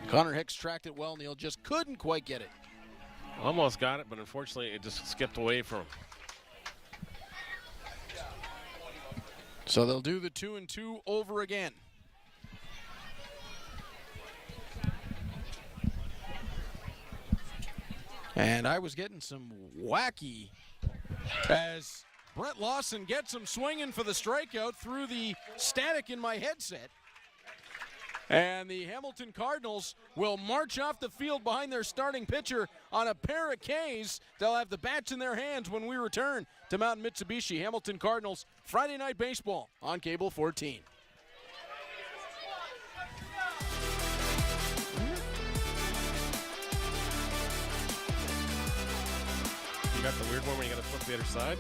Connor Hicks tracked it well. Neil just couldn't quite get it. Almost got it, but unfortunately it just skipped away from him. So they'll do the 2-2 over again. And I was getting some wacky as Brett Lawson gets him swinging for the strikeout through the static in my headset. And the Hamilton Cardinals will march off the field behind their starting pitcher on a pair of Ks. They'll have the bats in their hands when we return to Mountain Mitsubishi. Hamilton Cardinals, Friday Night Baseball on Cable 14. You got the weird one where you got to flip the other side?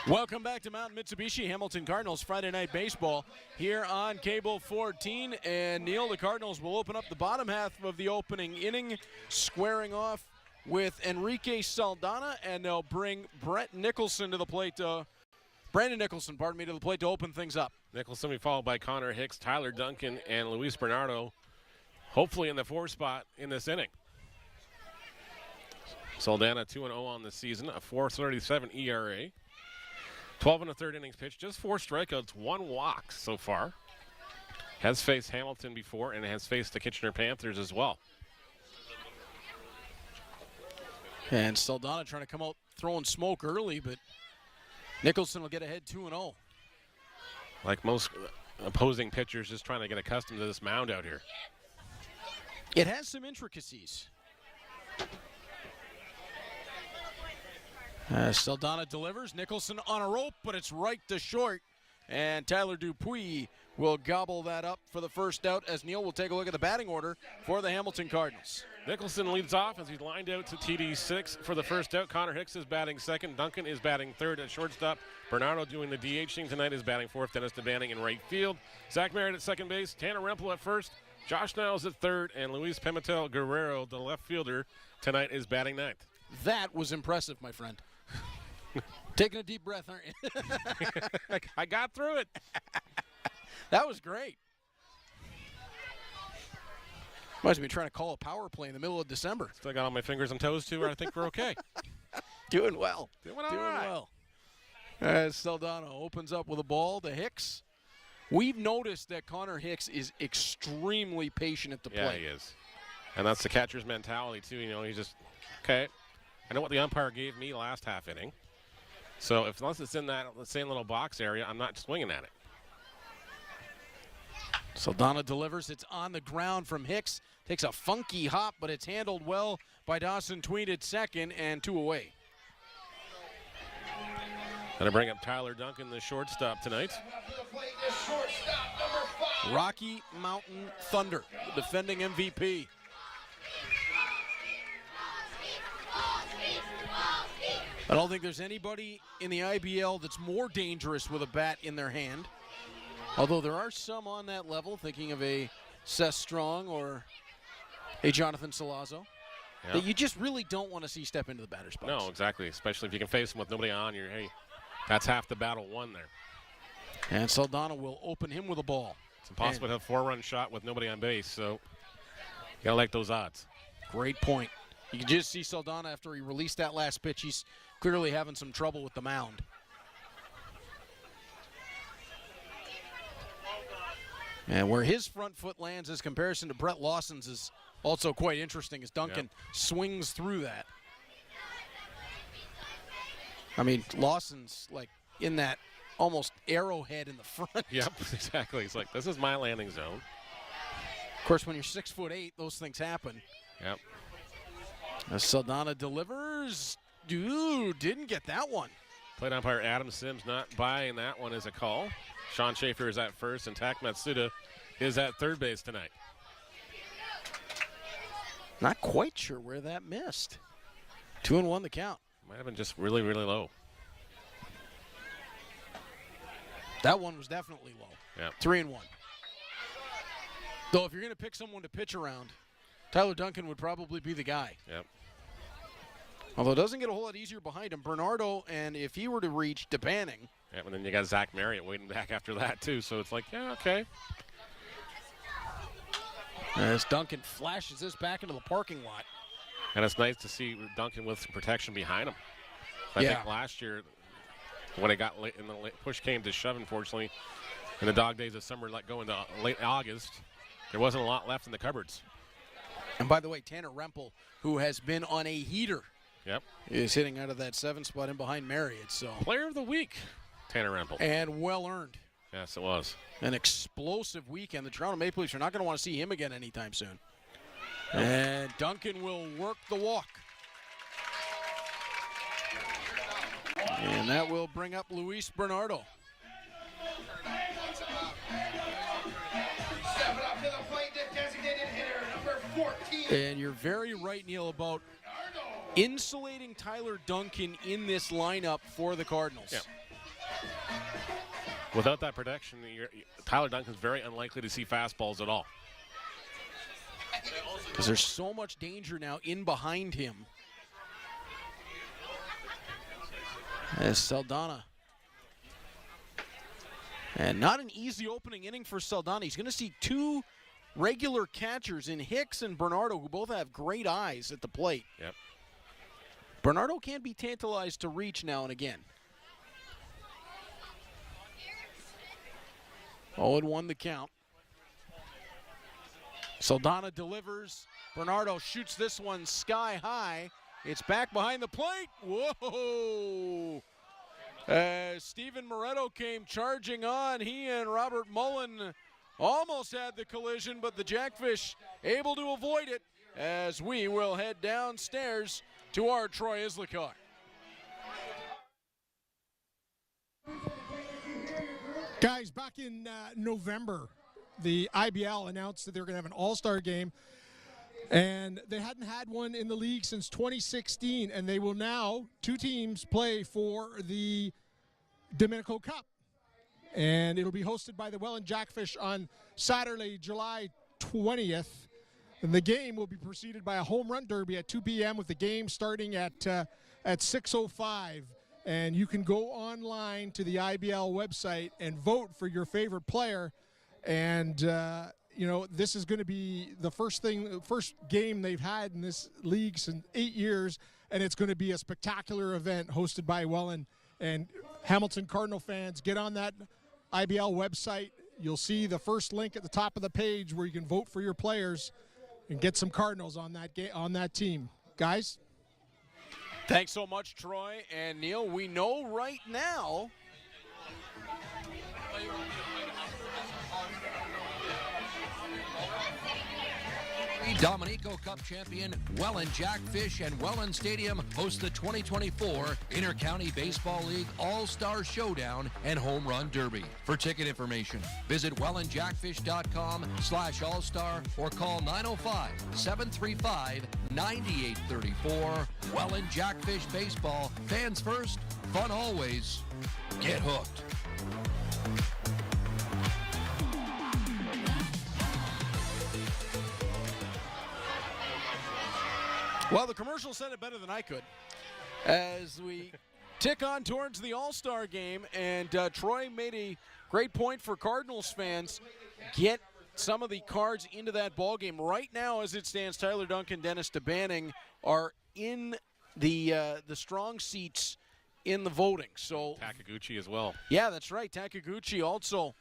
Welcome back to Mountain Mitsubishi, Hamilton Cardinals Friday Night Baseball here on Cable 14. And Neil, the Cardinals will open up the bottom half of the opening inning, squaring off with Enrique Saldana, and they'll bring Brandon Nicholson to the plate to open things up. Nicholson will be followed by Connor Hicks, Tyler Duncan, and Luis Bernardo, hopefully in the 4 spot in this inning. Saldana 2-0 on the season, a 4.37 ERA. 12 and a third innings pitched, just 4 strikeouts, 1 walk so far. Has faced Hamilton before and has faced the Kitchener Panthers as well. And Saldana trying to come out throwing smoke early, but Nicholson will get ahead 2-0. Like most opposing pitchers, just trying to get accustomed to this mound out here. It has some intricacies. Saldana delivers. Nicholson on a rope, but it's right to short. And Tyler Dupuis will gobble that up for the first out as Neil will take a look at the batting order for the Hamilton Cardinals. Nicholson leads off as he's lined out to TD6 for the first out. Connor Hicks is batting second. Duncan is batting third at shortstop. Bernardo doing the DHing tonight is batting fourth. Dennis DeBanning in right field. Zach Merritt at second base. Tanner Rempel at first. Josh Niles at third. And Luis Pimentel Guerrero, the left fielder, tonight is batting ninth. That was impressive, my friend. Taking a deep breath, aren't you? I got through it. That was great. Must be trying to call a power play in the middle of December. Still got all my fingers and toes too, or I think we're okay. Doing well. Doing well. As Saldana opens up with a ball to Hicks. We've noticed that Connor Hicks is extremely patient at the plate. Yeah, he is. And that's the catcher's mentality too. You know, he's just, okay, I know what the umpire gave me last half inning. So unless it's in that same little box area, I'm not swinging at it. Saldana delivers. It's on the ground from Hicks. Takes a funky hop, but it's handled well by Dawson Tweed at second, and 2 away. Gonna bring up Tyler Duncan, the shortstop tonight. Rocky Mountain Thunder, the defending MVP. I don't think there's anybody in the IBL that's more dangerous with a bat in their hand. Although there are some on that level, thinking of a Seth Strong or a Jonathan Salazzo that you just really don't want to see step into the batter's box. No, exactly. Especially if you can face him with nobody on. Hey, that's half the battle won there. And Saldana will open him with a ball. It's impossible to have a 4-run shot with nobody on base, so you got to like those odds. Great point. You can just see Saldana after he released that last pitch. He's clearly having some trouble with the mound. And where his front foot lands as comparison to Brett Lawson's is also quite interesting as Duncan swings through that. I mean, Lawson's like in that almost arrowhead in the front. Yep, exactly. It's like, this is my landing zone. Of course, when you're 6'8", those things happen. Yep. As Saldana delivers, didn't get that one. Plate umpire Adam Sims not buying that one as a call. Sean Schaefer is at first, and Tak Matsuda is at third base tonight. Not quite sure where that missed. 2-1 the count. Might have been just really, really low. That one was definitely low. Yeah. 3-1. Though if you're going to pick someone to pitch around, Tyler Duncan would probably be the guy. Yep. Although it doesn't get a whole lot easier behind him. Bernardo, and if he were to reach DeBanning. Yeah, and then you got Zach Marriott waiting back after that, too. So it's like, yeah, okay. As Duncan flashes this back into the parking lot. And it's nice to see Duncan with some protection behind him. I think last year, when it got late, and the push came to shove, unfortunately, in the dog days of summer, let go into late August, there wasn't a lot left in the cupboards. And by the way, Tanner Rempel, who has been on a heater, is hitting out of that 7 spot in behind Marriott. So Player of the week, Tanner Rempel. And well earned. Yes, it was. An explosive weekend. The Toronto Maple Leafs are not going to want to see him again anytime soon. And Duncan will work the walk. And that will bring up Luis Bernardo. And you're very right, Neil, about insulating Tyler Duncan in this lineup for the Cardinals. Yeah. Without that protection, Tyler Duncan's very unlikely to see fastballs at all. Because there's so much danger now in behind him. As Saldana. And not an easy opening inning for Saldana. He's going to see 2 regular catchers in Hicks and Bernardo, who both have great eyes at the plate. Yep. Bernardo can be tantalized to reach now and again. 0-1 the count. Saldana delivers. Bernardo shoots this one sky high. It's back behind the plate. Whoa! As Steven Moretto came charging on, he and Robert Mullen almost had the collision, but the Jackfish able to avoid it as we will head downstairs to our Troy Isla car. Guys, back in November, the IBL announced that they were going to have an all-star game, and they hadn't had one in the league since 2016, and they will now, 2 teams play for the Domenico Cup. And it'll be hosted by the Welland Jackfish on Saturday, July 20th. And the game will be preceded by a home run derby at 2 p.m. with the game starting at 6:05. And you can go online to the IBL website and vote for your favorite player. And, this is going to be the first game they've had in this league since 8 years. And it's going to be a spectacular event hosted by Welland. And Hamilton Cardinal fans, get on that IBL website. You'll see the first link at the top of the page where you can vote for your players and get some Cardinals on that team. Guys? Thanks so much, Troy and Neil. We know right now Domenico Cup champion Welland Jackfish and Welland Stadium host the 2024 Intercounty Baseball League All-Star Showdown and Home Run Derby. For ticket information, visit wellandjackfish.com/all-star or call 905-735-9834. Welland Jackfish Baseball. Fans first, fun always. Get hooked. Well, the commercial said it better than I could. As we tick on towards the All-Star game, and Troy made a great point for Cardinals fans. Get some of the cards into that ball game. Right now, as it stands, Tyler Duncan, Dennis DeBanning are in the strong seats in the voting. So Takaguchi as well. Yeah, that's right. Takaguchi also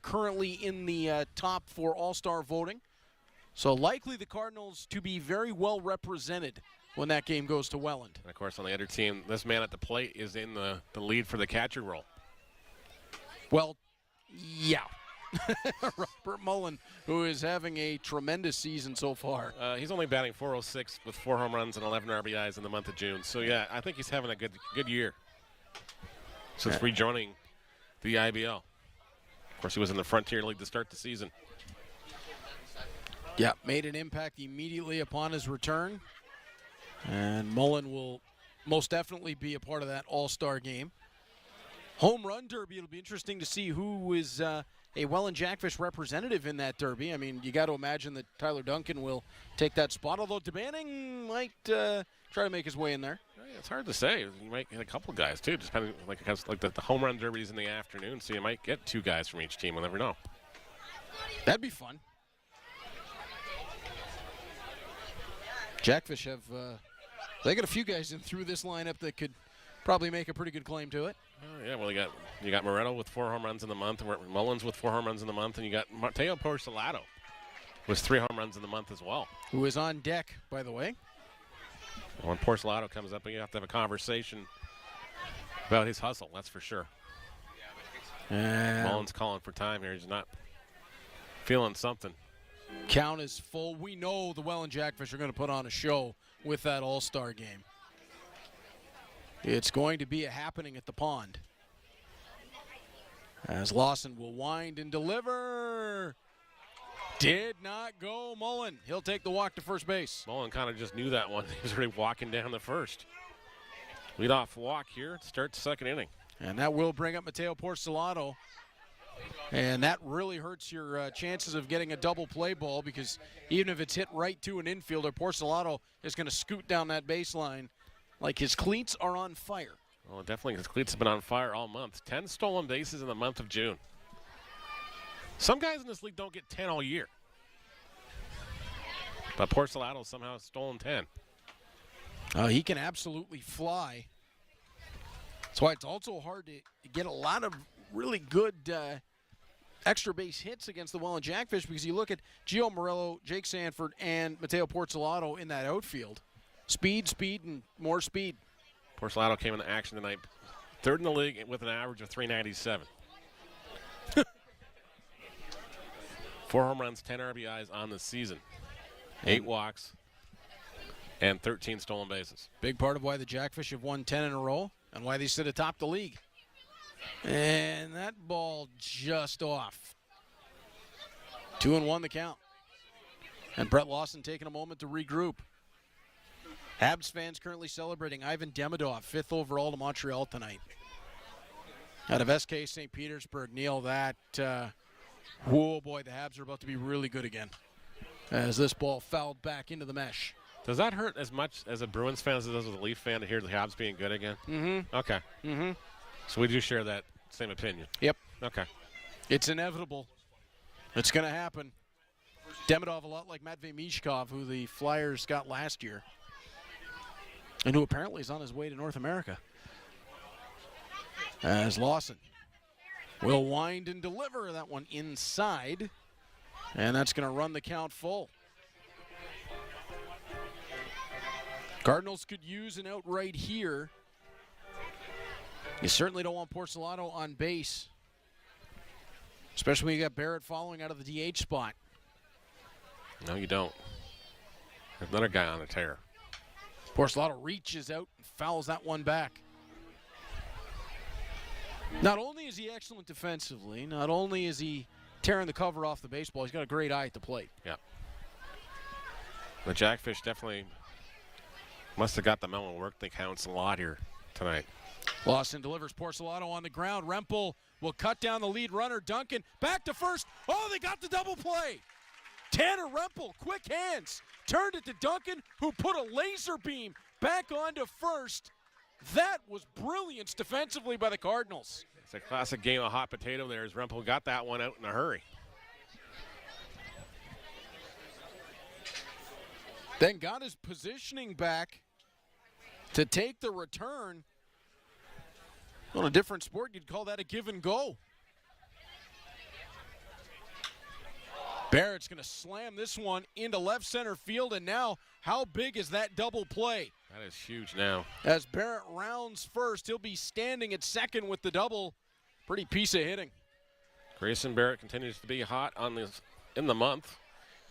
currently in the top for All-Star voting. So likely the Cardinals to be very well represented when that game goes to Welland. And, of course, on the other team, this man at the plate is in the lead for the catcher role. Well, yeah. Robert Mullen, who is having a tremendous season so far. He's only batting .406 with 4 home runs and 11 RBIs in the month of June. So, yeah, I think he's having a good year since rejoining the IBL. Of course, he was in the Frontier League to start the season. Yeah, made an impact immediately upon his return. And Mullen will most definitely be a part of that All-Star game. Home Run Derby, it'll be interesting to see who is a Welland Jackfish representative in that derby. I mean, you got to imagine that Tyler Duncan will take that spot, although DeBanning might try to make his way in there. It's hard to say. You might get a couple guys, too, just depending, like the Home Run Derby's in the afternoon, so you might get 2 guys from each team. We'll never know. That'd be fun. Jackfish have they got a few guys in through this lineup that could probably make a pretty good claim to it. Yeah, well, you got Moretto with 4 home runs in the month, and Mullins with 4 home runs in the month, and you got Mateo Porcelato with 3 home runs in the month as well. Who is on deck, by the way. When Porcelato comes up, you have to have a conversation about his hustle, that's for sure. Mullins calling for time here. He's not feeling something. Count is full. We know the Welland Jackfish are going to put on a show with that All-Star game. It's going to be a happening at the pond. As Lawson will wind and deliver. Did not go Mullen. He'll take the walk to first base. Mullen kind of just knew that one. He was already walking down the first. Leadoff walk here to start the second inning. And that will bring up Mateo Porcelato. And that really hurts your chances of getting a double play ball, because even if it's hit right to an infielder, Porcelato is going to scoot down that baseline like his cleats are on fire. Well, definitely his cleats have been on fire all month. 10 stolen bases in the month of June. Some guys in this league don't get 10 all year. But Porcelato somehow has stolen 10. He can absolutely fly. That's why it's also hard to get a lot of really good extra base hits against the Welland Jackfish, because you look at Gio Morello, Jake Sanford, and Mateo Porcelato in that outfield. Speed, and more speed. Porcelato came into action tonight. 3rd in the league with an average of .397. 4 home runs, 10 RBIs on the season. 8 walks, and 13 stolen bases. Big part of why the Jackfish have won 10 in a row and why they sit atop the league. And that ball just off. 2-1 the count. And Brett Lawson taking a moment to regroup. Habs fans currently celebrating Ivan Demidov, 5th overall to Montreal tonight. Out of SK St. Petersburg, Neil, that, whoa boy, the Habs are about to be really good again as this ball fouled back into the mesh. Does that hurt as much as a Bruins fan as it does as a Leaf fan to hear the Habs being good again? Mm-hmm. Okay. Mm-hmm. So we do share that same opinion. Yep. Okay. It's inevitable. It's going to happen. Demidov a lot like Matvei Mishkov, who the Flyers got last year, and who apparently is on his way to North America. As Lawson will wind and deliver that one inside, and that's going to run the count full. Cardinals could use an out right here. You certainly don't want Porcelato on base, especially when you got Barrett following out of the DH spot. No, you don't. There's another guy on a tear. Porcelato reaches out and fouls that one back. Not only is he excellent defensively, not only is he tearing the cover off the baseball, he's got a great eye at the plate. Yeah. The Jackfish definitely must have got the memo. Work that counts a lot here tonight. Lawson delivers Porcelato on the ground. Rempel will cut down the lead runner. Duncan back to first. Oh, they got the double play. Tanner Rempel, quick hands, turned it to Duncan, who put a laser beam back onto first. That was brilliance defensively by the Cardinals. It's a classic game of hot potato there as Rempel got that one out in a hurry. Then got his positioning back to take the return. On a different sport, you'd call that a give and go. Barrett's going to slam this one into left center field, and now how big is that double play? That is huge now. As Barrett rounds first, he'll be standing at second with the double. Pretty piece of hitting. Grayson Barrett continues to be hot in the month.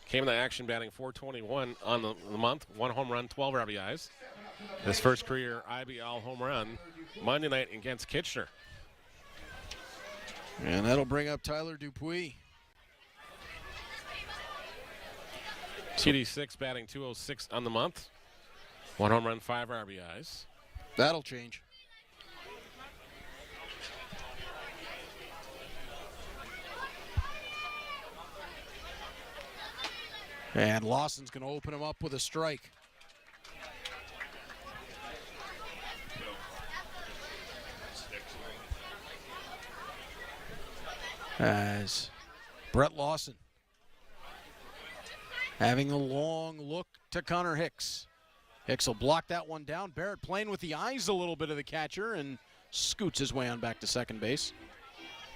Came into action batting .421 on the month. 1 home run, 12 RBIs. His first career IBL home run Monday night against Kitchener. And that'll bring up Tyler Dupuis. TD6 batting .206 on the month. 1 home run, 5 RBIs. That'll change. And Lawson's going to open him up with a strike. As Brett Lawson having a long look to Connor Hicks. Hicks will block that one down. Barrett playing with the eyes a little bit of the catcher and scoots his way on back to second base.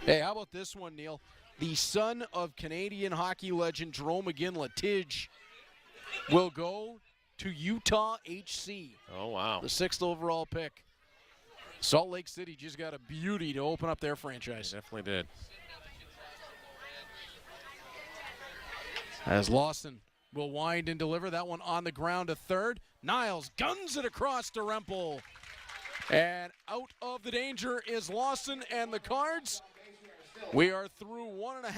Hey, how about this one, Neil? The son of Canadian hockey legend Jerome McGinn-Lattige will go to Utah HC. Oh, wow. The 6th overall pick. Salt Lake City just got a beauty to open up their franchise. Definitely did. As Lawson will wind and deliver that one on the ground to third. Niles guns it across to Rempel. And out of the danger is Lawson and the Cards. We are through 1.5.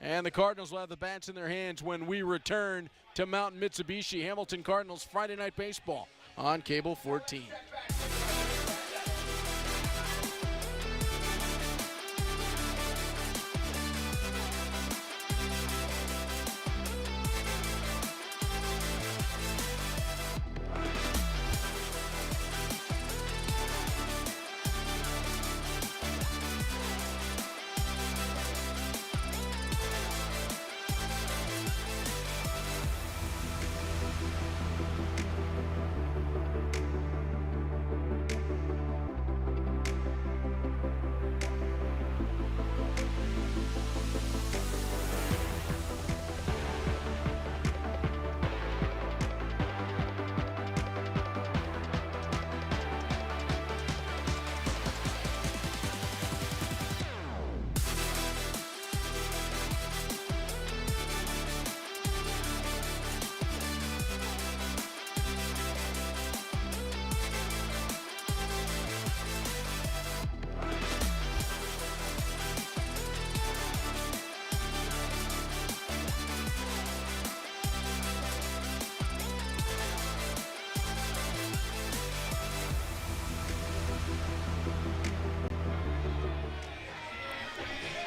And the Cardinals will have the bats in their hands when we return to Mountain Mitsubishi. Hamilton Cardinals Friday Night Baseball on Cable 14.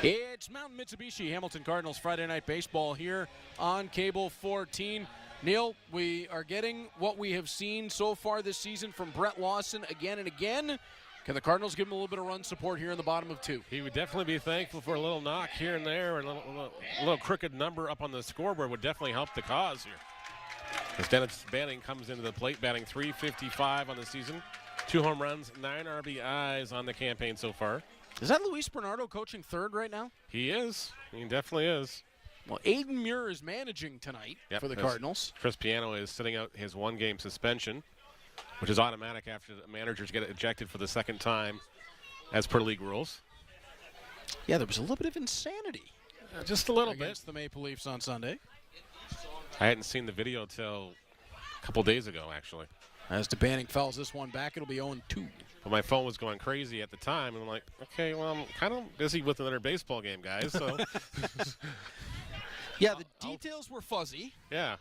It's Mountain Mitsubishi, Hamilton Cardinals Friday Night Baseball here on Cable 14. Neil, we are getting what we have seen so far this season from Brett Lawson again and again. Can the Cardinals give him a little bit of run support here in the bottom of 2? He would definitely be thankful for a little knock here and there, and a little crooked number up on the scoreboard would definitely help the cause here. As Dennis Banning comes into the plate, batting .355 on the season. 2 home runs, 9 RBIs on the campaign so far. Is that Luis Bernardo coaching third right now? He is. He definitely is. Well, Aiden Muir is managing tonight for the Cardinals. Chris Piano is sitting out his 1-game suspension, which is automatic after the managers get ejected for the second time as per league rules. Yeah, there was a little bit of insanity. Just a little against the Maple Leafs on Sunday. I hadn't seen the video till a couple days ago, actually. As DeBanning fouls this one back, it'll be 0-2. But my phone was going crazy at the time, and I'm like, okay, well, I'm kind of busy with another baseball game, guys. So, yeah, the details were fuzzy. Yeah.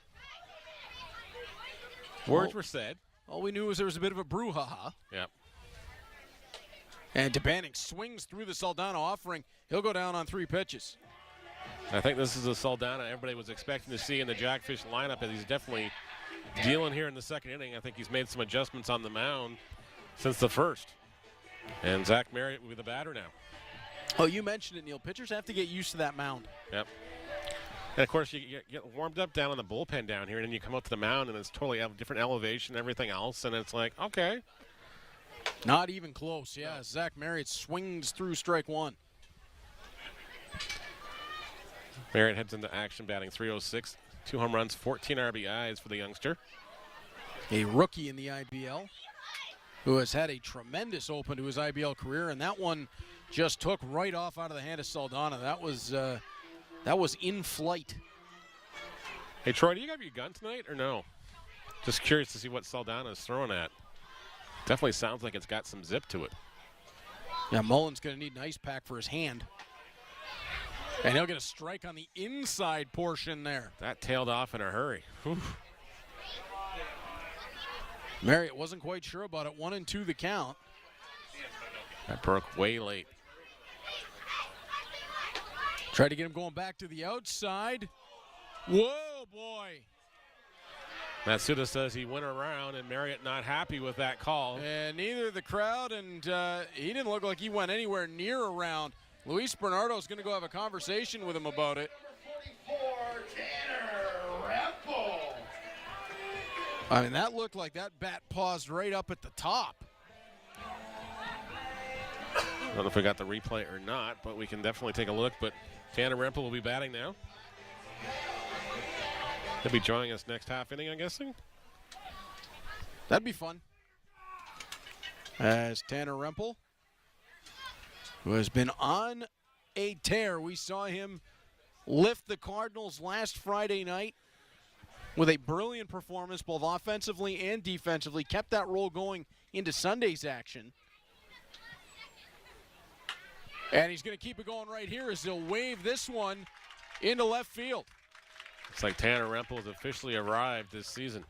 Words were said. All we knew was there was a bit of a brouhaha. Yep. And DeBanning swings through the Saldana offering. He'll go down on 3 pitches. I think this is a Saldana everybody was expecting to see in the Jackfish lineup, as he's definitely dealing here in the second inning. I think he's made some adjustments on the mound since the first. And Zach Marriott will be the batter now. Oh, you mentioned it, Neil. Pitchers have to get used to that mound. Yep. And, of course, you get warmed up down in the bullpen down here, and then you come up to the mound, and it's totally a different elevation and everything else, and it's like, okay. Not even close, yeah. Zach Marriott swings through strike one. Marriott heads into action, batting .306, 2 home runs, 14 RBIs for the youngster. A rookie in the IBL who has had a tremendous open to his IBL career, and that one just took right off out of the hand of Saldana. That was in flight. Hey, Troy, do you have your gun tonight or no? Just curious to see what Saldana is throwing at. Definitely sounds like it's got some zip to it. Yeah, Mullen's going to need an ice pack for his hand. And he'll get a strike on the inside portion there. That tailed off in a hurry. Whew. Marriott wasn't quite sure about it. 1-2 the count. That broke way late. Tried to get him going back to the outside. Whoa, boy. Matsuda says he went around, and Marriott not happy with that call. And neither the crowd, and he didn't look like he went anywhere near around. Luis Bernardo's going to go have a conversation with him about it. I mean, that looked like that bat paused right up at the top. I don't know if we got the replay or not, but we can definitely take a look. But Tanner Rempel will be batting now. He'll be joining us next half inning, I'm guessing. That'd be fun. As Tanner Rempel, who has been on a tear. We saw him lift the Cardinals last Friday night with a brilliant performance both offensively and defensively. Kept that roll going into Sunday's action. And he's going to keep it going right here as he'll wave this one into left field. It's like Tanner Rempel has officially arrived this season.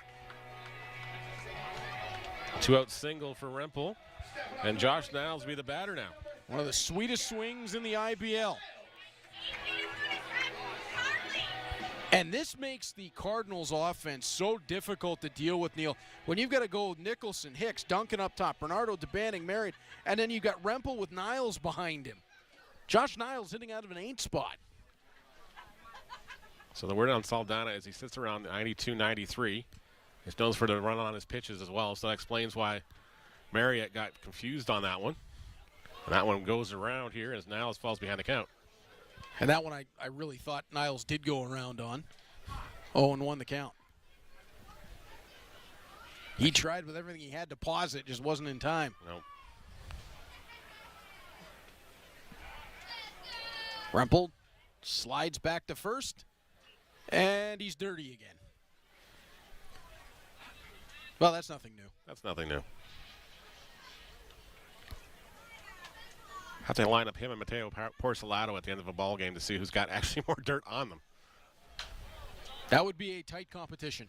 2-out single for Rempel. And Josh Niles will be the batter now. One of the sweetest swings in the IBL. And this makes the Cardinals offense so difficult to deal with, Neil. When you've got to go Nicholson, Hicks, Duncan up top, Bernardo, DeBanning, Marriott, and then you've got Rempel with Niles behind him. Josh Niles hitting out of an 8 spot. So the word on Saldana is he sits around 92, 93. He's known for the run on his pitches as well, so that explains why Marriott got confused on that one. And that one goes around here as Niles falls behind the count. And that one I really thought Niles did go around on. 0-1 the count. He tried with everything he had to pause it, just wasn't in time. Nope. Rempel slides back to first, and he's dirty again. Well, that's nothing new. That's nothing new. Have to line up him and Mateo Porcelato at the end of a ball game to see who's got actually more dirt on them. That would be a tight competition.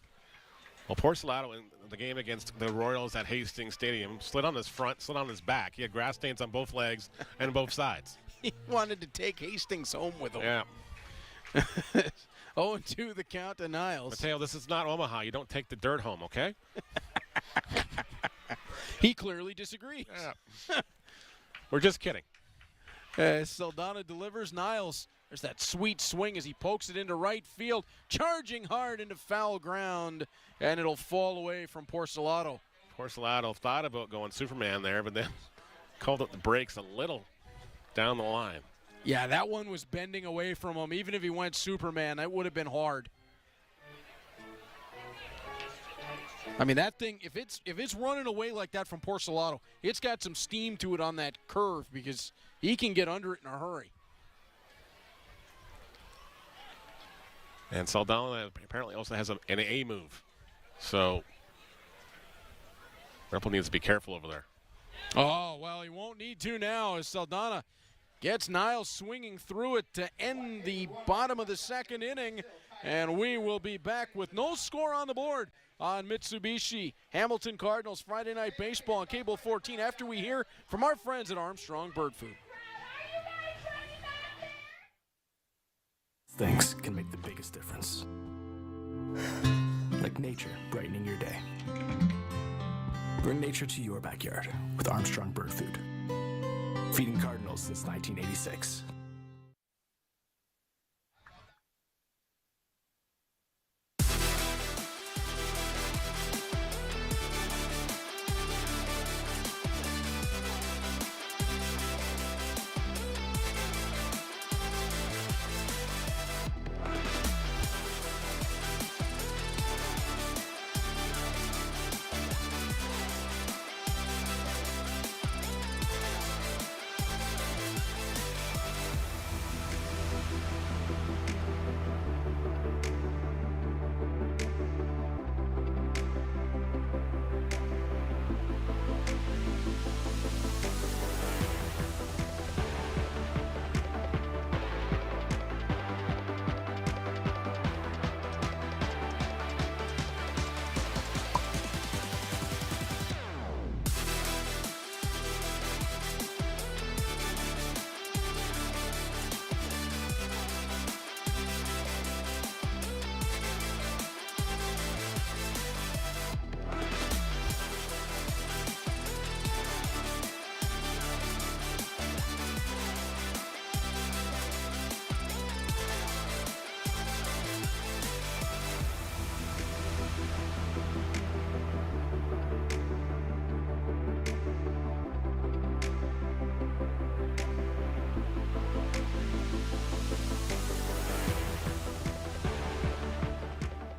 Well, Porcelato in the game against the Royals at Hastings Stadium slid on his front, slid on his back. He had grass stains on both legs and both sides. He wanted to take Hastings home with him. Yeah. 0-2 the count to Niles. Mateo, this is not Omaha. You don't take the dirt home, okay? He clearly disagrees. Yeah. We're just kidding. Saldana delivers. Niles, there's that sweet swing as he pokes it into right field, charging hard into foul ground, and it'll fall away from Porcelato. Porcelato thought about going Superman there, but then called up the brakes a little down the line. Yeah, that one was bending away from him. Even if he went Superman, that would have been hard. I mean, that thing, if it's running away like that from Porcelato, it's got some steam to it on that curve because he can get under it in a hurry. And Saldana apparently also has an A move. So Rempel needs to be careful over there. Oh, well, he won't need to now as Saldana gets Niles swinging through it to end the bottom of the second inning. And we will be back with no score on the board on Mitsubishi Hamilton Cardinals Friday Night Baseball on Cable 14 after we hear from our friends at Armstrong Bird Food. things can make the biggest difference. Like nature brightening your day. Bring nature to your backyard with Armstrong Bird Food. Feeding cardinals since 1986.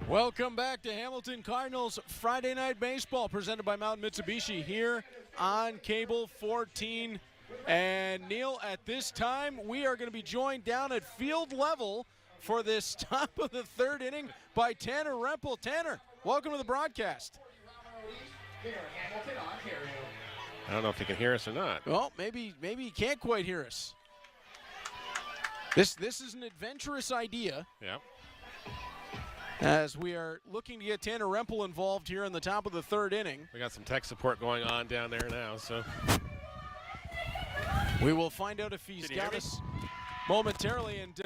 Welcome back to Hamilton Cardinals Friday Night Baseball, presented by Mountain Mitsubishi here on Cable 14. And Neil, at this time, we are going to be joined down at field level for this top of the third inning by Tanner Rempel. Tanner, welcome to the broadcast. I don't know if he can hear us or not. Well, maybe he can't quite hear us. This is an adventurous idea. Yeah. As we are looking to get Tanner Rempel involved here in the top of the third inning. We got some tech support going on down there now, so. We will find out if he's got us momentarily. And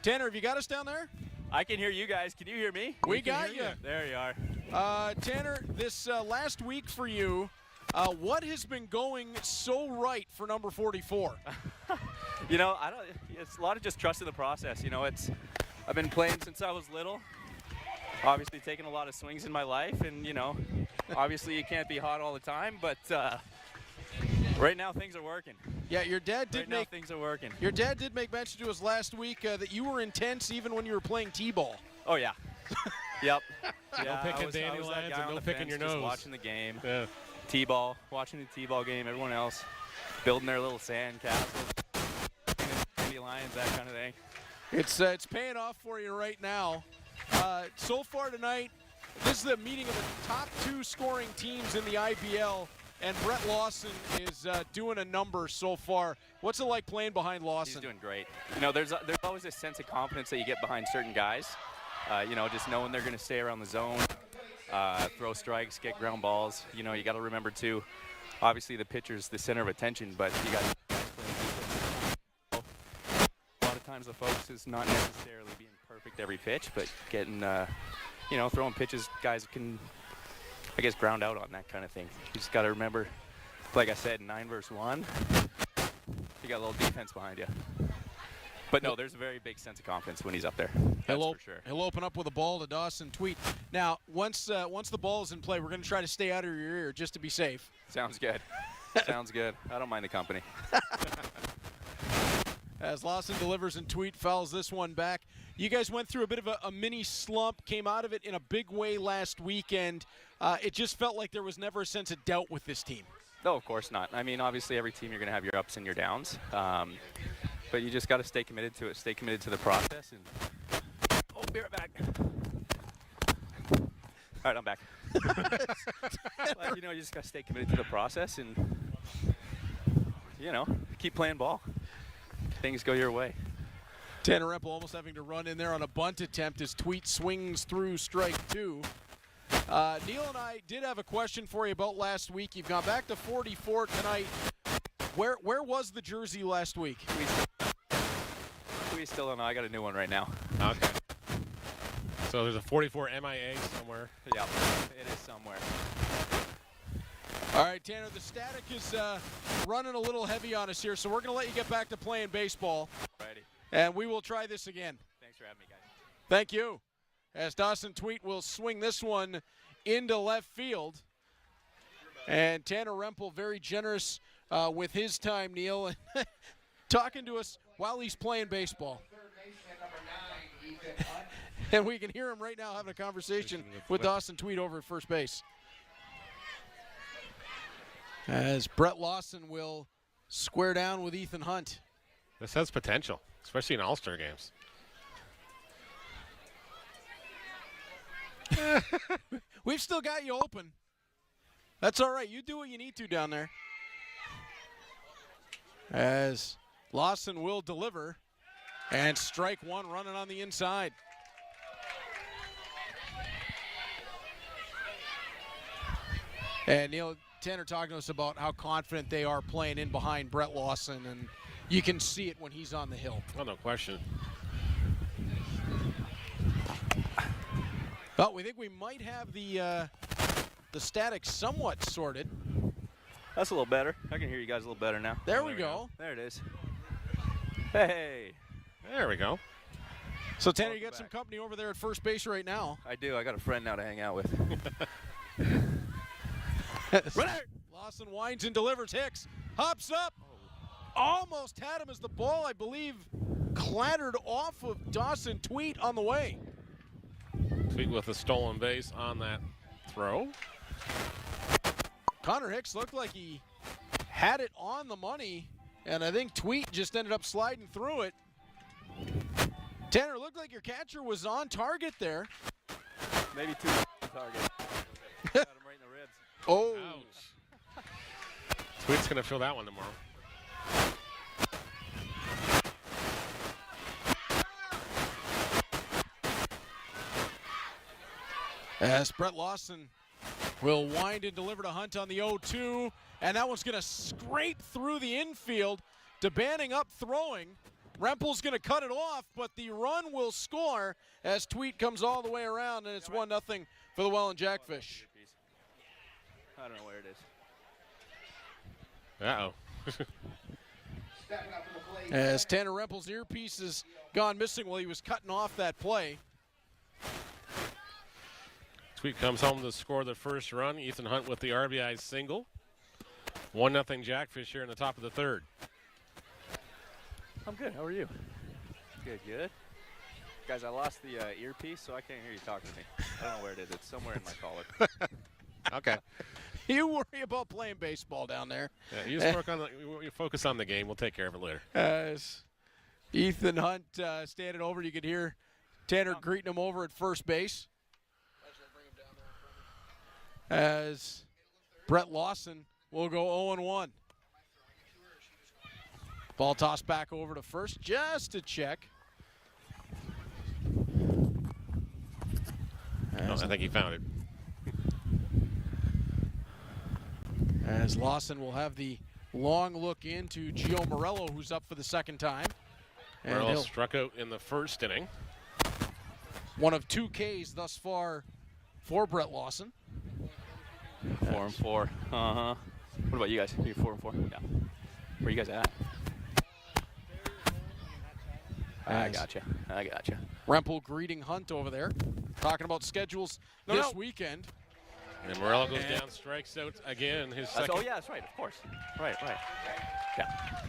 Tanner, have you got us down there? I can hear you guys. Can you hear me? We got you. There you are. Tanner, this last week for you, what has been going so right for number 44? You know, it's a lot of just trust in the process. You know, I've been playing since I was little. Obviously taking a lot of swings in my life, and you know, obviously you can't be hot all the time, but right now things are working. Yeah, your dad did things are working. Your dad did make mention to us last week that you were intense even when you were playing t-ball. Oh yeah. Yep. No Yeah, picking dandelions and no picking your nose. Watching the game. Yeah. T-ball, watching the t-ball game. Everyone else building their little sand castles, dandelions, that kind of thing. It's paying off for you right now. So far tonight, this is the meeting of the top two scoring teams in the IBL, and Brett Lawson is doing a number so far. What's it like playing behind Lawson? He's doing great. You know, there's always a sense of confidence that you get behind certain guys. You know, just knowing they're going to stay around the zone, throw strikes, get ground balls. You know, you got to remember too, obviously the pitcher's the center of attention, but you got guys playing defense. A lot of times the focus is not necessarily being perfect every pitch, but getting, you know, throwing pitches guys can, I guess, ground out on that kind of thing. You just got to remember, like I said, 9 versus 1, you got a little defense behind you. But no, there's a very big sense of confidence when he's up there. That's for sure. He'll open up with a ball to Dawson Tweet. Now, once the ball is in play, we're going to try to stay out of your ear just to be safe. Sounds good. Sounds good. I don't mind the company. As Lawson delivers and Tweet fouls this one back. You guys went through a bit of a mini slump, came out of it in a big way last weekend. It just felt like there was never a sense of doubt with this team. No, of course not. I mean, obviously every team you're going to have your ups and your downs. But you just got to stay committed to it, stay committed to the process. And oh, be right back. All right, I'm back. But, you know, you just got to stay committed to the process and, you know, keep playing ball. Things go your way. Tanner Rempel almost having to run in there on a bunt attempt as Tweet swings through strike 2. Neil and I did have a question for you about last week. You've gone back to 44 tonight. Where was the jersey last week? We still don't know. I got a new one right now. Okay. So there's a 44 MIA somewhere. Yeah, it is somewhere. All right, Tanner, the static is running a little heavy on us here, so we're going to let you get back to playing baseball. Righty. And we will try this again. Thanks for having me, guys. Thank you. As Dawson Tweet will swing this one into left field. And Tanner Rempel, very generous with his time, Neil, talking to us while he's playing baseball. And we can hear him right now having a conversation with Dawson Tweet over at first base. As Brett Lawson will square down with Ethan Hunt. This has potential, especially in All-Star games. We've still got you open. That's all right. You do what you need to down there. As Lawson will deliver. And strike one running on the inside. And Neil, Tanner talking to us about how confident they are playing in behind Brett Lawson, and you can see it when he's on the hill. Oh, no question. Well, we think we might have the static somewhat sorted. That's a little better. I can hear you guys a little better now. There we go. There it is. Hey. There we go. So, Tanner, you got some company over there at first base right now. I do. I got a friend now to hang out with. Lawson winds and delivers. Hicks hops up. Almost had him as the ball, I believe, clattered off of Dawson Tweet on the way. Tweet with a stolen base on that throw. Connor Hicks looked like he had it on the money, and I think Tweet just ended up sliding through it. Tanner, looked like your catcher was on target there. Maybe too on target. Got him right in the ribs. Oh. Ouch. Tweet's going to feel that one tomorrow. As Brett Lawson will wind and deliver to Hunt on the 0-2, and that one's going to scrape through the infield. DeBanning up throwing. Rempel's going to cut it off, but the run will score as Tweet comes all the way around, and it's 1-0 for the Welland Jackfish. I don't know where it is. Uh-oh. As Tanner Rempel's earpiece has gone missing while he was cutting off that play. Tweet comes home to score the first run. Ethan Hunt with the RBI single. 1-0 Jackfish here in the top of the third. I'm good. How are you? Good, good. Guys, I lost the earpiece, so I can't hear you talking to me. I don't know where it is. It's somewhere in my collar. Okay. You worry about playing baseball down there. Yeah, you just you focus on the game. We'll take care of it later. As Ethan Hunt standing over, you could hear Tanner greeting him over at first base. As Brett Lawson will go 0-1. Ball tossed back over to first just to check. I think he found it. As Lawson will have the long look into Gio Morello, who's up for the second time. And Morello struck out in the first inning. One of 2 Ks thus far for Brett Lawson. 4-4. Uh-huh. What about you guys? You're 4-4? Yeah. Where you guys at? I gotcha. Rempel greeting Hunt over there. Talking about schedules this weekend. And Morello goes down, strikes out again. His second. Oh, yeah, that's right. Of course. Right. Yeah.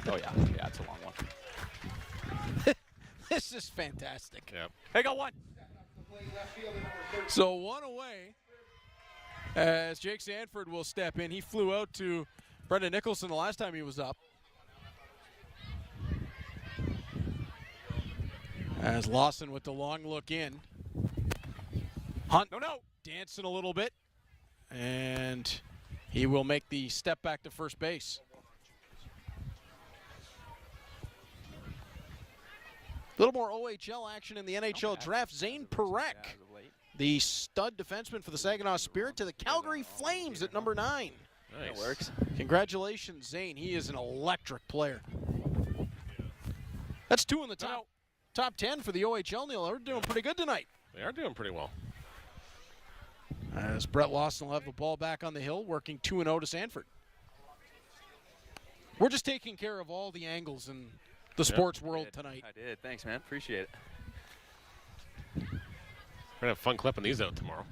Oh, yeah. Yeah, it's a long one. This is fantastic. Yep. Hey, got one. So 1 away as Jake Sanford will step in. He flew out to Brendan Nicholson the last time he was up. As Lawson with the long look in. Hunt dancing a little bit. And he will make the step back to first base. A little more OHL action in the NHL draft. Zane Perek, the stud defenseman for the Saginaw Spirit, to the Calgary Flames at number 9. Nice. That works. Congratulations, Zane. He is an electric player. That's 2 in the top. top 10 for the OHL, Neil. They're doing pretty good tonight. They are doing pretty well. As Brett Lawson will have the ball back on the hill, working 2-0 to Sanford. We're just taking care of all the angles in the sports world tonight. I did. Thanks, man. Appreciate it. We're going to have fun clipping these out tomorrow.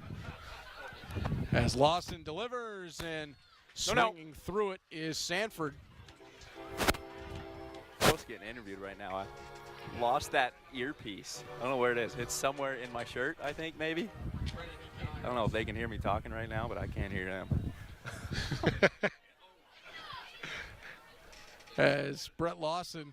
As Lawson delivers and swinging through it is Sanford. I'm supposed to get interviewed right now. I lost that earpiece. I don't know where it is. It's somewhere in my shirt, I think, maybe. I don't know if they can hear me talking right now, but I can't hear them. As Brett Lawson.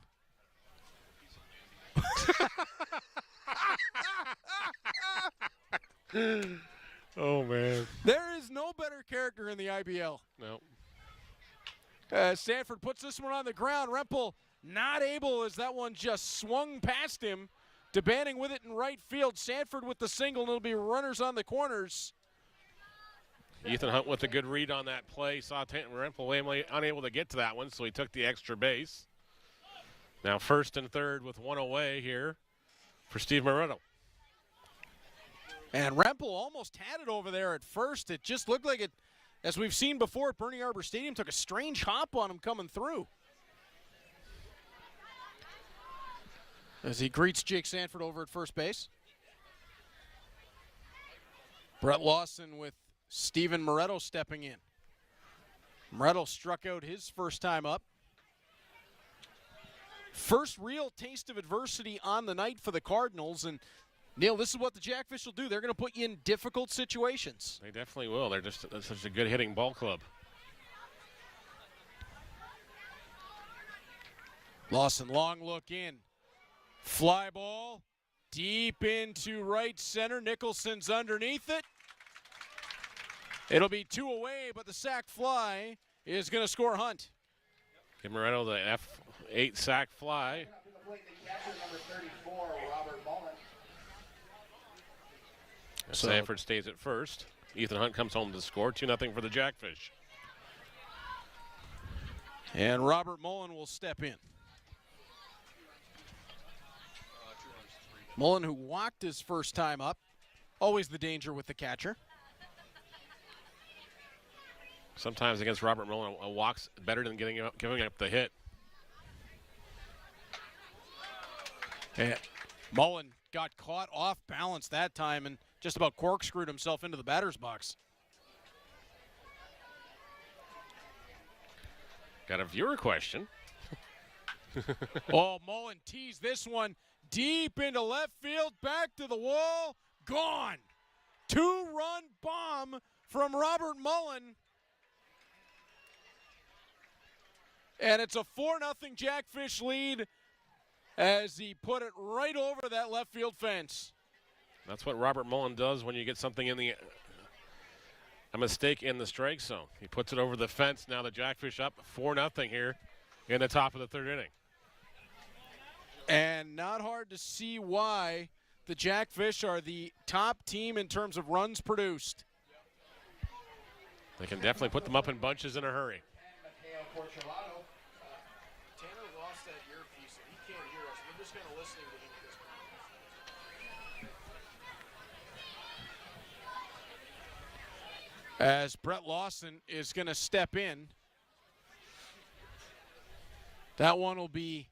Oh, man. There is no better character in the IBL. No. Sanford puts this one on the ground. Rempel not able as that one just swung past him. DeBanning with it in right field. Sanford with the single, and it'll be runners on the corners. Ethan Hunt with a good read on that play. Saw Rempel unable to get to that one, so he took the extra base. Now first and third with one away here for Steve Moretto. And Rempel almost had it over there at first. It just looked like it, as we've seen before at Bernie Arbor Stadium, took a strange hop on him coming through. As he greets Jake Sanford over at first base. Brett Lawson with Steven Moretto stepping in. Moretto struck out his first time up. First real taste of adversity on the night for the Cardinals. And, Neil, this is what the Jackfish will do. They're going to put you in difficult situations. They definitely will. They're just such a good hitting ball club. Lawson, long look in. Fly ball deep into right center. Nicholson's underneath it. It'll be 2 away, but the sac fly is going to score Hunt. Give Moretto the F8 sac fly. So Sanford stays at first. Ethan Hunt comes home to score. 2-0 for the Jackfish. And Robert Mullen will step in. Mullen, who walked his first time up. Always the danger with the catcher. Sometimes against Robert Mullen, a walk's better than giving up the hit. And Mullen got caught off balance that time and just about corkscrewed himself into the batter's box. Got a viewer question. Oh, Mullen teased this one deep into left field, back to the wall, gone. 2-run bomb from Robert Mullen. And it's a 4-0 Jackfish lead as he put it right over that left field fence. That's what Robert Mullen does when you get something in a mistake in the strike zone. He puts it over the fence. Now the Jackfish up 4-0 here in the top of the third inning. And not hard to see why the Jackfish are the top team in terms of runs produced. They can definitely put them up in bunches in a hurry. Tanner lost that earpiece, and he can't hear us. We're just kind of listening to him at this point. As Brett Lawson is going to step in. That one will be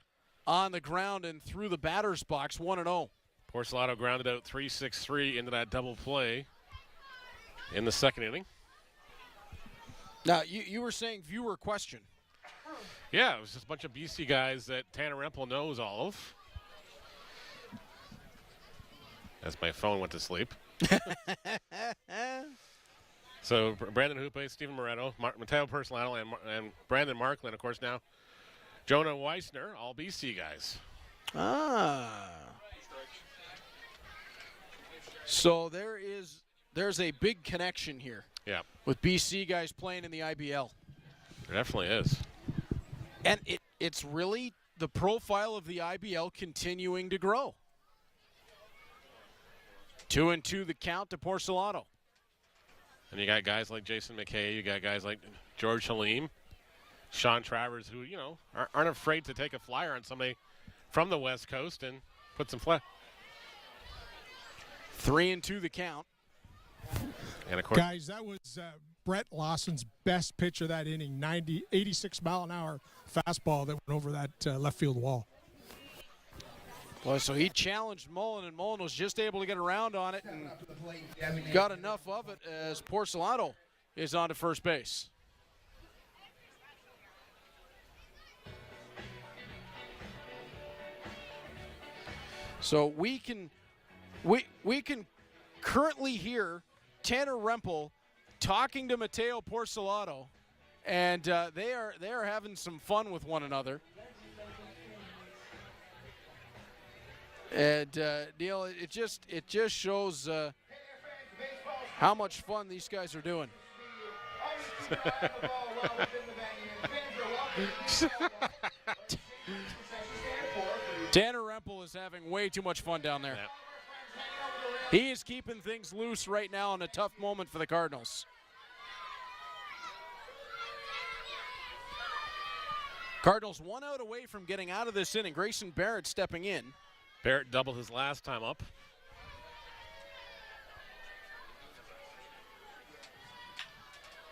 on the ground and through the batter's box, 1-0. Porcelato grounded out 3-6-3 into that double play in the second inning. Now, you were saying viewer question. Yeah, it was just a bunch of BC guys that Tanner Rempel knows all of. As my phone went to sleep. So Brandon Hoope, Stephen Moretto, Mateo Porcelato, and Brandon Markland, of course, now. Jonah Weissner, all BC guys. So there's a big connection here. Yeah. With BC guys playing in the IBL. There definitely is. And it's really the profile of the IBL continuing to grow. 2-2 the count to Porcelato. And you got guys like Jason McKay, you got guys like George Halim, Sean Travers, who, aren't afraid to take a flyer on somebody from the West Coast. And put some flat. 3-2 the count. And of course, Guys, that was Brett Lawson's best pitch of that inning, 86 mile an hour fastball that went over that left field wall. Well, so he challenged Mullen, and Mullen was just able to get around on it and got enough of it as Porcelato is on to first base. So we can currently hear Tanner Rempel talking to Mateo Porcelato, and they are having some fun with one another. And Neil, it just shows how much fun these guys are doing. Tanner Rempel is having way too much fun down there. Yeah. He is keeping things loose right now in a tough moment for the Cardinals. Cardinals 1 out away from getting out of this inning. Grayson Barrett stepping in. Barrett doubled his last time up.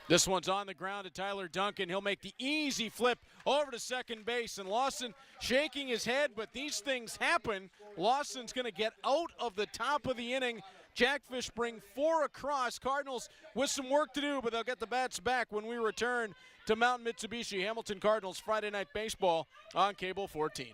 This one's on the ground to Tyler Duncan. He'll make the easy flip over to second base, and Lawson shaking his head, but these things happen. Lawson's going to get out of the top of the inning. Jackfish bring 4 across. Cardinals with some work to do, but they'll get the bats back when we return to Mountain Mitsubishi Hamilton Cardinals Friday Night Baseball on Cable 14.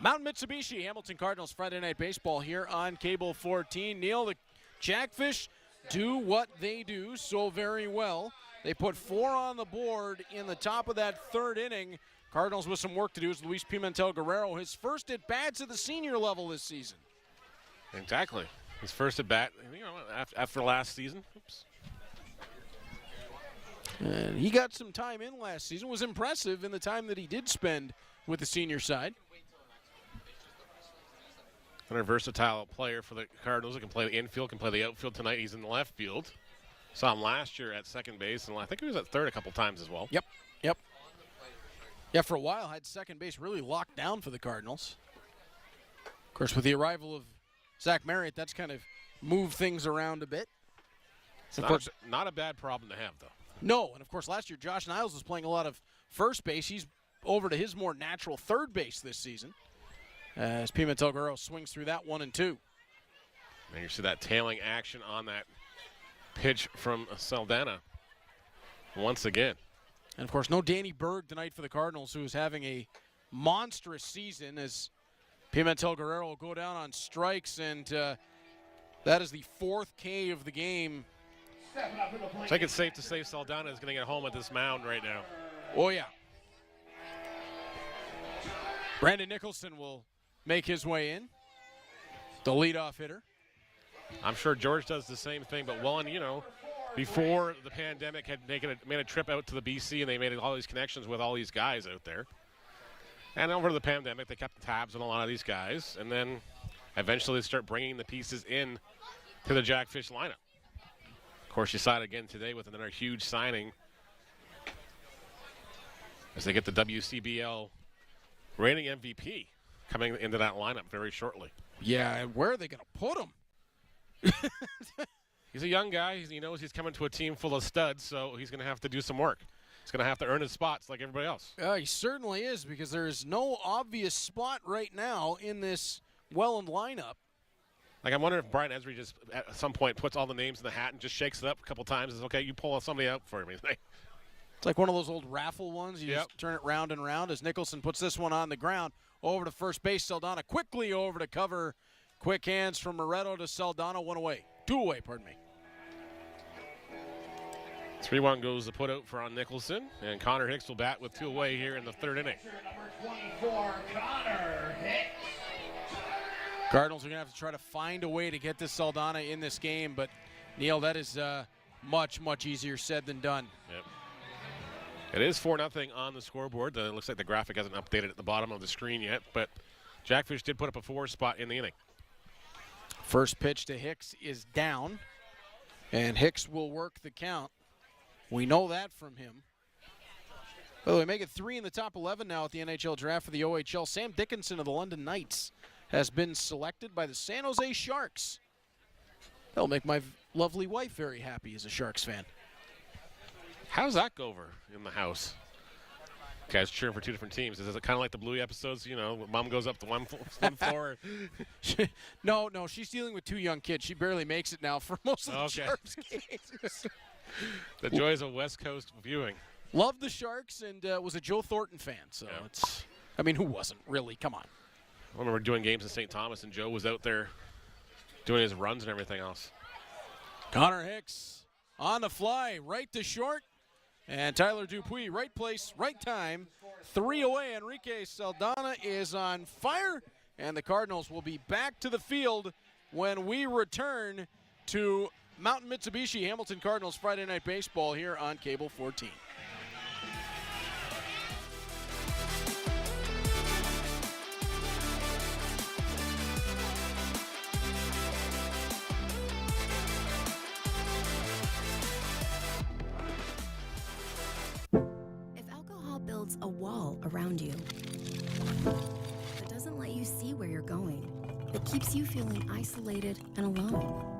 Mountain Mitsubishi, Hamilton Cardinals Friday Night Baseball here on Cable 14. Neil, the Jackfish do what they do so very well. They put 4 on the board in the top of that third inning. Cardinals with some work to do is Luis Pimentel Guerrero, his first at-bats at the senior level this season. Exactly. His first at-bat, after last season. Oops. And he got some time in last season, was impressive in the time that he did spend with the senior side. Another versatile player for the Cardinals. He can play the infield, can play the outfield tonight. He's in the left field. Saw him last year at second base, and I think he was at third a couple times as well. Yep. Yeah, for a while had second base really locked down for the Cardinals. Of course, with the arrival of Zach Marriott, that's kind of moved things around a bit. It's not a bad problem to have, though. No, and of course, last year Josh Niles was playing a lot of first base. He's over to his more natural third base this season, as Pimentel Guerrero swings through that 1 and 2. And you see that tailing action on that pitch from Saldana once again. And, of course, no Danny Berg tonight for the Cardinals, who is having a monstrous season, as Pimentel Guerrero will go down on strikes, and that is the 4th K of the game. So I think it's safe to say Saldana is going to get home at this mound right now. Oh, yeah. Brandon Nicholson will make his way in, the leadoff hitter. I'm sure George does the same thing, but Welland, before the pandemic had made a trip out to the BC, and they made all these connections with all these guys out there. And over the pandemic, they kept tabs on a lot of these guys, and then eventually they start bringing the pieces in to the Jackfish lineup. Of course, you saw it again today with another huge signing as they get the WCBL reigning MVP coming into that lineup very shortly. Yeah, and where are they going to put him? He's a young guy. He knows he's coming to a team full of studs, so he's going to have to do some work. He's going to have to earn his spots like everybody else. He certainly is, because there's no obvious spot right now in this Welland lineup. Like, I'm wondering if Brian Esri just at some point puts all the names in the hat and just shakes it up a couple times and says, okay, you pull somebody out for me. It's like one of those old raffle ones. You Yep. just turn it round and round as Nicholson puts this one on the ground. Over to first base, Saldana quickly over to cover. Quick hands from Moretto to Saldana. Two away, pardon me. 3-1 goes the put out for on Nicholson, and Connor Hicks will bat with 2 away here in the 3rd inning. Cardinals are going to have to try to find a way to get this Saldana in this game, but Neil, that is much, much easier said than done. Yep. It is 4-0 on the scoreboard. It looks like the graphic hasn't updated at the bottom of the screen yet, but Jackfish did put up a 4 spot in the inning. First pitch to Hicks is down, and Hicks will work the count. We know that from him. By the way, make it 3 in the top 11 now at the NHL draft for the OHL. Sam Dickinson of the London Knights has been selected by the San Jose Sharks. That'll make my lovely wife very happy as a Sharks fan. How's that go over in the house? Guys cheering for 2 different teams. Is it kind of like the Bluey episodes, mom goes up to one floor? No, she's dealing with 2 young kids. She barely makes it now for most of the Sharks games. The joys of West Coast viewing. Loved the Sharks and was a Joe Thornton fan. So who wasn't really? Come on. I remember doing games in St. Thomas, and Joe was out there doing his runs and everything else. Connor Hicks on the fly, right to short. And Tyler Dupuis, right place, right time. 3 away. Enrique Saldana is on fire. And the Cardinals will be back to the field when we return to Mountain Mitsubishi Hamilton Cardinals Friday Night Baseball here on Cable 14. If alcohol builds a wall around you that doesn't let you see where you're going, that keeps you feeling isolated and alone,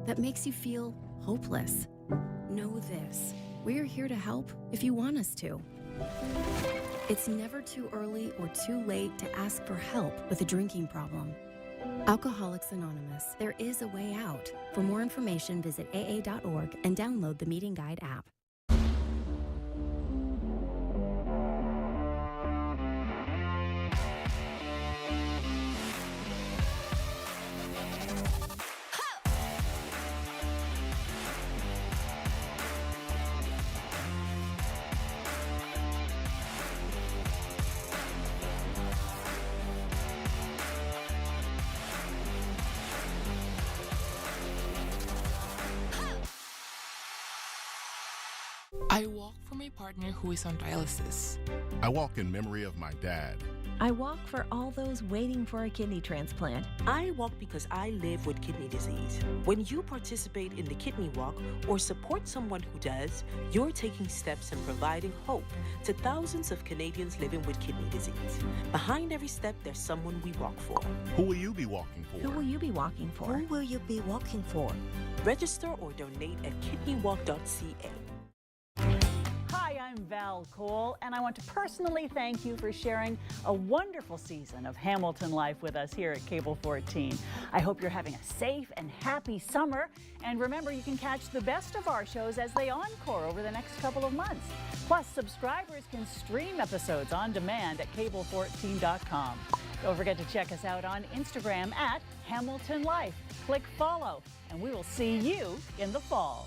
that makes you feel hopeless, know this: we're here to help if you want us to. It's never too early or too late to ask for help with a drinking problem. Alcoholics Anonymous, there is a way out. For more information, visit aa.org and download the Meeting Guide app. I walk for my partner who is on dialysis. I walk in memory of my dad. I walk for all those waiting for a kidney transplant. I walk because I live with kidney disease. When you participate in the Kidney Walk or support someone who does, you're taking steps and providing hope to thousands of Canadians living with kidney disease. Behind every step, there's someone we walk for. Who will you be walking for? Who will you be walking for? Who will you be walking for? Register or donate at kidneywalk.ca. Hi, I'm Val Cole, and I want to personally thank you for sharing a wonderful season of Hamilton Life with us here at Cable 14. I hope you're having a safe and happy summer, and remember, you can catch the best of our shows as they encore over the next couple of months. Plus, subscribers can stream episodes on demand at cable14.com. Don't forget to check us out on Instagram at Hamilton Life. Click follow, and we will see you in the fall.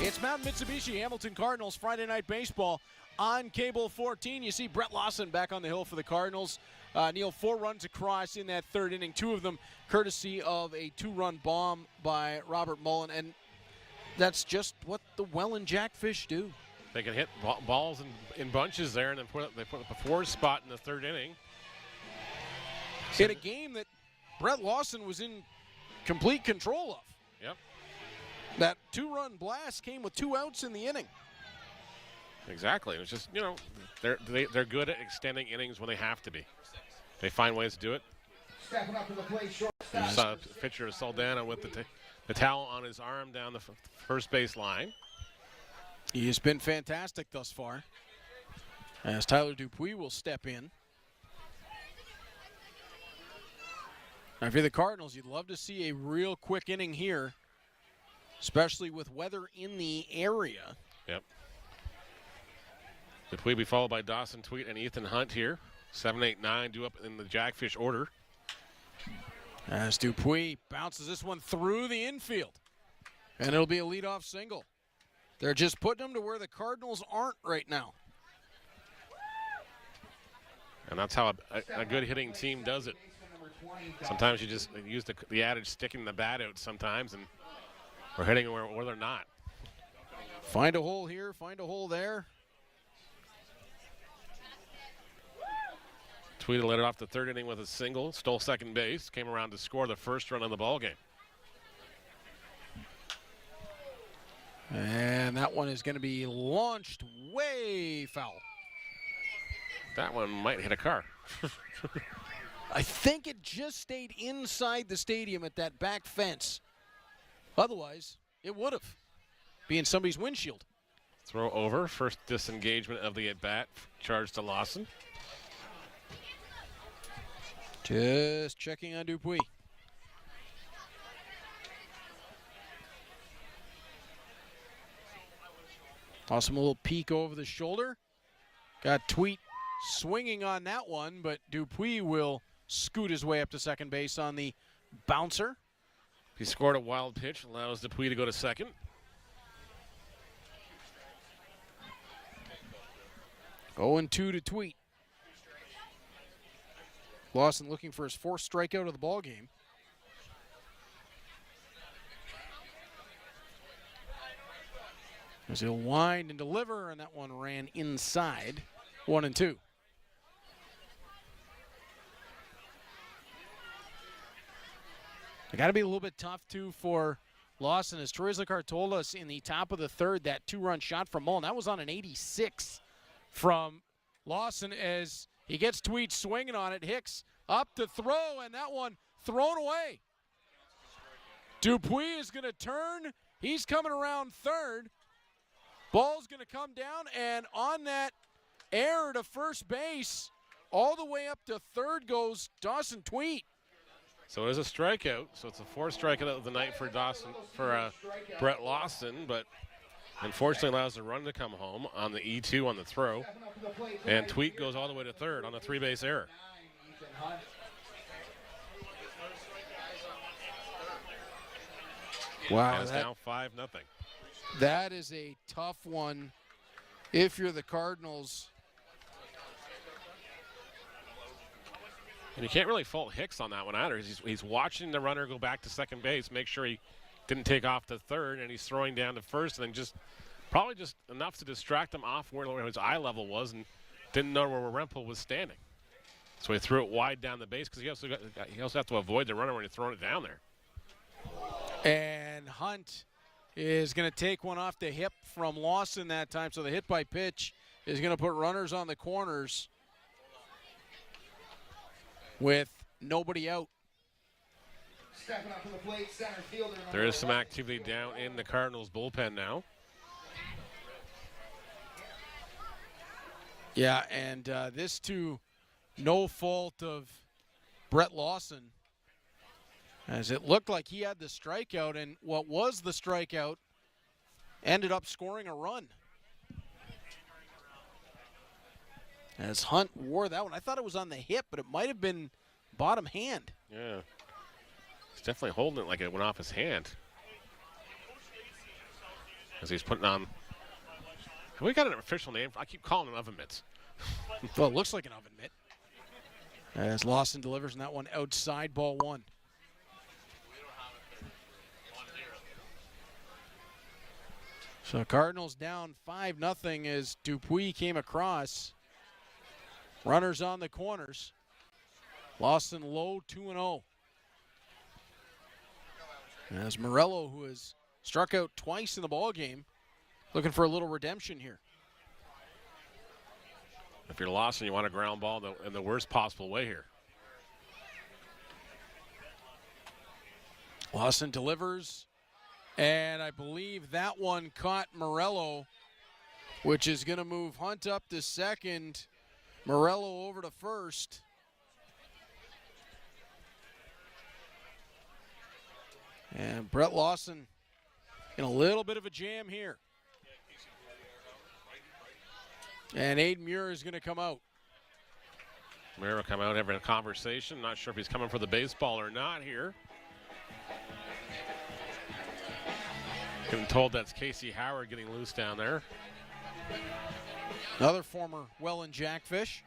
It's Mountain Mitsubishi Hamilton Cardinals Friday Night Baseball on Cable 14. You see Brett Lawson back on the hill for the Cardinals. Neil, 4 runs across in that 3rd inning, 2 of them courtesy of a 2-run bomb by Robert Mullen. And that's just what the Welland Jackfish do. They can hit balls in bunches there, and then they put up a 4 spot in the 3rd inning. In a game that Brett Lawson was in complete control of. Yep. That 2-run blast came with 2 outs in the inning. Exactly. It's just, they're good at extending innings when they have to be. They find ways to do it. Stepping up to the plate, short. You saw a picture of Saldana with the towel on his arm down the first base line. He has been fantastic thus far. As Tyler Dupuis will step in. Now, if you're the Cardinals, you'd love to see a real quick inning here, especially with weather in the area. Yep. Dupuis be followed by Dawson Tweet and Ethan Hunt here. 7, 8, 9 due up in the Jackfish order. As Dupuis bounces this one through the infield. And it'll be a leadoff single. They're just putting them to where the Cardinals aren't right now. And that's how a good hitting team does it. Sometimes you just use the adage sticking the bat out sometimes, and we're hitting where they're not. Find a hole here, find a hole there. Tweedy led it off the 3rd inning with a single, stole second base, came around to score the 1st run of the ball game. And that one is going to be launched way foul. That one might hit a car. I think it just stayed inside the stadium at that back fence. Otherwise, it would have. Being somebody's windshield. Throw over, first disengagement of the at-bat, charge to Lawson. Just checking on Dupuis. Awesome little peek over the shoulder. Got Tweet swinging on that one, but Dupuis will scoot his way up to second base on the bouncer. He scored a wild pitch, allows Dupuis to go to second. Going 2 to Tweet. Lawson looking for his 4th strikeout of the ball game. As he'll wind and deliver, and that one ran inside. 1 and 2. It got to be a little bit tough, too, for Lawson. As Troy Zlickar told us in the top of the 3rd, that 2-run shot from Mullen, that was on an 86 from Lawson as he gets Tweet swinging on it. Hicks up to throw, and that one thrown away. Dupuis is going to turn. He's coming around 3rd. Ball's going to come down, and on that error to first base, all the way up to 3rd goes Dawson Tweet. So it is a strikeout. So it's a 4th strikeout of the night for Brett Lawson, but unfortunately allows the run to come home on the E2 on the throw. And Tweet goes all the way to 3rd on a 3-base error. Wow. And it's now 5-0. That is a tough one if you're the Cardinals. And you can't really fault Hicks on that one either. He's watching the runner go back to second base, make sure he didn't take off to 3rd, and he's throwing down to 1st, and then probably just enough to distract him off where his eye level was and didn't know where Rempel was standing. So he threw it wide down the base because he also have to avoid the runner when you're throwing it down there. And Hunt is going to take one off the hip from Lawson that time, so the hit by pitch is going to put runners on the corners with nobody out. Stepping up to the plate, center fielder. There is some activity down in the Cardinals bullpen now. Yeah, and this to no fault of Brett Lawson, as it looked like he had the strikeout, and what was the strikeout ended up scoring a run. As Hunt wore that one. I thought it was on the hip, but it might have been bottom hand. Yeah. He's definitely holding it like it went off his hand. As he's putting on. Have we got an official name? I keep calling them oven mitts. Well, it looks like an oven mitt. As Lawson delivers in that one outside, ball 1. So Cardinals down 5-0 as Dupuis came across. Runners on the corners. Lawson low 2-0. As Morello, who has struck out twice in the ball game, looking for a little redemption here. If you're Lawson, you want a ground ball in the worst possible way here. Lawson delivers, and I believe that one caught Morello, which is going to move Hunt up to second, Morello over to first. And Brett Lawson in a little bit of a jam here. And Aiden Muir is going to come out. Muir will come out, having a conversation. Not sure if he's coming for the baseball or not here. Getting told that's Casey Howard getting loose down there. Another former Welland Jackfish.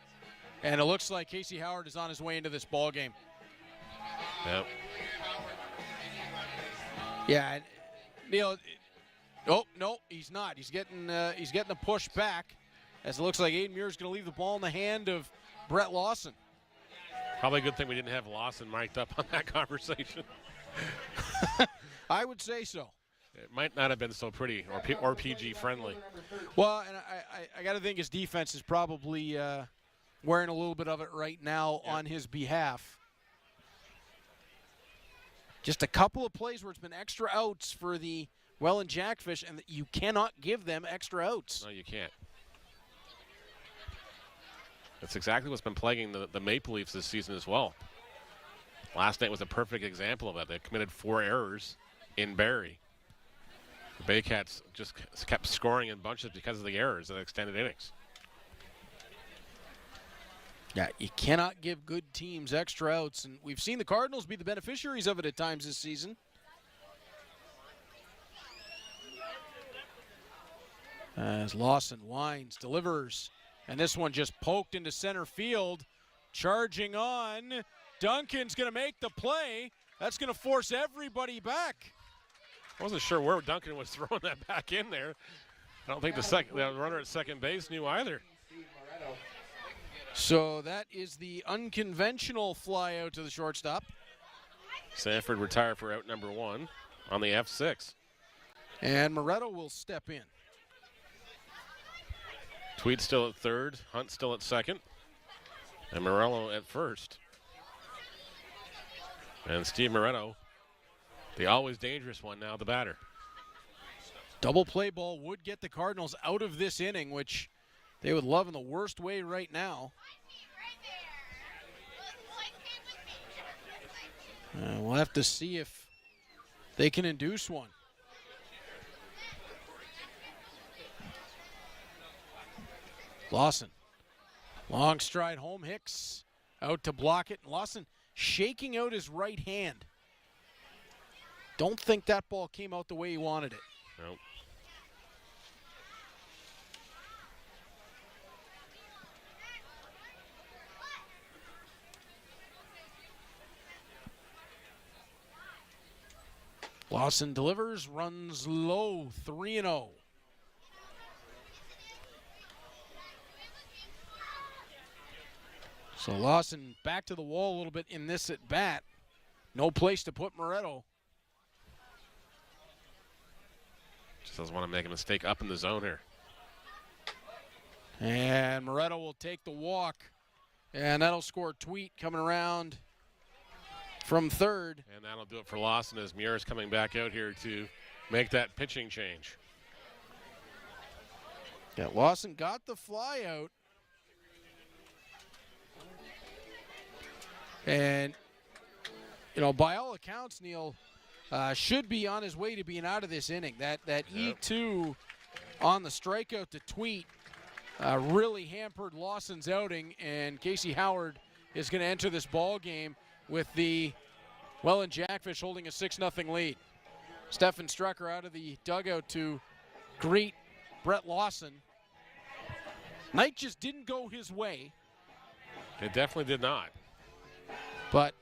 And it looks like Casey Howard is on his way into this ball game. Yep. Yeah, Neil. Oh no, he's not. He's getting the push back, as it looks like Aiden Muir is going to leave the ball in the hand of Brett Lawson. Probably a good thing we didn't have Lawson mic'd up on that conversation. I would say so. It might not have been so pretty or PG friendly. Well, and I got to think his defense is probably wearing a little bit of it right now on his behalf. Just a couple of plays where it's been extra outs for the Welland Jackfish, and you cannot give them extra outs. No, you can't. That's exactly what's been plaguing the Maple Leafs this season as well. Last night was a perfect example of that. They committed 4 errors in Barrie. The Baycats just kept scoring in bunches because of the errors in extended innings. Yeah, you cannot give good teams extra outs, and we've seen the Cardinals be the beneficiaries of it at times this season. As Lawson winds, delivers, and this one just poked into center field. Charging on, Duncan's going to make the play. That's going to force everybody back. I wasn't sure where Duncan was throwing that back in there. I don't think the runner at second base knew either. So that is the unconventional fly out to the shortstop. Sanford retired for out number 1 on the F6. And Moretto will step in. Tweed still at third, Hunt still at second, and Morello at first. And Steve Moretto, the always dangerous one, now the batter. Double play ball would get the Cardinals out of this inning, which they would love in the worst way right now. We'll have to see if they can induce one. Lawson, long stride home. Hicks out to block it. Lawson shaking out his right hand. Don't think that ball came out the way he wanted it. Nope. Lawson delivers, runs low, 3-0. So Lawson back to the wall a little bit in this at bat. No place to put Moretto. Just doesn't want to make a mistake up in the zone here. And Moretto will take the walk. And that'll score Tweet coming around from third. And that'll do it for Lawson as Muir is coming back out here to make that pitching change. Yeah, Lawson got the fly out. And, you know, by all accounts, Neil should be on his way to being out of this inning. That E2 on the strikeout to Tweet really hampered Lawson's outing, and Casey Howard is going to enter this ball game with the Welland Jackfish holding a 6-0 lead. Stefan Strucker out of the dugout to greet Brett Lawson. Night just didn't go his way. It definitely did not. But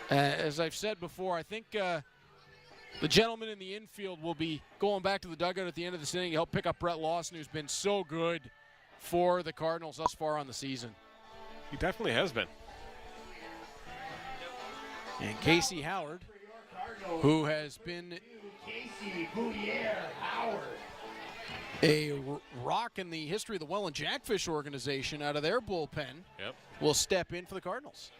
as I've said before, I think The gentleman in the infield will be going back to the dugout at the end of this inning to help pick up Brett Lawson, who's been so good for the Cardinals thus far on the season. He definitely has been. And Casey Howard, who has been a rock in the history of the Welland Jackfish organization out of their bullpen, will step in for the Cardinals.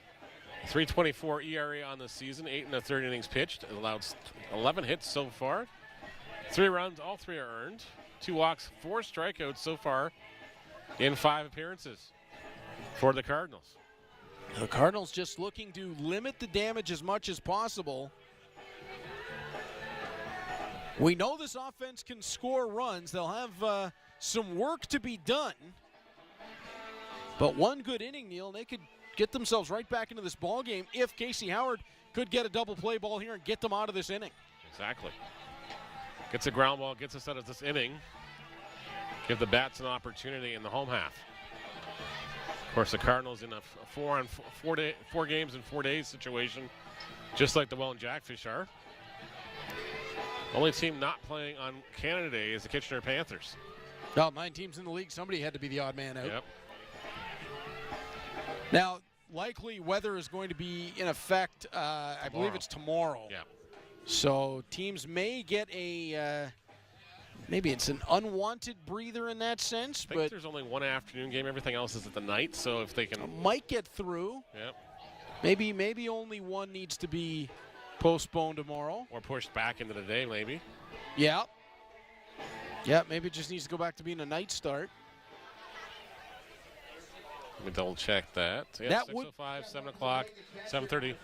3.24 ERA on the season, 8 1/3 innings pitched. It allowed 11 hits so far. 3 runs, all 3 are earned. 2 walks, 4 strikeouts so far in 5 appearances for the Cardinals. The Cardinals just looking to limit the damage as much as possible. We know this offense can score runs. They'll have some work to be done. But one good inning, Neil, and they could get themselves right back into this ball game if Casey Howard could get a double play ball here and get them out of this inning. Exactly. Gets a ground ball, gets us out of this inning. Give the bats an opportunity in the home half. Of course, the Cardinals in a 4 games in 4 days situation, just like the Welland Jackfish are. Only team not playing on Canada Day is the Kitchener Panthers. Well, 9 teams in the league. Somebody had to be the odd man out. Yep. Now, likely weather is going to be in effect, I believe it's tomorrow. Yeah. So teams may get a, maybe it's an unwanted breather in that sense. I think but there's only one afternoon game. Everything else is at the night. So if they can. Might get through. Yep. Maybe only one needs to be postponed tomorrow. Or pushed back into the day, maybe. Yeah. Yeah, maybe it just needs to go back to being a night start. Let me double check that. Yeah, That 6:05, 7 o'clock, 7:30.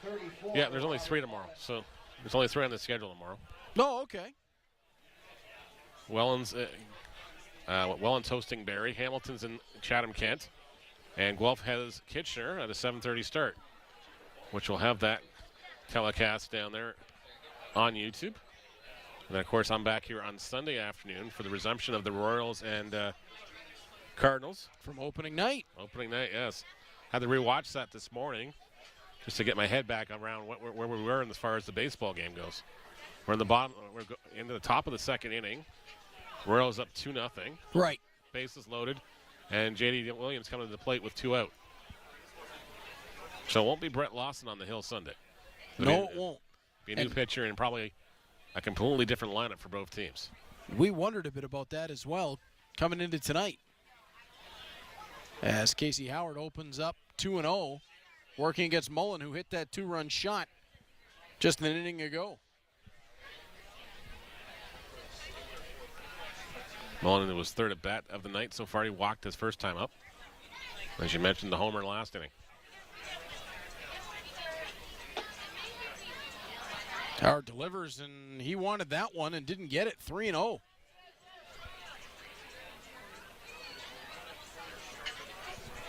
Yeah, there's only 3 tomorrow. So there's only 3 on the schedule tomorrow. No, okay. Welland's hosting Barrie. Hamilton's in Chatham-Kent. And Guelph has Kitchener at a 7:30 start, which will have that telecast down there on YouTube. And then, of course, I'm back here on Sunday afternoon for the resumption of the Royals and Cardinals. From opening night. Opening night, yes. Had to rewatch that this morning just to get my head back around where we were as far as the baseball game goes. We're in the bottom. We're into the top of the second inning. Royals up 2-0. Right. Bases loaded, and J.D. Williams coming to the plate with 2 out. So it won't be Brett Lawson on the hill Sunday. No, it won't. Be a new pitcher and probably a completely different lineup for both teams. We wondered a bit about that as well coming into tonight. As Casey Howard opens up 2-0, working against Mullen, who hit that 2-run shot just an inning ago. Mullen was 3rd at bat of the night so far. He walked his first time up. As you mentioned, the homer last inning. Howard delivers, and he wanted that one and didn't get it. 3-0.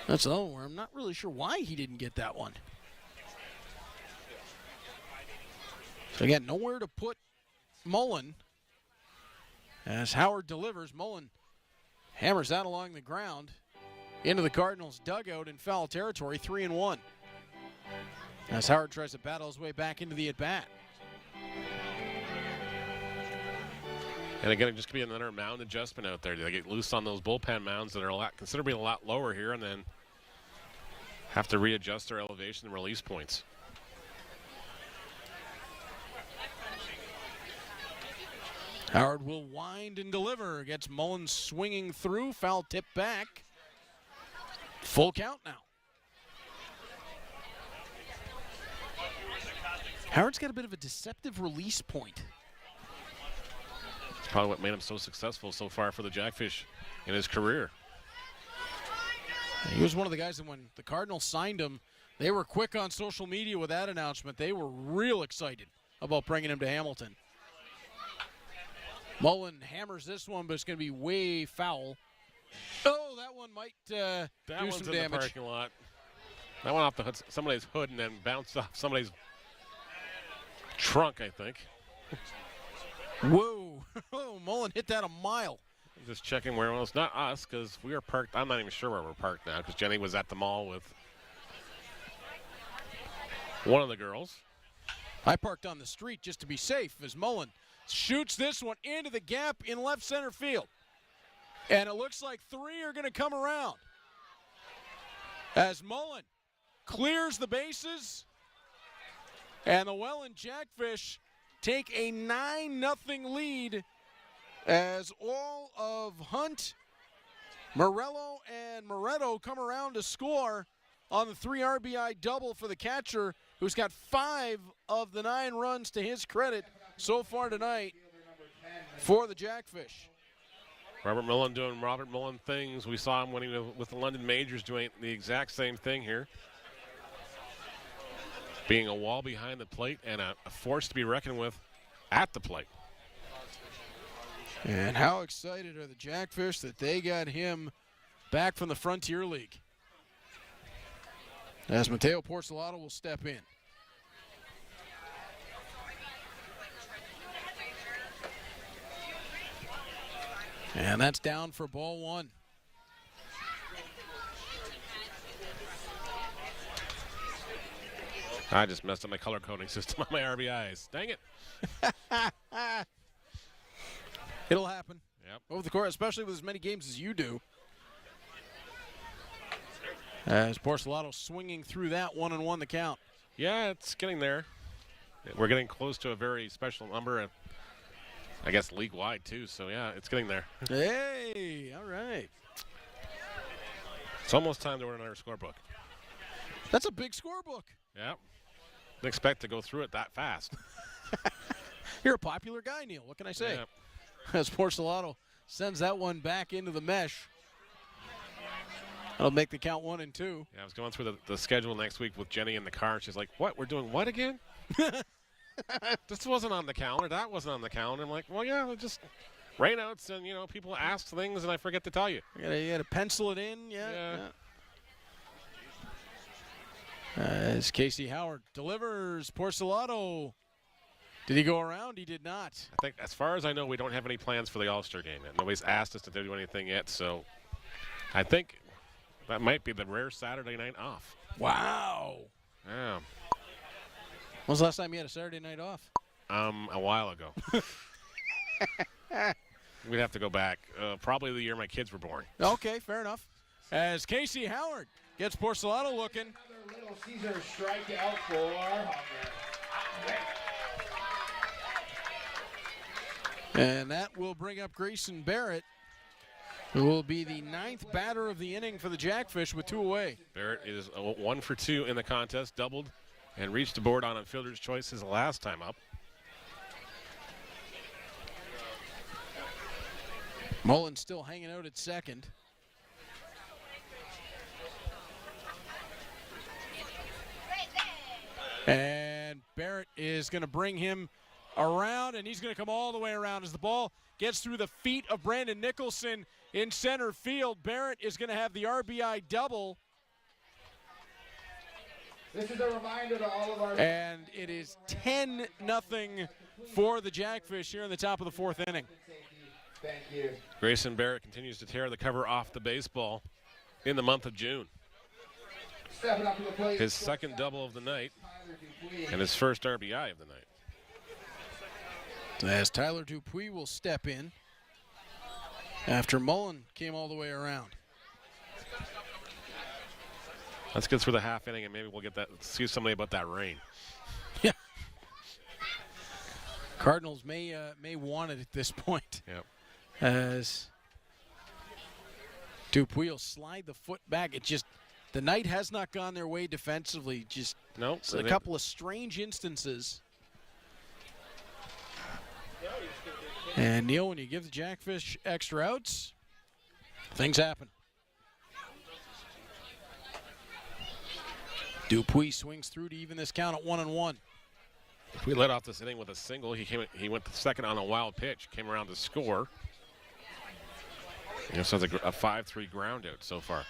That's another one where I'm not really sure why he didn't get that one. So again, nowhere to put Mullen. As Howard delivers, Mullen hammers that along the ground into the Cardinals' dugout in foul territory, 3-1. As Howard tries to battle his way back into the at-bat. And again, it just could be another mound adjustment out there. They get loose on those bullpen mounds that are considerably a lot lower here, and then have to readjust their elevation and release points. Howard will wind and deliver. Gets Mullen swinging through. Foul tip back. Full count now. Howard's got a bit of a deceptive release point. It's probably what made him so successful so far for the Jackfish in his career. He was one of the guys that when the Cardinals signed him, they were quick on social media with that announcement. They were real excited about bringing him to Hamilton. Mullen hammers this one, but it's going to be way foul. Oh, that one might do some damage. In the parking lot. That went off somebody's hood and then bounced off somebody's trunk, I think. Whoa. Oh, Mullen hit that a mile. Just checking where it was. Not us, because we were parked. I'm not even sure where we're parked now, because Jenny was at the mall with one of the girls. I parked on the street just to be safe as Mullen shoots this one into the gap in left center field. And it looks like 3 are going to come around. As Mullen clears the bases, and the Welland Jackfish take a 9-0 lead as all of Hunt, Morello, and Moretto come around to score on the 3 RBI double for the catcher, who's got 5 of the 9 runs to his credit so far tonight for the Jackfish. Robert Mullen doing Robert Mullen things. We saw him when he was with the London Majors doing the exact same thing here. Being a wall behind the plate and a force to be reckoned with at the plate. And how excited are the Jackfish that they got him back from the Frontier League. As Mateo Porcelato will step in. And that's down for ball 1. I just messed up my color coding system on my RBIs. Dang it. It'll happen. Yep. Over the course, especially with as many games as you do. As Porcelato swinging through that 1-1 the count. Yeah, it's getting there. We're getting close to a very special number, and I guess league-wide too, so yeah, it's getting there. Hey, all right. It's almost time to order another scorebook. That's a big scorebook. Yeah. Didn't expect to go through it that fast. You're a popular guy, Neil. What can I say? Yeah. As Porcelato sends that one back into the mesh. That'll make the count 1 and 2. Yeah, I was going through the schedule next week with Jenny in the car, and she's like, what? We're doing what again? This wasn't on the calendar. That wasn't on the calendar. I'm like, well, yeah, just rainouts and, people ask things, and I forget to tell you. You gotta pencil it in. Yeah. As Casey Howard delivers, Porcelato. Did he go around? He did not. I think, as far as I know, we don't have any plans for the All-Star game yet. Nobody's asked us to do anything yet, so I think that might be the rare Saturday night off. Wow. Yeah. When was the last time you had a Saturday night off? A while ago. We'd have to go back. Probably the year my kids were born. Okay, fair enough. As Casey Howard gets Porcelato looking. Another Little Caesar strikeout for Hunger. And that will bring up Grayson Barrett, who will be the 9th batter of the inning for the Jackfish with 2 away. Barrett is 1 for 2 in the contest, doubled, and reached the board on a fielder's choice his last time up. Mullen still hanging out at second. And Barrett is going to bring him around, and he's going to come all the way around as the ball gets through the feet of Brandon Nicholson in center field. Barrett is going to have the RBI double. This is a reminder to all of our... And it is 10-0 for the Jackfish here in the top of the 4th inning. Thank you. Grayson Barrett continues to tear the cover off the baseball in the month of June. Stepping up to the plate. His second double of the night and his first RBI of the night. As Tyler Dupuis will step in after Mullen came all the way around. Let's get through the half inning and maybe we'll get that. See somebody about that rain. Yeah. Cardinals may want it at this point. Yep. As Dupuis will slide the foot back. It just, the night has not gone their way defensively. Just nope, a couple of strange instances. And Neil, when you give the Jackfish extra outs, things happen. Dupuis swings through to even this count at 1-1. If we let off this inning with a single, he went to second on a wild pitch, came around to score. Sounds like a 5-3 ground out so far.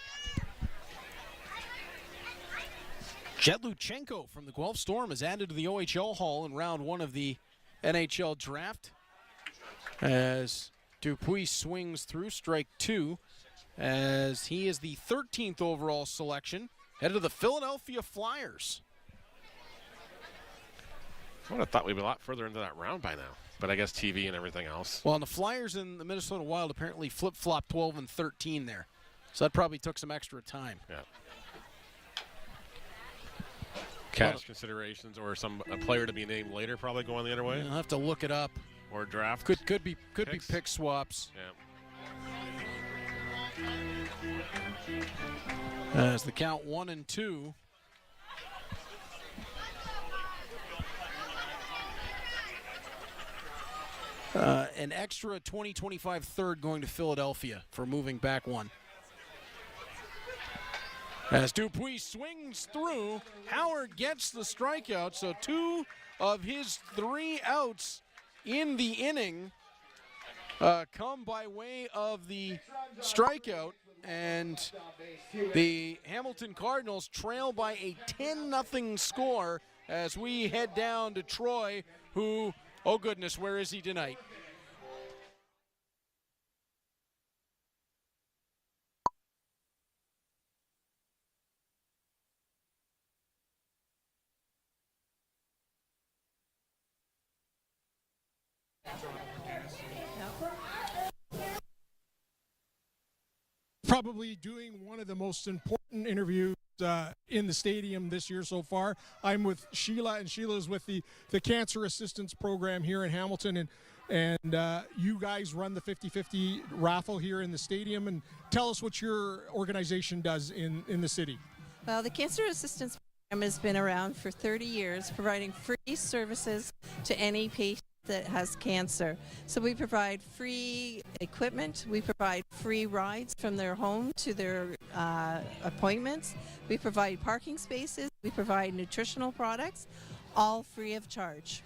Jet Luchenko from the Guelph Storm is added to the OHL Hall in round 1 of the NHL draft. As Dupuis swings through strike 2, as he is the 13th overall selection, headed to the Philadelphia Flyers. I would have thought we'd be a lot further into that round by now, but I guess TV and everything else. Well, and the Flyers and the Minnesota Wild apparently flip-flopped 12 and 13 there. So that probably took some extra time. Yeah. Cash considerations or a player to be named later probably going the other way. I'll have to look it up. Or draft. Could be pick swaps. Yeah. As the count 1-2. An extra 20-25 third going to Philadelphia for moving back one. As Dupuis swings through, Howard gets the strikeout, so 2 of his 3 outs in the inning come by way of the strikeout, and the Hamilton Cardinals trail by a 10-0 score as we head down to Troy, who, oh goodness, where is he tonight? Probably doing one of the most important interviews in the stadium this year so far. I'm with Sheila, and Sheila's with the Cancer Assistance Program here in Hamilton, and you guys run the 50-50 raffle here in the stadium. And tell us what your organization does in the city. Well, the Cancer Assistance Program has been around for 30 years, providing free services to any patient that has cancer. So we provide free equipment, we provide free rides from their home to their appointments, we provide parking spaces, we provide nutritional products, all free of charge.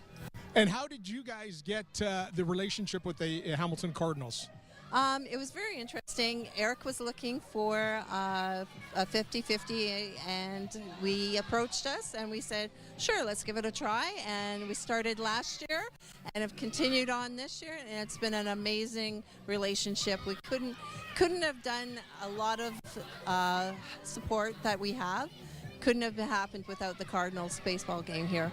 And how did you guys get the relationship with the Hamilton Cardinals? It was very interesting. Eric was looking for a 50-50, and we approached us and we said, sure, let's give it a try. And we started last year and have continued on this year, and it's been an amazing relationship. We couldn't have done a lot of support that we have. Couldn't have happened without the Cardinals baseball game here.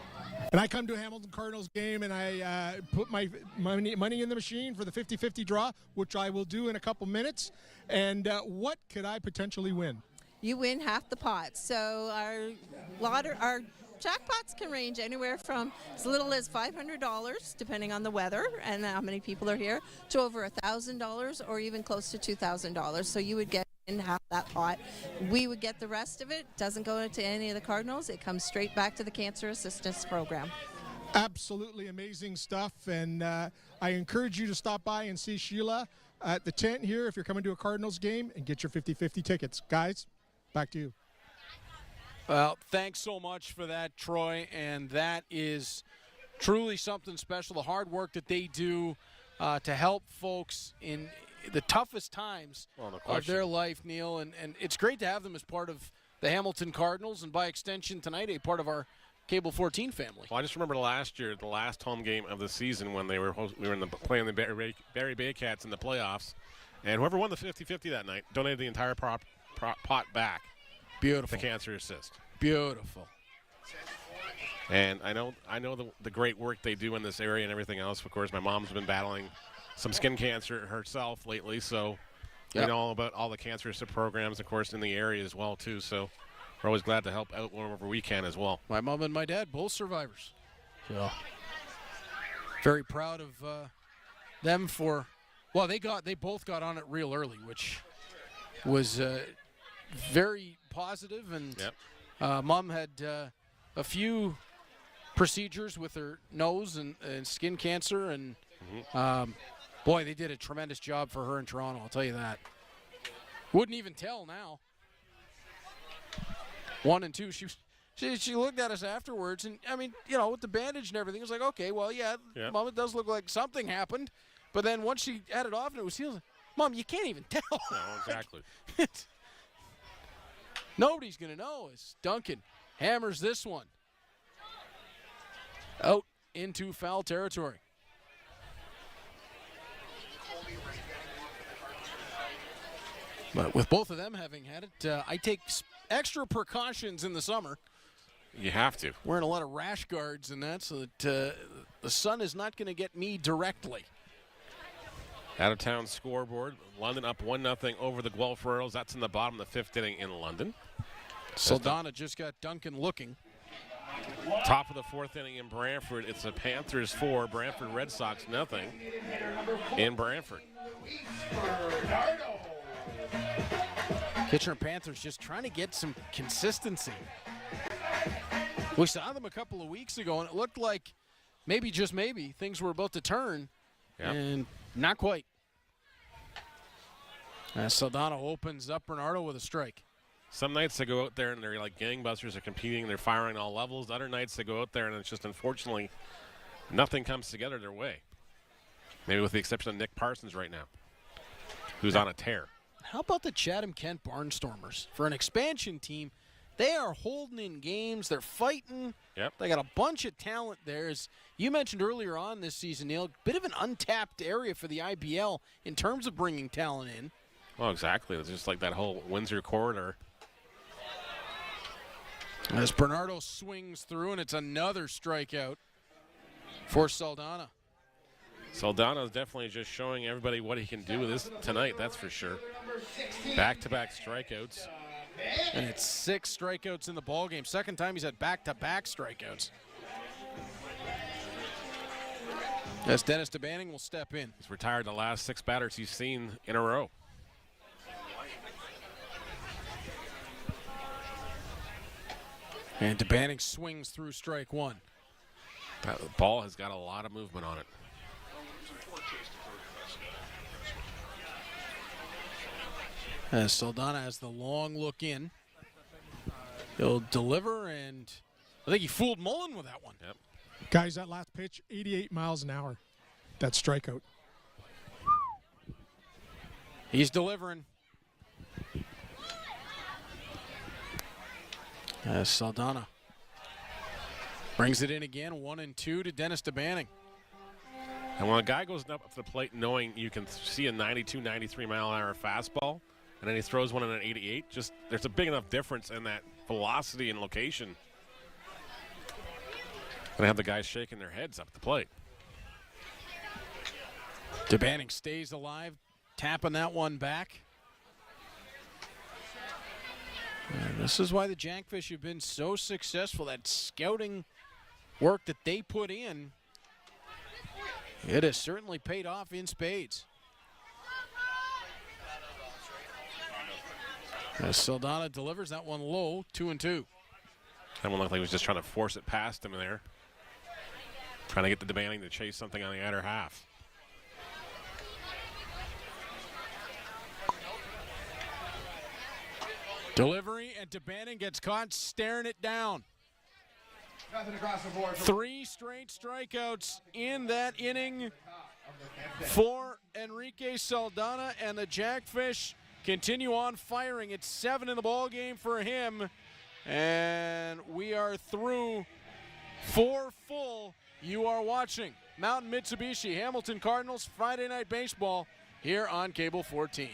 And I come to a Hamilton Cardinals game and I put my money in the machine for the 50-50 draw, which I will do in a couple minutes. And what could I potentially win? You win half the pot. So our jackpots can range anywhere from as little as $500, depending on the weather and how many people are here, to over $1,000 or even close to $2,000. So you would get in half that pot. We would get the rest of it. Doesn't go to any of the Cardinals. It comes straight back to the Cancer Assistance Program. Absolutely amazing stuff, and I encourage you to stop by and see Sheila at the tent here if you're coming to a Cardinals game, and get your 50-50 tickets. Guys, back to you. Well, thanks so much for that, Troy, and that is truly something special, the hard work that they do to help folks in the toughest times of their life, Neil, and it's great to have them as part of the Hamilton Cardinals, and by extension tonight, a part of our Cable 14 family. Well, I just remember last year, the last home game of the season when we were playing the Barry Baycats in the playoffs, and whoever won the 50-50 that night donated the entire pot back. Beautiful. To Cancer Assist. Beautiful. And I know the great work they do in this area and everything else. Of course, my mom's been battling some skin cancer herself lately, so we know all about all the cancer assist programs, of course, in the area as well, too. So we're always glad to help out wherever we can as well. My mom and my dad, both survivors. So very proud of them for, well, they both got on it real early, which was very positive, and Mom had a few procedures with her nose and skin cancer, and boy, they did a tremendous job for her in Toronto, I'll tell you that. Wouldn't even tell now. 1 and 2, she looked at us afterwards, and I mean, you know, with the bandage and everything, it was like, okay, well, yeah. Mom, it does look like something happened, but then once she had it off and it was healed, Mom, you can't even tell. No, exactly. Nobody's going to know as Duncan hammers this one out into foul territory. But with both of them having had it, I take extra precautions in the summer You have to. Wearing a lot of rash guards and that, so that the sun is not going to get me directly. Out-of-town scoreboard. London up 1-0 over the Guelph Royals. That's in the bottom of the 5th inning in London. Saldana just got Duncan looking. Top of the 4th inning in Brantford. It's the Panthers 4, Brantford Red Sox 0 in Brantford. Kitchener Panthers just trying to get some consistency. We saw them a couple of weeks ago, and it looked like maybe, just maybe, things were about to turn, and not quite. Saldana opens up Bernardo with a strike. Some nights they go out there and they're like gangbusters, are competing, they're firing all levels. Other nights they go out there and it's just, unfortunately, nothing comes together their way. Maybe with the exception of Nick Parsons right now, who's on a tear. How about the Chatham-Kent Barnstormers? For an expansion team, they are holding in games. They're fighting. Yep. They got a bunch of talent there. As you mentioned earlier on this season, Neil, bit of an untapped area for the IBL in terms of bringing talent in. Well, exactly. It's just like that whole Windsor corridor. As Bernardo swings through, and it's another strikeout for Saldana. Saldana is definitely just showing everybody what he can do with this tonight, that's for sure. Back-to-back strikeouts. And it's 6 strikeouts in the ballgame. Second time he's had back-to-back strikeouts. As Dennis DeBanning will step in. He's retired the last 6 batters he's seen in a row. And DeBanning swings through strike 1. That ball has got a lot of movement on it. As Saldana has the long look in. He'll deliver, and I think he fooled Mullen with that one. Yep. Guys, that last pitch, 88 miles an hour. That strikeout. He's delivering. As Saldana brings it in again, 1-2 to Dennis DeBanning. And when a guy goes up to the plate knowing you can see a 92, 93 mile an hour fastball, and then he throws one in an 88, just there's a big enough difference in that velocity and location. And have the guys shaking their heads up at the plate. DeBanning stays alive, tapping that one back. And this is why the Jackfish have been so successful. That scouting work that they put in, it has certainly paid off in spades. As Saldana delivers that one low, 2-2. That one looked like he was just trying to force it past him in there. Trying to get the DeBanning to chase something on the outer half. Delivery, and DeBanning gets caught staring it down. Nothing across the board. 3 straight strikeouts in that inning for Enrique Saldana, and the Jackfish continue on firing. It's 7 in the ball game for him, and we are through 4 full. You are watching Mountain Mitsubishi Hamilton Cardinals Friday Night Baseball here on Cable 14.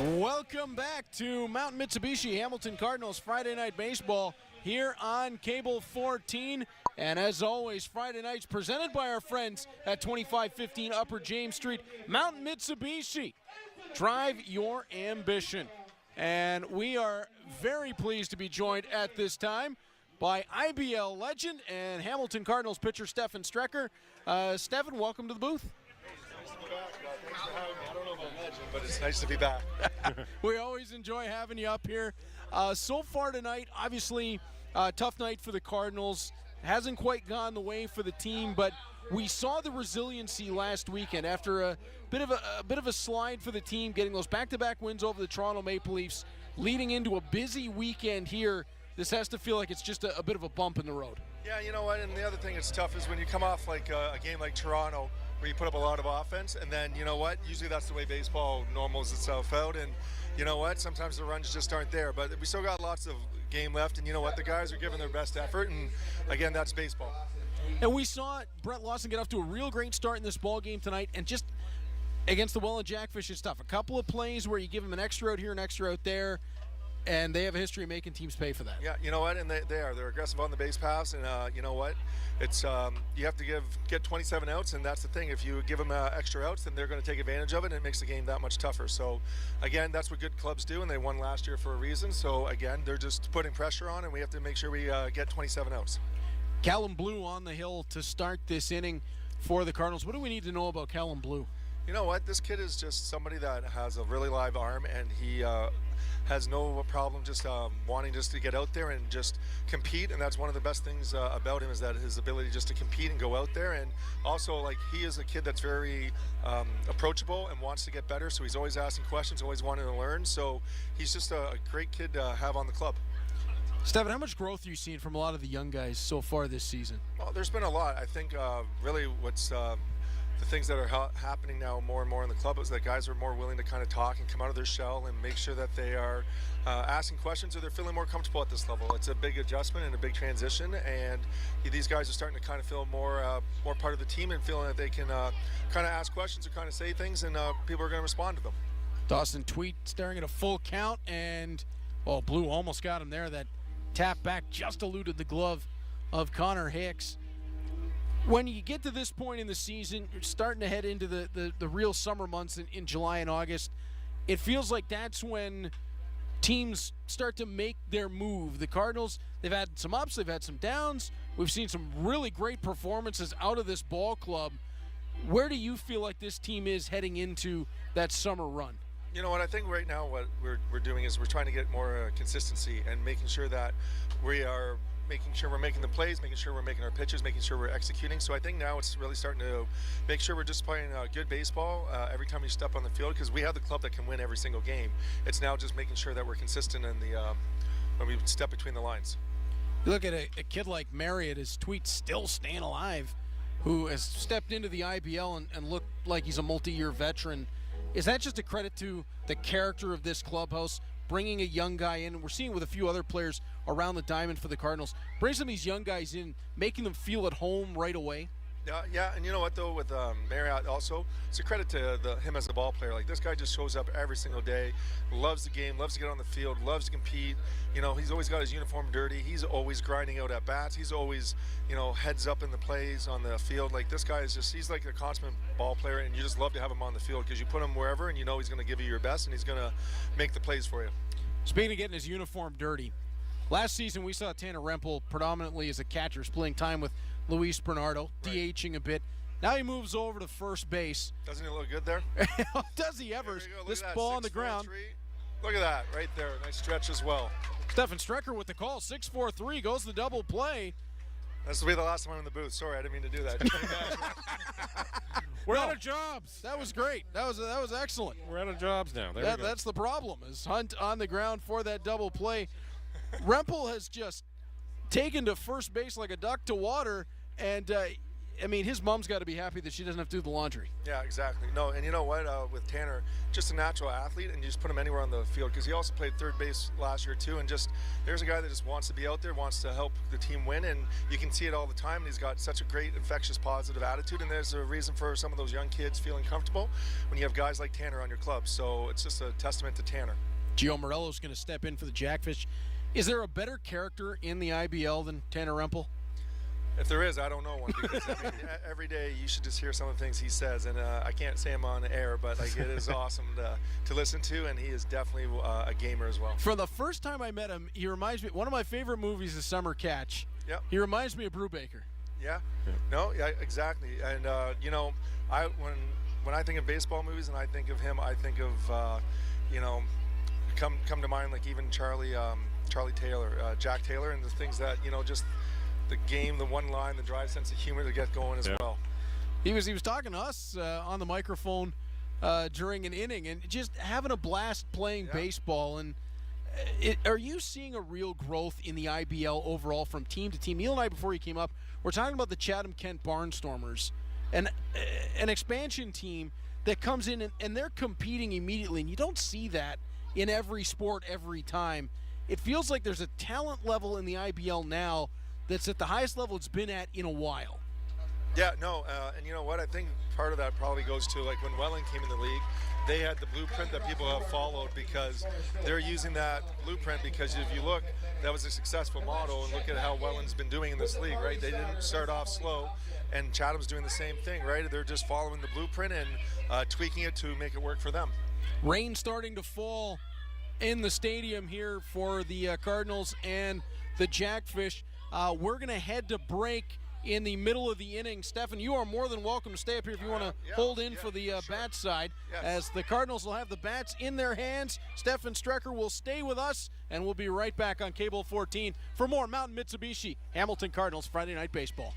Welcome back to Mountain Mitsubishi Hamilton Cardinals Friday Night Baseball here on Cable 14. And as always, Friday nights presented by our friends at 2515 Upper James Street. Mountain Mitsubishi, drive your ambition. And we are very pleased to be joined at this time by IBL legend and Hamilton Cardinals pitcher Stefan Strecker. Stefan, welcome to the booth. I don't know about legend, but it's nice to be back. We always enjoy having you up here. So far tonight, obviously, tough night for the Cardinals. Hasn't quite gone the way for the team, but we saw the resiliency last weekend after a bit of a slide for the team, getting those back-to-back wins over the Toronto Maple Leafs, leading into a busy weekend here. This has to feel like it's just a bit of a bump in the road. Yeah, you know what, and the other thing that's tough is when you come off like a game like Toronto, where you put up a lot of offense, and then, you know what, usually that's the way baseball normals itself out, and you know what, sometimes the runs just aren't there, but we still got lots of game left, and you know what, the guys are giving their best effort, and again, that's baseball. And we saw Brett Lawson get off to a real great start in this ball game tonight, and just against the Welland Jackfish, it's tough. A couple of plays where you give them an extra out here, an extra out there, and they have a history of making teams pay for that. Yeah, you know what, and they're aggressive on the base pass, and you know what, it's you have to get 27 outs, and that's the thing. If you give them extra outs, then they're going to take advantage of it, and it makes the game that much tougher. So again, that's what good clubs do, and they won last year for a reason. So again, they're just putting pressure on, and we have to make sure we get 27 outs. Callum Blue on the hill to start this inning for the Cardinals. What do we need to know about Callum Blue? You know what, this kid is just somebody that has a really live arm, and he has no problem just wanting just to get out there and just compete, and that's one of the best things about him, is that his ability just to compete and go out there. And also, like, he is a kid that's very approachable and wants to get better, so he's always asking questions, always wanting to learn, so he's just a great kid to have on the club. Stefan, how much growth are you seeing from a lot of the young guys so far this season? Well, there's been a lot. I think really what's the things that are happening now more and more in the club is that guys are more willing to kind of talk and come out of their shell and make sure that they are asking questions, or they're feeling more comfortable at this level. It's a big adjustment and a big transition, and these guys are starting to kind of feel more part of the team and feeling that they can kind of ask questions or kind of say things, and people are going to respond to them. Dawson Tweet staring at a full count, and Blue almost got him there. That tap back just eluded the glove of Connor Hicks. When you get to this point in the season, you're starting to head into the real summer months in July and August. It feels like that's when teams start to make their move. The Cardinals, they've had some ups, they've had some downs. We've seen some really great performances out of this ball club. Where do you feel like this team is heading into that summer run? You know what, I think right now what we're doing is we're trying to get more consistency and making sure that we are making sure we're making the plays, making sure we're making our pitches, making sure we're executing. So I think now it's really starting to make sure we're just playing good baseball every time we step on the field, because we have the club that can win every single game. It's now just making sure that we're consistent in the when we step between the lines. You look at a kid like Marriott, his Tweet's still staying alive, who has stepped into the IBL and looked like he's a multi-year veteran. Is that just a credit to the character of this clubhouse, bringing a young guy in? We're seeing with a few other players around the diamond for the Cardinals, bring some of these young guys in, making them feel at home right away. Yeah, and you know what though, with Marriott also, it's a credit to him as a ball player. Like, this guy just shows up every single day, loves the game, loves to get on the field, loves to compete. You know, he's always got his uniform dirty. He's always grinding out at bats. He's always, you know, heads up in the plays on the field. Like, this guy is he's like a consummate ball player, and you just love to have him on the field, because you put him wherever and you know he's going to give you your best, and he's going to make the plays for you. Speaking of getting his uniform dirty, last season we saw Tanner Rempel predominantly as a catcher, splitting time with Luis Bernardo, right, DHing a bit. Now he moves over to first base. Doesn't he look good there? Does he ever? This ball on the ground. Look at that right there. Nice stretch as well. Stefan Strecker with the call. 6-4-3 goes the double play. This will be the last one in the booth. Sorry, I didn't mean to do that. We're out of jobs. That was great. That was excellent. We're out of jobs now. That's the problem, is Hunt on the ground for that double play. Rempel has just taken to first base like a duck to water, and I mean, his mom's got to be happy that she doesn't have to do the laundry. Yeah, exactly. No, and you know what? With Tanner, just a natural athlete, and you just put him anywhere on the field because he also played third base last year too. And just there's a guy that just wants to be out there, wants to help the team win, and you can see it all the time. And he's got such a great, infectious, positive attitude. And there's a reason for some of those young kids feeling comfortable when you have guys like Tanner on your club. So it's just a testament to Tanner. Gio Morello's going to step in for the Jackfish. Is there a better character in the IBL than Tanner Rempel? If there is, I don't know one because I mean, every day you should just hear some of the things he says, and I can't say him on air, but like it is awesome to listen to, and he is definitely a gamer as well. From the first time I met him, he reminds me. One of my favorite movies is Summer Catch. Yep. He reminds me of Brubaker. Yeah. No. Yeah. Exactly. And you know, when I think of baseball movies and I think of him, I think of you know, come to mind like even Charlie Taylor, Jack Taylor, and the things that just. The game, the one line, the dry sense of humor to get going as well. He was talking to us on the microphone during an inning and just having a blast playing baseball. And are you seeing a real growth in the IBL overall from team to team? Neil and I, before he came up, we're talking about the Chatham-Kent Barnstormers, and an expansion team that comes in and they're competing immediately. And you don't see that in every sport every time. It feels like there's a talent level in the IBL now that's at the highest level it's been at in a while. Yeah, no, and you know what? I think part of that probably goes to like when Welland came in the league, they had the blueprint that people have followed because they're using that blueprint because if you look, that was a successful model, and look at how Welland's been doing in this league, right? They didn't start off slow, and Chatham's doing the same thing, right? They're just following the blueprint and tweaking it to make it work for them. Rain starting to fall in the stadium here for the Cardinals and the Jackfish. We're going to head to break in the middle of the inning. Stefan, you are more than welcome to stay up here if you want to hold in for the bat side. Yes. As the Cardinals will have the bats in their hands. Stefan Strecker will stay with us, and we'll be right back on Cable 14 for more Mountain Mitsubishi Hamilton Cardinals Friday Night Baseball.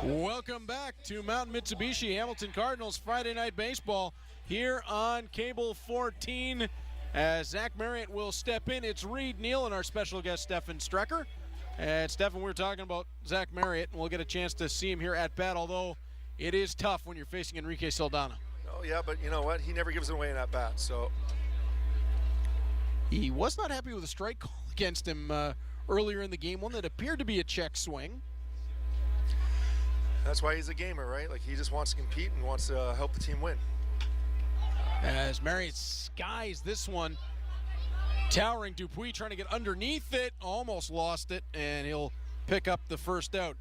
Welcome back to Mountain Mitsubishi Hamilton Cardinals Friday Night Baseball here on Cable 14. As Zach Marriott will step in, it's Reed Neal and our special guest Stefan Strecker. And Stefan, we're talking about Zach Marriott, and we'll get a chance to see him here at bat, although it is tough when you're facing Enrique Saldana. Oh yeah, but you know what? He never gives it away in at bat, so. He was not happy with a strike call against him earlier in the game, one that appeared to be a check swing. That's why he's a gamer, right? Like he just wants to compete and wants to help the team win. As Marriott skies this one, towering Dupuis trying to get underneath it, almost lost it, and he'll pick up the first out.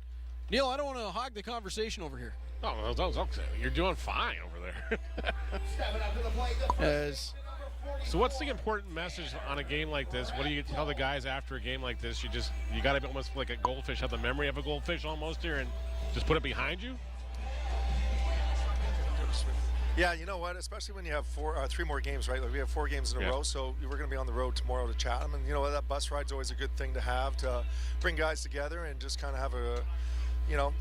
Neil, I don't want to hog the conversation over here. Oh, you're doing fine over there. So what's the important message on a game like this? What do you tell the guys after a game like this? You got to be almost like a goldfish, have the memory of a goldfish almost here, and just put it behind you? Yeah, you know what? Especially when you have three more games, right? Like we have 4 games in a row, so we're going to be on the road tomorrow to Chatham, and you know what? That bus ride's always a good thing to have to bring guys together and just kind of have a,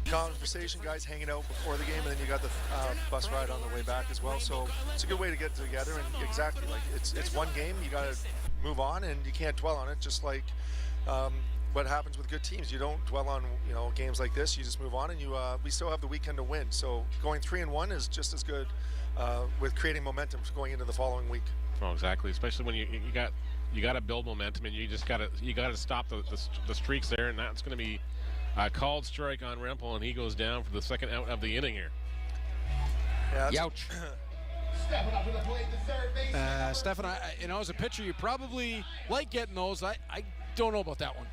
conversation, guys hanging out before the game, and then you got the bus ride on the way back as well. So it's a good way to get together, and exactly like it's one game. You got to move on, and you can't dwell on it. Just like what happens with good teams. You don't dwell on games like this. You just move on, and we still have the weekend to win. So going 3-1 is just as good with creating momentum going into the following week. Oh, exactly. Especially when you got to build momentum, and you got to stop the streaks there, and that's going to be a called strike on Rempel, and he goes down for the second out of the inning here. Yeah, Ouch. Stefan, as a pitcher, you probably like getting those. I don't know about that one.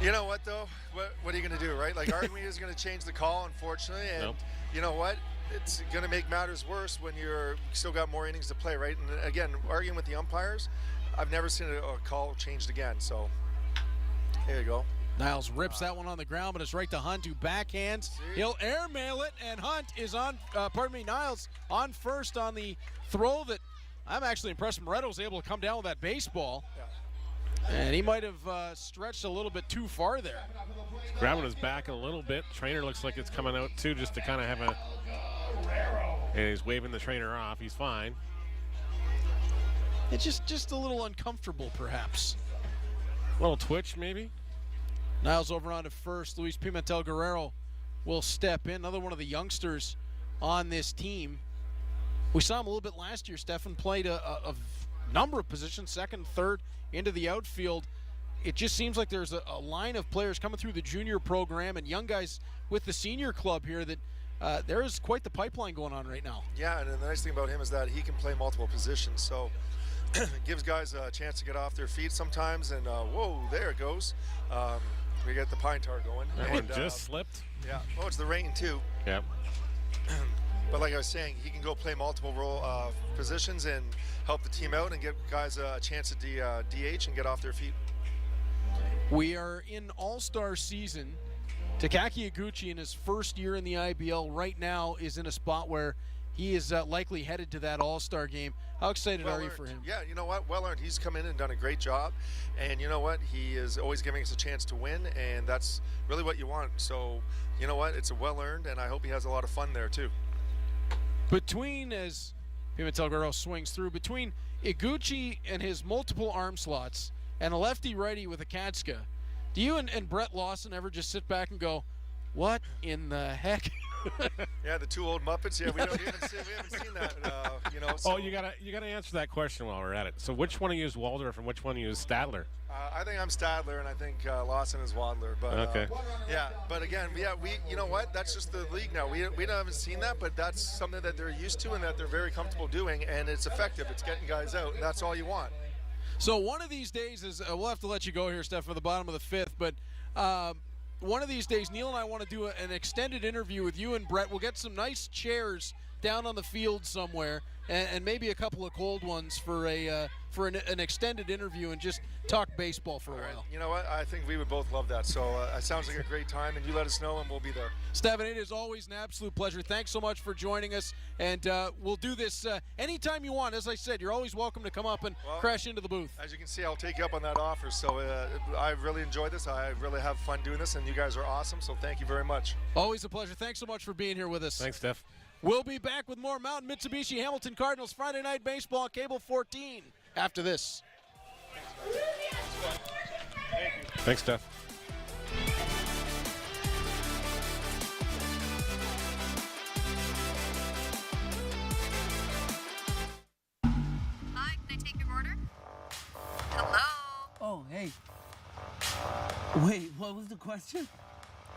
You know what, though? What are you going to do, right? Like, arguing is going to change the call, unfortunately. And Nope. You know what? It's going to make matters worse when you're still got more innings to play, right? And again, arguing with the umpires, I've never seen a call changed again. So, here you go. Niles rips that one on the ground, but it's right to Hunt, who backhands. He'll airmail it, and Hunt is on, Niles on first on the throw that I'm actually impressed Moretto was able to come down with that baseball. Yeah. And he might have stretched a little bit too far there. Grabbing his back a little bit. Trainer looks like it's coming out too, just to kind of have a. And he's waving the trainer off. He's fine. It's just a little uncomfortable, perhaps. A little twitch, maybe. Niles over onto first. Luis Pimentel Guerrero will step in. Another one of the youngsters on this team. We saw him a little bit last year. Stefan played a number of positions, second, third, into the outfield. It just seems like there's a line of players coming through the junior program and young guys with the senior club here that there is quite the pipeline going on right now. Yeah, and the nice thing about him is that he can play multiple positions. So it gives guys a chance to get off their feet sometimes. And whoa, there it goes. We get the pine tar going. That and, one just slipped. Yeah. Oh, it's the rain too. Yeah. But like I was saying, he can go play multiple role positions and help the team out and give guys a chance to DH and get off their feet. We are in All-Star season. Takaki Iguchi, in his first year in the IBL, right now is in a spot where he is likely headed to that All-Star game. How excited are you for him? Yeah, you know what? Well earned. He's come in and done a great job. And you know what? He is always giving us a chance to win, and that's really what you want. So, you know what? It's a well earned, and I hope he has a lot of fun there too. Between, as Pimentel Guerrero swings through, between Iguchi and his multiple arm slots and a lefty-righty with a Katska, do you and Brett Lawson ever just sit back and go, what in the heck? Yeah, the two old Muppets. Yeah, we haven't seen that. So, you gotta answer that question while we're at it. So which one of you is Waldorf and which one of you is Stadler? I think I'm Stadler, and I think Lawson is Wadler. But okay. Yeah, but again, we you know what? That's just the league now. We haven't seen that, but that's something that they're used to and that they're very comfortable doing, and it's effective. It's getting guys out, and that's all you want. So one of these days is we'll have to let you go here, Steph, for the bottom of the fifth, but. One of these days, Neil and I want to do an extended interview with you and Brett. We'll get some nice chairs down on the field somewhere, and maybe a couple of cold ones for an extended interview and just talk baseball for a while. You know what? I think we would both love that. So it sounds like a great time, and you let us know, and we'll be there. Stephen, it is always an absolute pleasure. Thanks so much for joining us, and we'll do this anytime you want. As I said, you're always welcome to come up and crash into the booth. As you can see, I'll take you up on that offer. So I really enjoyed this. I really have fun doing this, and you guys are awesome. So thank you very much. Always a pleasure. Thanks so much for being here with us. Thanks, Steph. We'll be back with more Mountain Mitsubishi Hamilton Cardinals Friday Night Baseball, Cable 14, after this. Thanks, Steph. Hi, can I take your order? Hello? Oh, hey. Wait, what was the question?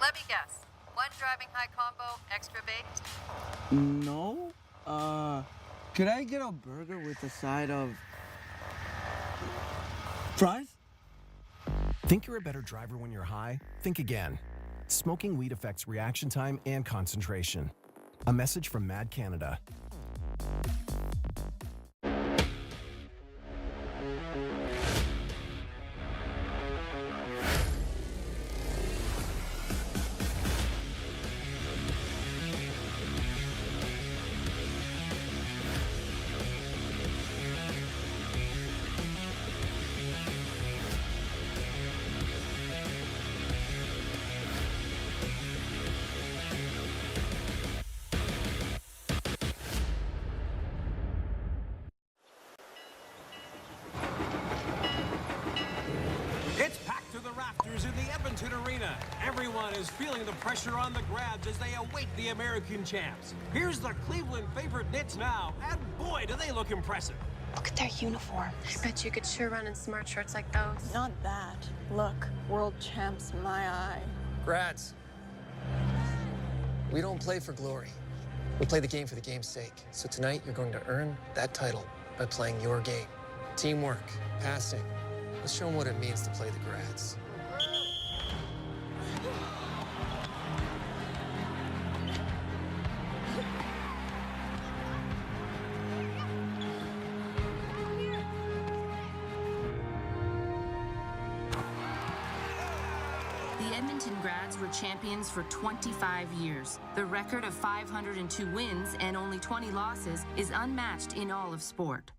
Let me guess. One driving high combo, extra baked? No. Could I get a burger with a side of fries? Think you're a better driver when you're high? Think again. Smoking weed affects reaction time and concentration. A message from Mad Canada. arena. Everyone is feeling the pressure on the Grabs as they await the American champs. Here's the Cleveland favorite Knits now, and boy, do they look impressive. Look at their uniforms. I bet you could sure run in smart shorts like those. Not that. Look, world champs, my eye. Grads, we don't play for glory. We play the game for the game's sake. So tonight, you're going to earn that title by playing your game. Teamwork, passing. Let's show them what it means to play the Grads. The Edmonton Grads were champions for 25 years. The record of 502 wins and only 20 losses is unmatched in all of sport.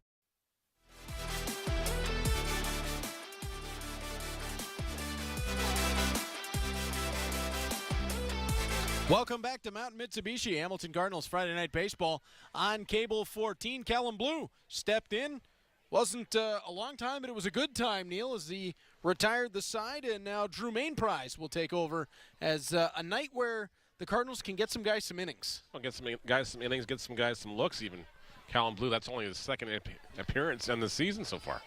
Welcome back to Mountain Mitsubishi, Hamilton Cardinals Friday Night Baseball on Cable 14. Callum Blue stepped in. Wasn't a long time, but it was a good time, Neil, as he retired the side, and now Drew Mainprize will take over as a night where the Cardinals can get some guys some innings. Well, get some guys some innings, get some guys some looks even. Callum Blue, that's only his second appearance in the season so far.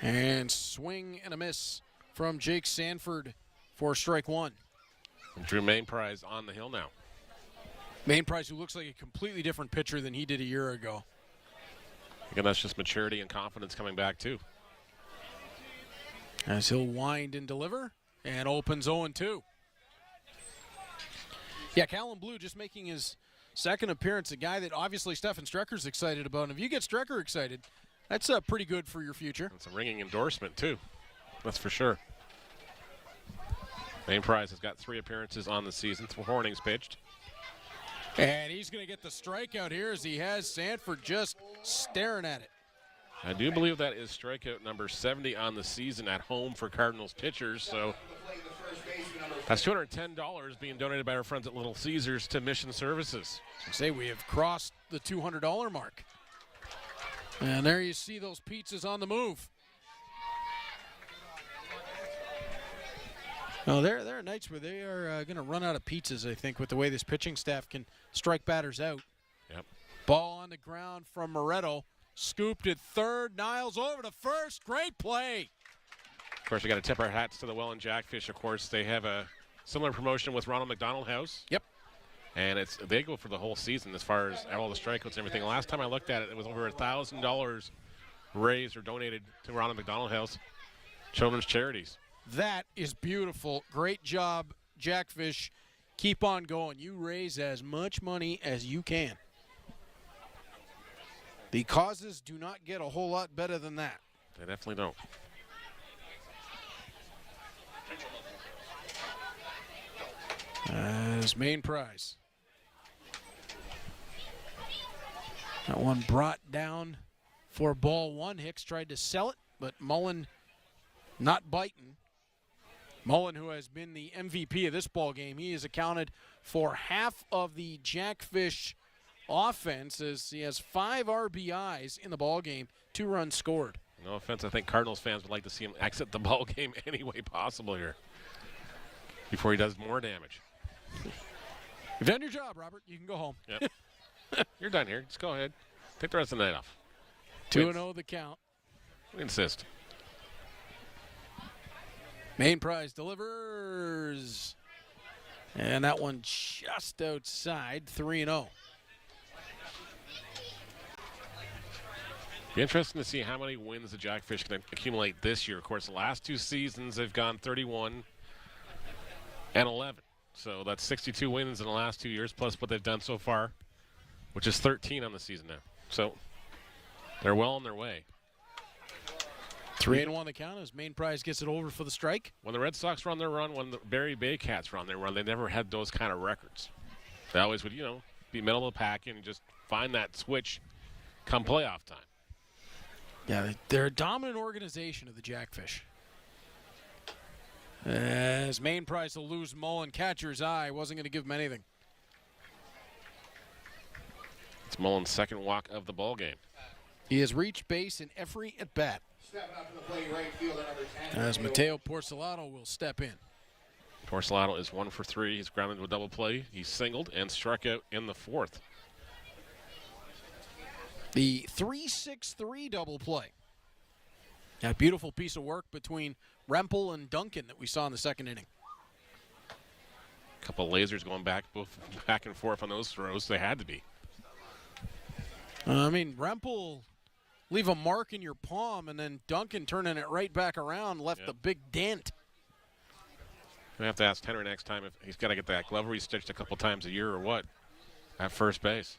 And swing and a miss from Jake Sanford for strike one. And Drew Mainprize on the hill now. Mainprize, who looks like a completely different pitcher than he did a year ago. Again, that's just maturity and confidence coming back, too. As he'll wind and deliver, and opens 0-2. Yeah, Callum Blue just making his second appearance, a guy that obviously Stefan Strecker's excited about. And if you get Strecker excited, that's pretty good for your future. It's a ringing endorsement, too. That's for sure. Mainprize has got 3 appearances on the season. 4 innings pitched. And he's going to get the strikeout here as he has Sanford just staring at it. I do believe that is strikeout number 70 on the season at home for Cardinals pitchers. So that's $210 being donated by our friends at Little Caesars to Mission Services. Say we have crossed the $200 mark. And there you see those pizzas on the move. No, there are nights where they are going to run out of pizzas, I think, with the way this pitching staff can strike batters out. Yep. Ball on the ground from Moretto. Scooped at third. Niles over to first. Great play. Of course, we got to tip our hats to the Welland Jackfish. Of course, they have a similar promotion with Ronald McDonald House. Yep. And they go for the whole season as far as all the strikeouts and everything. Last time I looked at it, it was over $1,000 raised or donated to Ronald McDonald House Children's Charities. That is beautiful. Great job, Jackfish. Keep on going. You raise as much money as you can. The causes do not get a whole lot better than that. They definitely don't. As Mainprize. That one brought down for ball one. Hicks tried to sell it, but Mullen not biting. Mullen, who has been the MVP of this ball game, he has accounted for half of the Jackfish offense as he has 5 RBIs in the ball game, 2 runs scored. No offense, I think Cardinals fans would like to see him exit the ball game any way possible here before he does more damage. You've done your job, Robert. You can go home. Yep. You're done here. Just go ahead. Take the rest of the night off. 2-0 the count. We insist. Mainprize delivers. And that one just outside, 3-0. Be interesting to see how many wins the Jackfish can accumulate this year. Of course, the last 2 seasons they've gone 31 and 11. So that's 62 wins in the last 2 years, plus what they've done so far, which is 13 on the season now. So they're well on their way. 3-1 the count as Mainprize gets it over for the strike. When the Red Sox run their run, when the Barrie Bay Cats run their run, they never had those kind of records. They always would, be middle of the pack and just find that switch come playoff time. Yeah, they're a dominant organization of the Jackfish. As Mainprize will lose Mullen, catcher's eye, wasn't going to give him anything. It's Mullen's second walk of the ball game. He has reached base in every at-bat. Stepping up to the plate, right fielder number 10. As Mateo Porcelano will step in. Porcelato is 1 for 3. He's grounded to a double play. He's singled and struck out in the 4th. The 3-6-3 double play. A beautiful piece of work between Rempel and Duncan that we saw in the second inning. A couple lasers going back and forth on those throws. They had to be. I mean, Rempel leave a mark in your palm, and then Duncan turning it right back around left a big dent. We have to ask Henry next time if he's got to get that glove restitched a couple times a year or what at first base.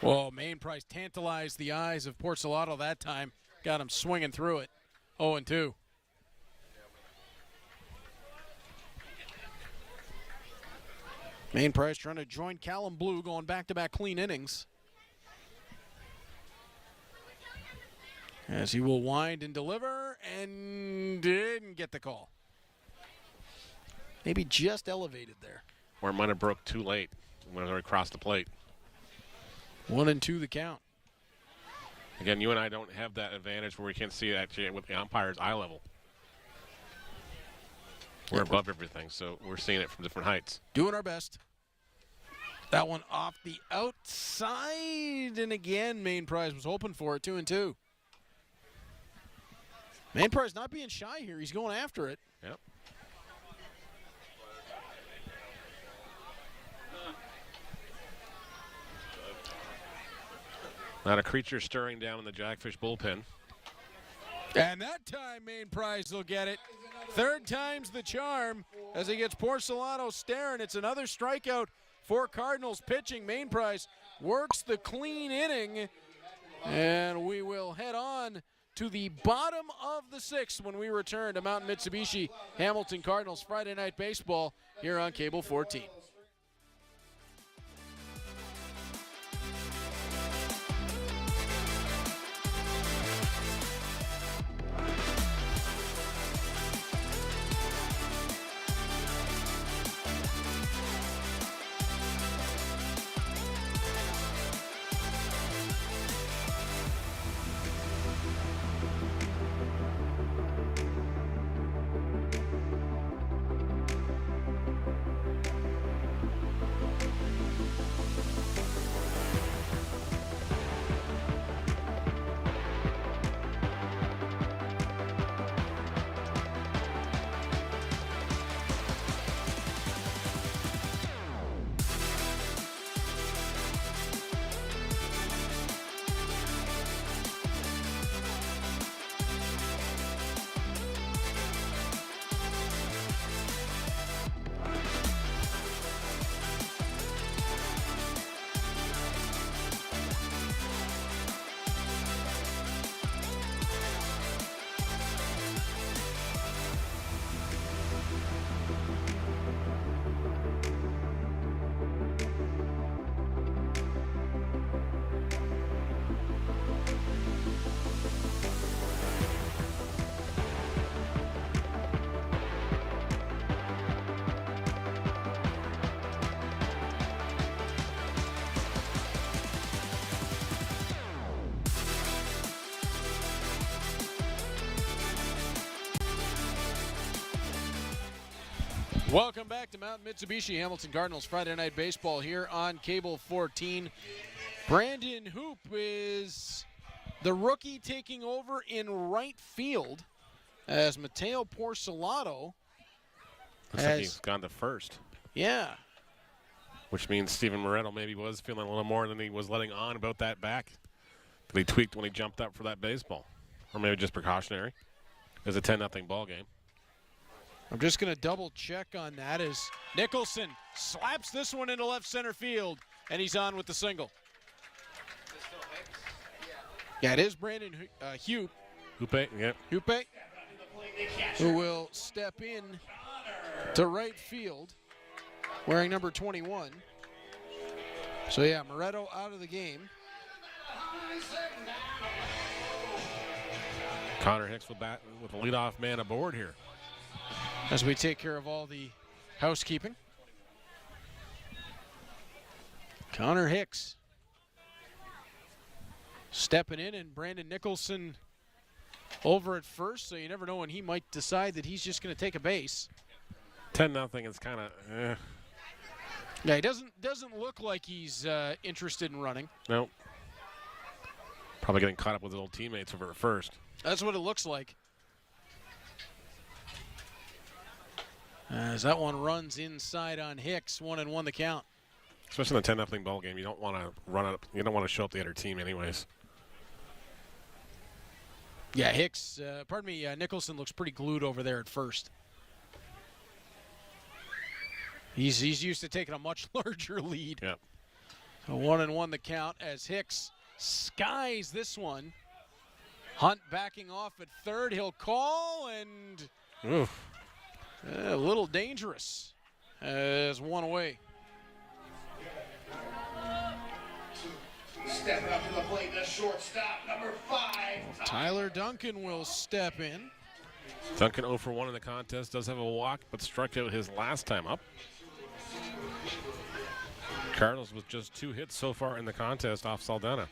Well, Main Price tantalized the eyes of Porcelato that time. Got him swinging through it. 0-2. Main Price trying to join Callum Blue, going back-to-back clean innings. As he will wind and deliver, and didn't get the call. Maybe just elevated there. Or it might have broke too late when it already crossed the plate. 1-2 the count. Again, you and I don't have that advantage where we can see it actually with the umpire's eye level. We're above everything, so we're seeing it from different heights. Doing our best. That one off the outside, and again, Main Prize was hoping for it. 2-2. Main Prize not being shy here. He's going after it. Yep. Not a creature stirring down in the Jackfish bullpen. And that time, Main Prize will get it. Third time's the charm as he gets Porcelato staring. It's another strikeout for Cardinals pitching. Main Prize works the clean inning. And we will head on to the bottom of the 6th when we return to Mountain Mitsubishi Hamilton Cardinals Friday Night Baseball here on Cable 14. Welcome back to Mountain Mitsubishi Hamilton Cardinals Friday Night Baseball here on Cable 14. Brandon Hoop is the rookie taking over in right field as Mateo Porcelato Looks like he's gone to first. Yeah. Which means Steven Moretto maybe was feeling a little more than he was letting on about that back that he tweaked when he jumped up for that baseball. Or maybe just precautionary. It was a 10-0 ball game. I'm just going to double check on that as Nicholson slaps this one into left center field, and he's on with the single. Yeah, it is Brandon Houpe. Houpe, yep. Houpe, who will step in to right field wearing number 21. So, yeah, Moretto out of the game. Connor Hicks will bat with a leadoff man aboard here. As we take care of all the housekeeping. Connor Hicks stepping in, and Brandon Nicholson over at first, so you never know when he might decide that he's just going to take a base. 10-0 is kind of. Yeah, he doesn't look like he's interested in running. Nope. Probably getting caught up with his old teammates over at first. That's what it looks like. As that one runs inside on Hicks, 1-1 the count. Especially in the 10-0 ball game, you don't want to run up. You don't want to show up the other team, anyways. Yeah, Hicks. Nicholson looks pretty glued over there at first. He's used to taking a much larger lead. Yep. So 1-1 the count as Hicks skies this one. Hunt backing off at third. He'll call and a little dangerous as one away. Stepping up to the plate, the shortstop, number 5. Tyler Duncan will step in. Duncan 0 for 1 in the contest. Does have a walk, but struck out his last time up. Cardinals with just 2 hits so far in the contest off Saldana.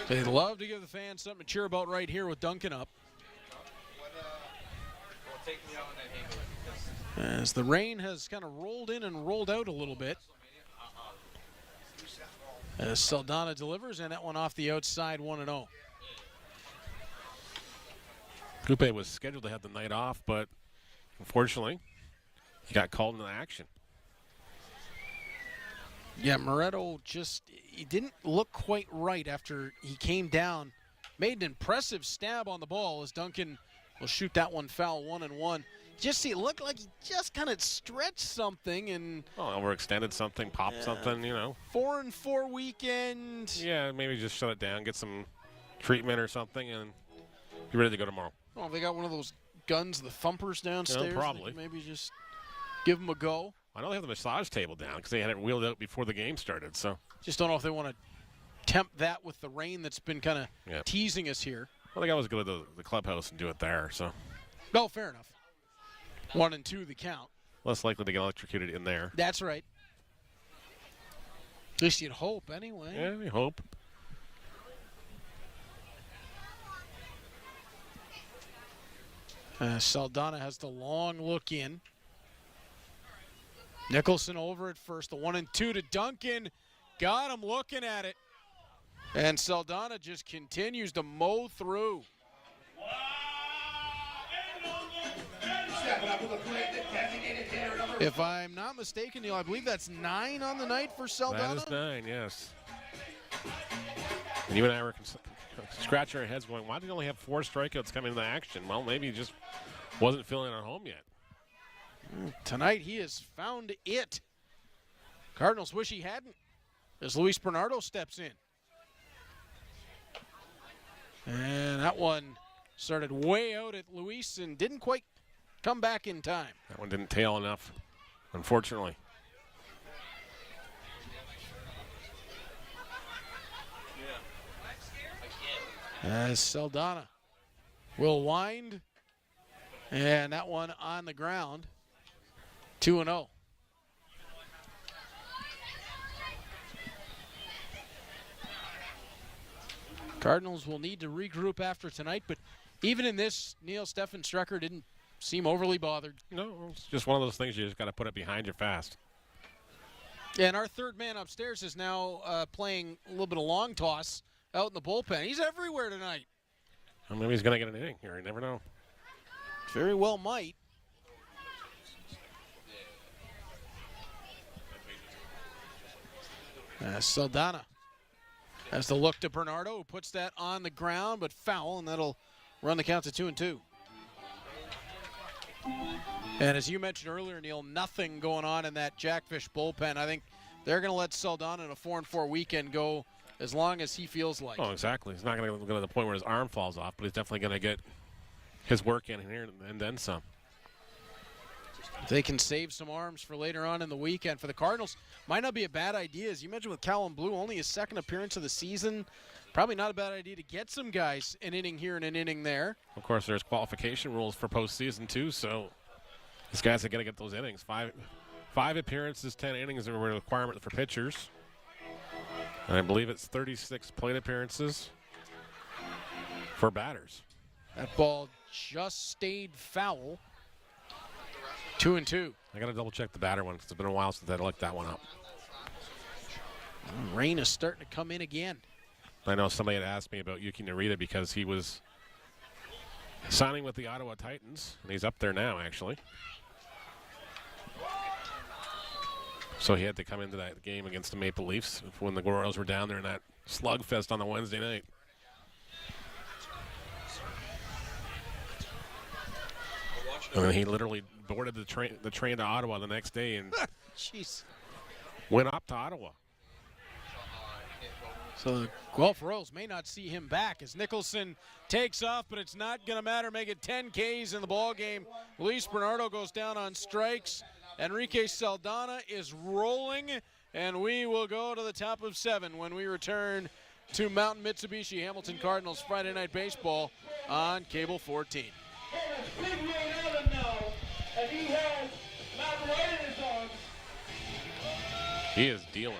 They love to give the fans something to cheer about right here with Duncan up. As the rain has kind of rolled in and rolled out a little bit. As Saldana delivers, and that one off the outside, 1-0. Coupe was scheduled to have the night off, but unfortunately, he got called into action. Yeah, Moretto he didn't look quite right after he came down. Made an impressive stab on the ball as Duncan will shoot that one foul, 1-1. It looked like he just kind of stretched something and overextended something, popped something, 4-4 weekend. Yeah, maybe just shut it down, get some treatment or something, and be ready to go tomorrow. Oh, they got one of those guns, the thumpers downstairs. Yeah, probably. Maybe just give them a go. I know they have the massage table down because they had it wheeled out before the game started. So just don't know if they want to tempt that with the rain that's been kind of teasing us here. Well, they can always go to the clubhouse and do it there. So. No, fair enough. 1-2 the count. Less likely to get electrocuted in there. That's right. At least you'd hope, anyway. Yeah, we hope. Saldana has the long look in. Nicholson over at first. The 1-2 to Duncan. Got him looking at it. And Saldana just continues to mow through. If I'm not mistaken, Neil, I believe that's 9 on the night for Saldana. That is 9, yes. And you and I were scratching our heads going, why did he only have 4 strikeouts coming into action? Well, maybe he just wasn't feeling it at home yet. Tonight he has found it. Cardinals wish he hadn't as Luis Bernardo steps in. And that one started way out at Luis and didn't quite come back in time. That one didn't tail enough, unfortunately. As Saldana will wind, and that one on the ground, 2-0. Cardinals will need to regroup after tonight, but even in this, Neil, Stefan Strecker didn't seem overly bothered. No, it's just one of those things you just got to put it behind you fast. And our third man upstairs is now playing a little bit of long toss out in the bullpen. He's everywhere tonight. Well, maybe he's going to get an inning here. You never know. Very well might. Saldana has the look to Bernardo, who puts that on the ground, but foul, and that'll run the count to 2-2. And as you mentioned earlier, Neil, nothing going on in that Jackfish bullpen. I think they're going to let Saldana in a 4-4 weekend go as long as he feels like. Oh, exactly. He's not going to go to the point where his arm falls off, but he's definitely going to get his work in here and then some. They can save some arms for later on in the weekend for the Cardinals. Might not be a bad idea. As you mentioned with Callum Blue, only his second appearance of the season. Probably not a bad idea to get some guys an inning here and an inning there. Of course, there's qualification rules for postseason too, so these guys are going to get those innings. Five appearances, 10 innings are a requirement for pitchers. And I believe it's 36 plate appearances for batters. That ball just stayed foul. 2-2. I got to double check the batter one because it's been a while since I looked that one up. Rain is starting to come in again. I know somebody had asked me about Yuki Narita because he was signing with the Ottawa Titans, and he's up there now, actually. So he had to come into that game against the Maple Leafs when the Royals were down there in that slugfest on the Wednesday night. And then he literally boarded the train to Ottawa the next day and Jeez. went up to Ottawa. So the Guelph Royals may not see him back as Nicholson takes off, but it's not going to matter. Make it 10 Ks in the ball game. Luis Bernardo goes down on strikes. Enrique Saldana is rolling, and we will go to the top of 7 when we return to Mountain Mitsubishi Hamilton Cardinals Friday Night Baseball on Cable 14. He is dealing.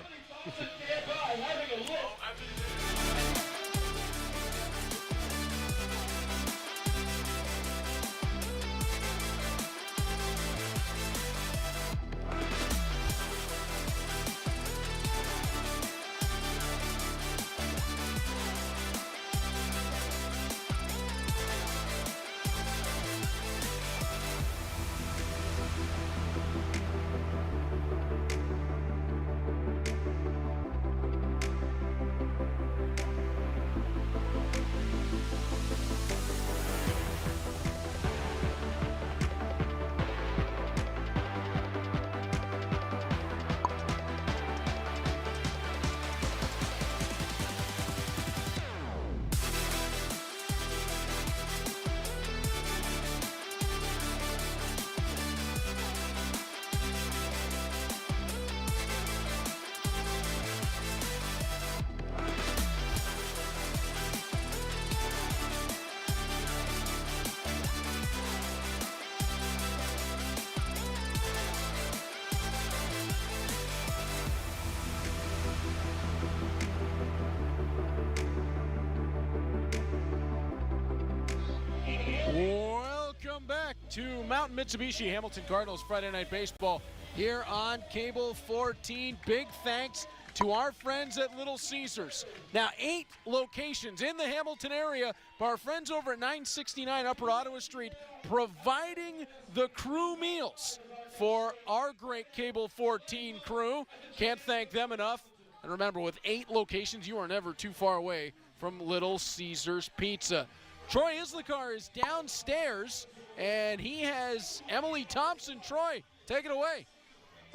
Welcome back to Mountain Mitsubishi Hamilton Cardinals Friday Night Baseball here on Cable 14. Big thanks to our friends at Little Caesars. Now 8 locations in the Hamilton area, but our friends over at 969 Upper Ottawa Street providing the crew meals for our great Cable 14 crew. Can't thank them enough. And remember, with 8 locations, you are never too far away from Little Caesars Pizza. Troy Islikar is downstairs, and he has Emily Thompson. Troy, take it away.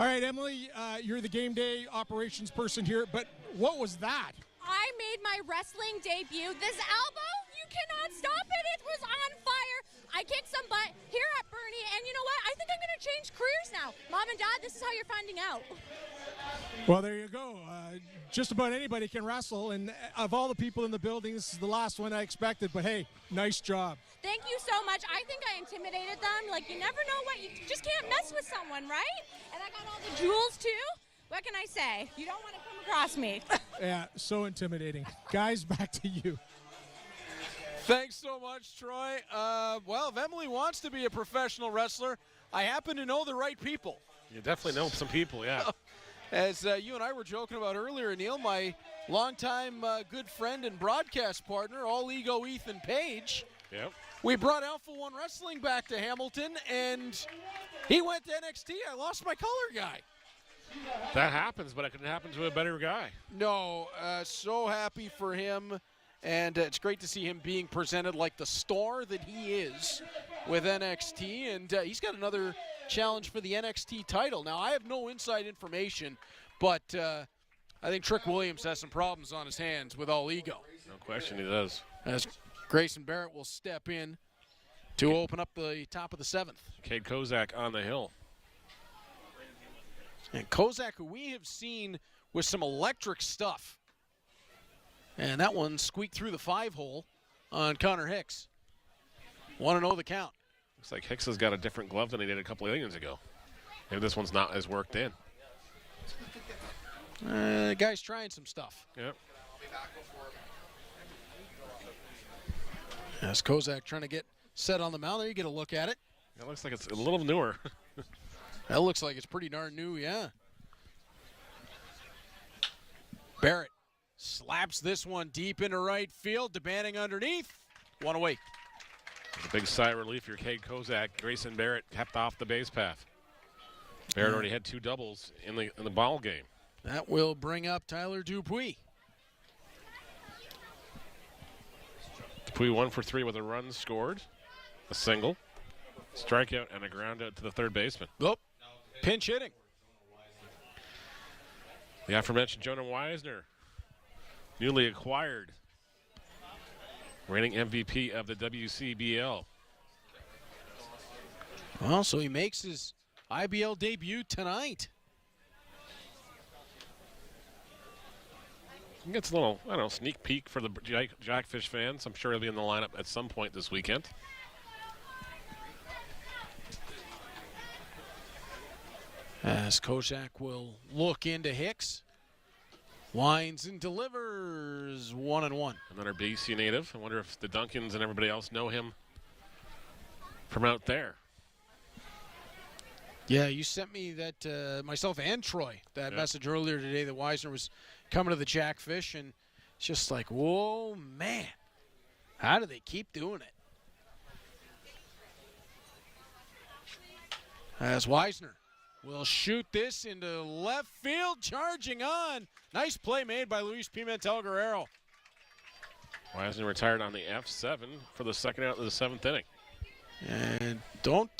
All right, Emily, you're the game day operations person here, but what was that? I made my wrestling debut. This elbow, you cannot stop it. It was on fire. I kicked some butt here at Bernie, and you know what? I think I'm going to change careers now. Mom and Dad, this is how you're finding out. Well, there you go. Just about anybody can wrestle, and of all the people in the building, this is the last one I expected, but hey, nice job. Thank you so much. I think I intimidated them. Like, you never know what, you just can't mess with someone, right? And I got all the jewels, too. What can I say? You don't want to come across me. Yeah, so intimidating. Guys, back to you. Thanks so much, Troy. Well, if Emily wants to be a professional wrestler, I happen to know the right people. You definitely know some people, yeah. As you and I were joking about earlier, Neil, my longtime good friend and broadcast partner, All Ego Ethan Page. Yep. We brought Alpha One Wrestling back to Hamilton, and he went to NXT. I lost my color guy. That happens, but it can happen to a better guy. No, so happy for him, and it's great to see him being presented like the star that he is with NXT, and he's got another challenge for the NXT title. Now, I have no inside information, but I think Trick Williams has some problems on his hands with All Ego. No question he does. As Grayson Barrett will step in to open up the top of the 7th. Cade Kozak on the hill. And Kozak, who we have seen with some electric stuff. And that one squeaked through the 5-hole on Connor Hicks. 1-0 the count. Looks like Hicks has got a different glove than he did a couple of innings ago. Maybe this one's not as worked in. The guy's trying some stuff. Yep. As Kozak trying to get set on the mound there, you get a look at it. It looks like it's a little newer. That looks like it's pretty darn new, yeah. Barrett slaps this one deep into right field. DeBanning underneath. One away. It's a big sigh of relief here. Cade Kozak, Grayson Barrett kept off the base path. Barrett already had 2 doubles in the ball game. That will bring up Tyler Dupuis. Dupuis 1 for 3 with a run scored, a single, strikeout, and a ground out to the third baseman. Nope. Pinch hitting. The aforementioned Jonah Weisner, newly acquired, reigning MVP of the WCBL. Well, so he makes his IBL debut tonight. He gets a little, I don't know, sneak peek for the Jackfish fans. I'm sure he'll be in the lineup at some point this weekend. As Kozak will look into Hicks. Winds and delivers 1-1. Another BC native. I wonder if the Duncans and everybody else know him from out there. Yeah, you sent me that, myself and Troy, that message earlier today that Weisner was coming to the Jackfish, and it's just like, whoa, man. How do they keep doing it? As Weisner will shoot this into left field, charging on. Nice play made by Luis Pimentel Guerrero. Weisner retired on the F7 for the second out of the 7th inning. And don't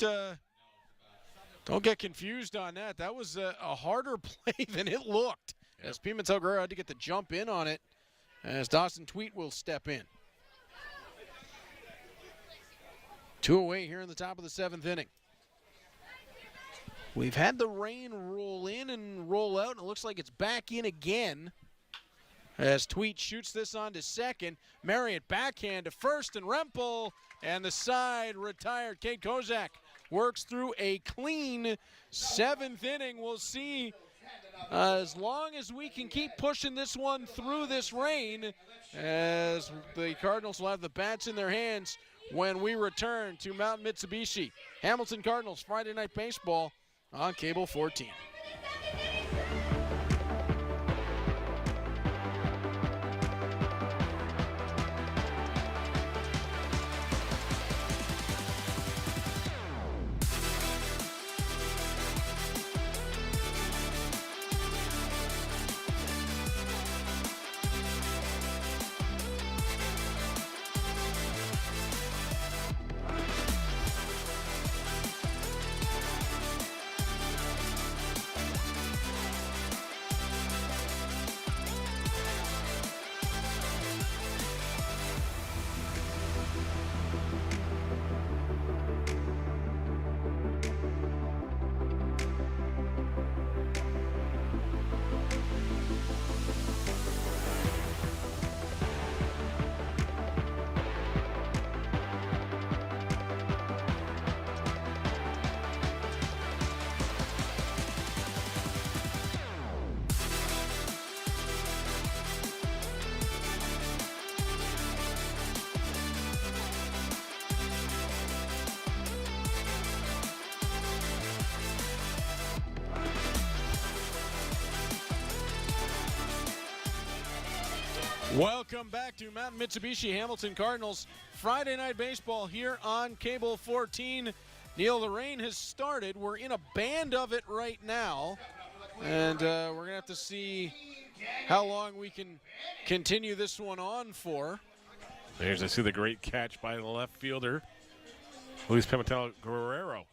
get confused on that. That was a harder play than it looked. As Pimentel Guerrero had to get the jump in on it, as Dawson Tweet will step in. 2 away here in the top of the 7th inning. We've had the rain roll in and roll out, and it looks like it's back in again. As Tweet shoots this on to second. Marriott backhand to first, and Rempel, and the side retired. Cade Kozak works through a clean 7th inning. We'll see as long as we can keep pushing this one through this rain, as the Cardinals will have the bats in their hands when we return to Mount Mitsubishi. Hamilton Cardinals Friday Night Baseball on Cable 14. Welcome back to Mountain Mitsubishi Hamilton Cardinals Friday Night Baseball here on Cable 14. Neil, the rain has started. We're in a band of it right now, and we're going to have to see how long we can continue this one on for. There's, I see the great catch by the left fielder, Luis Pimentel Guerrero.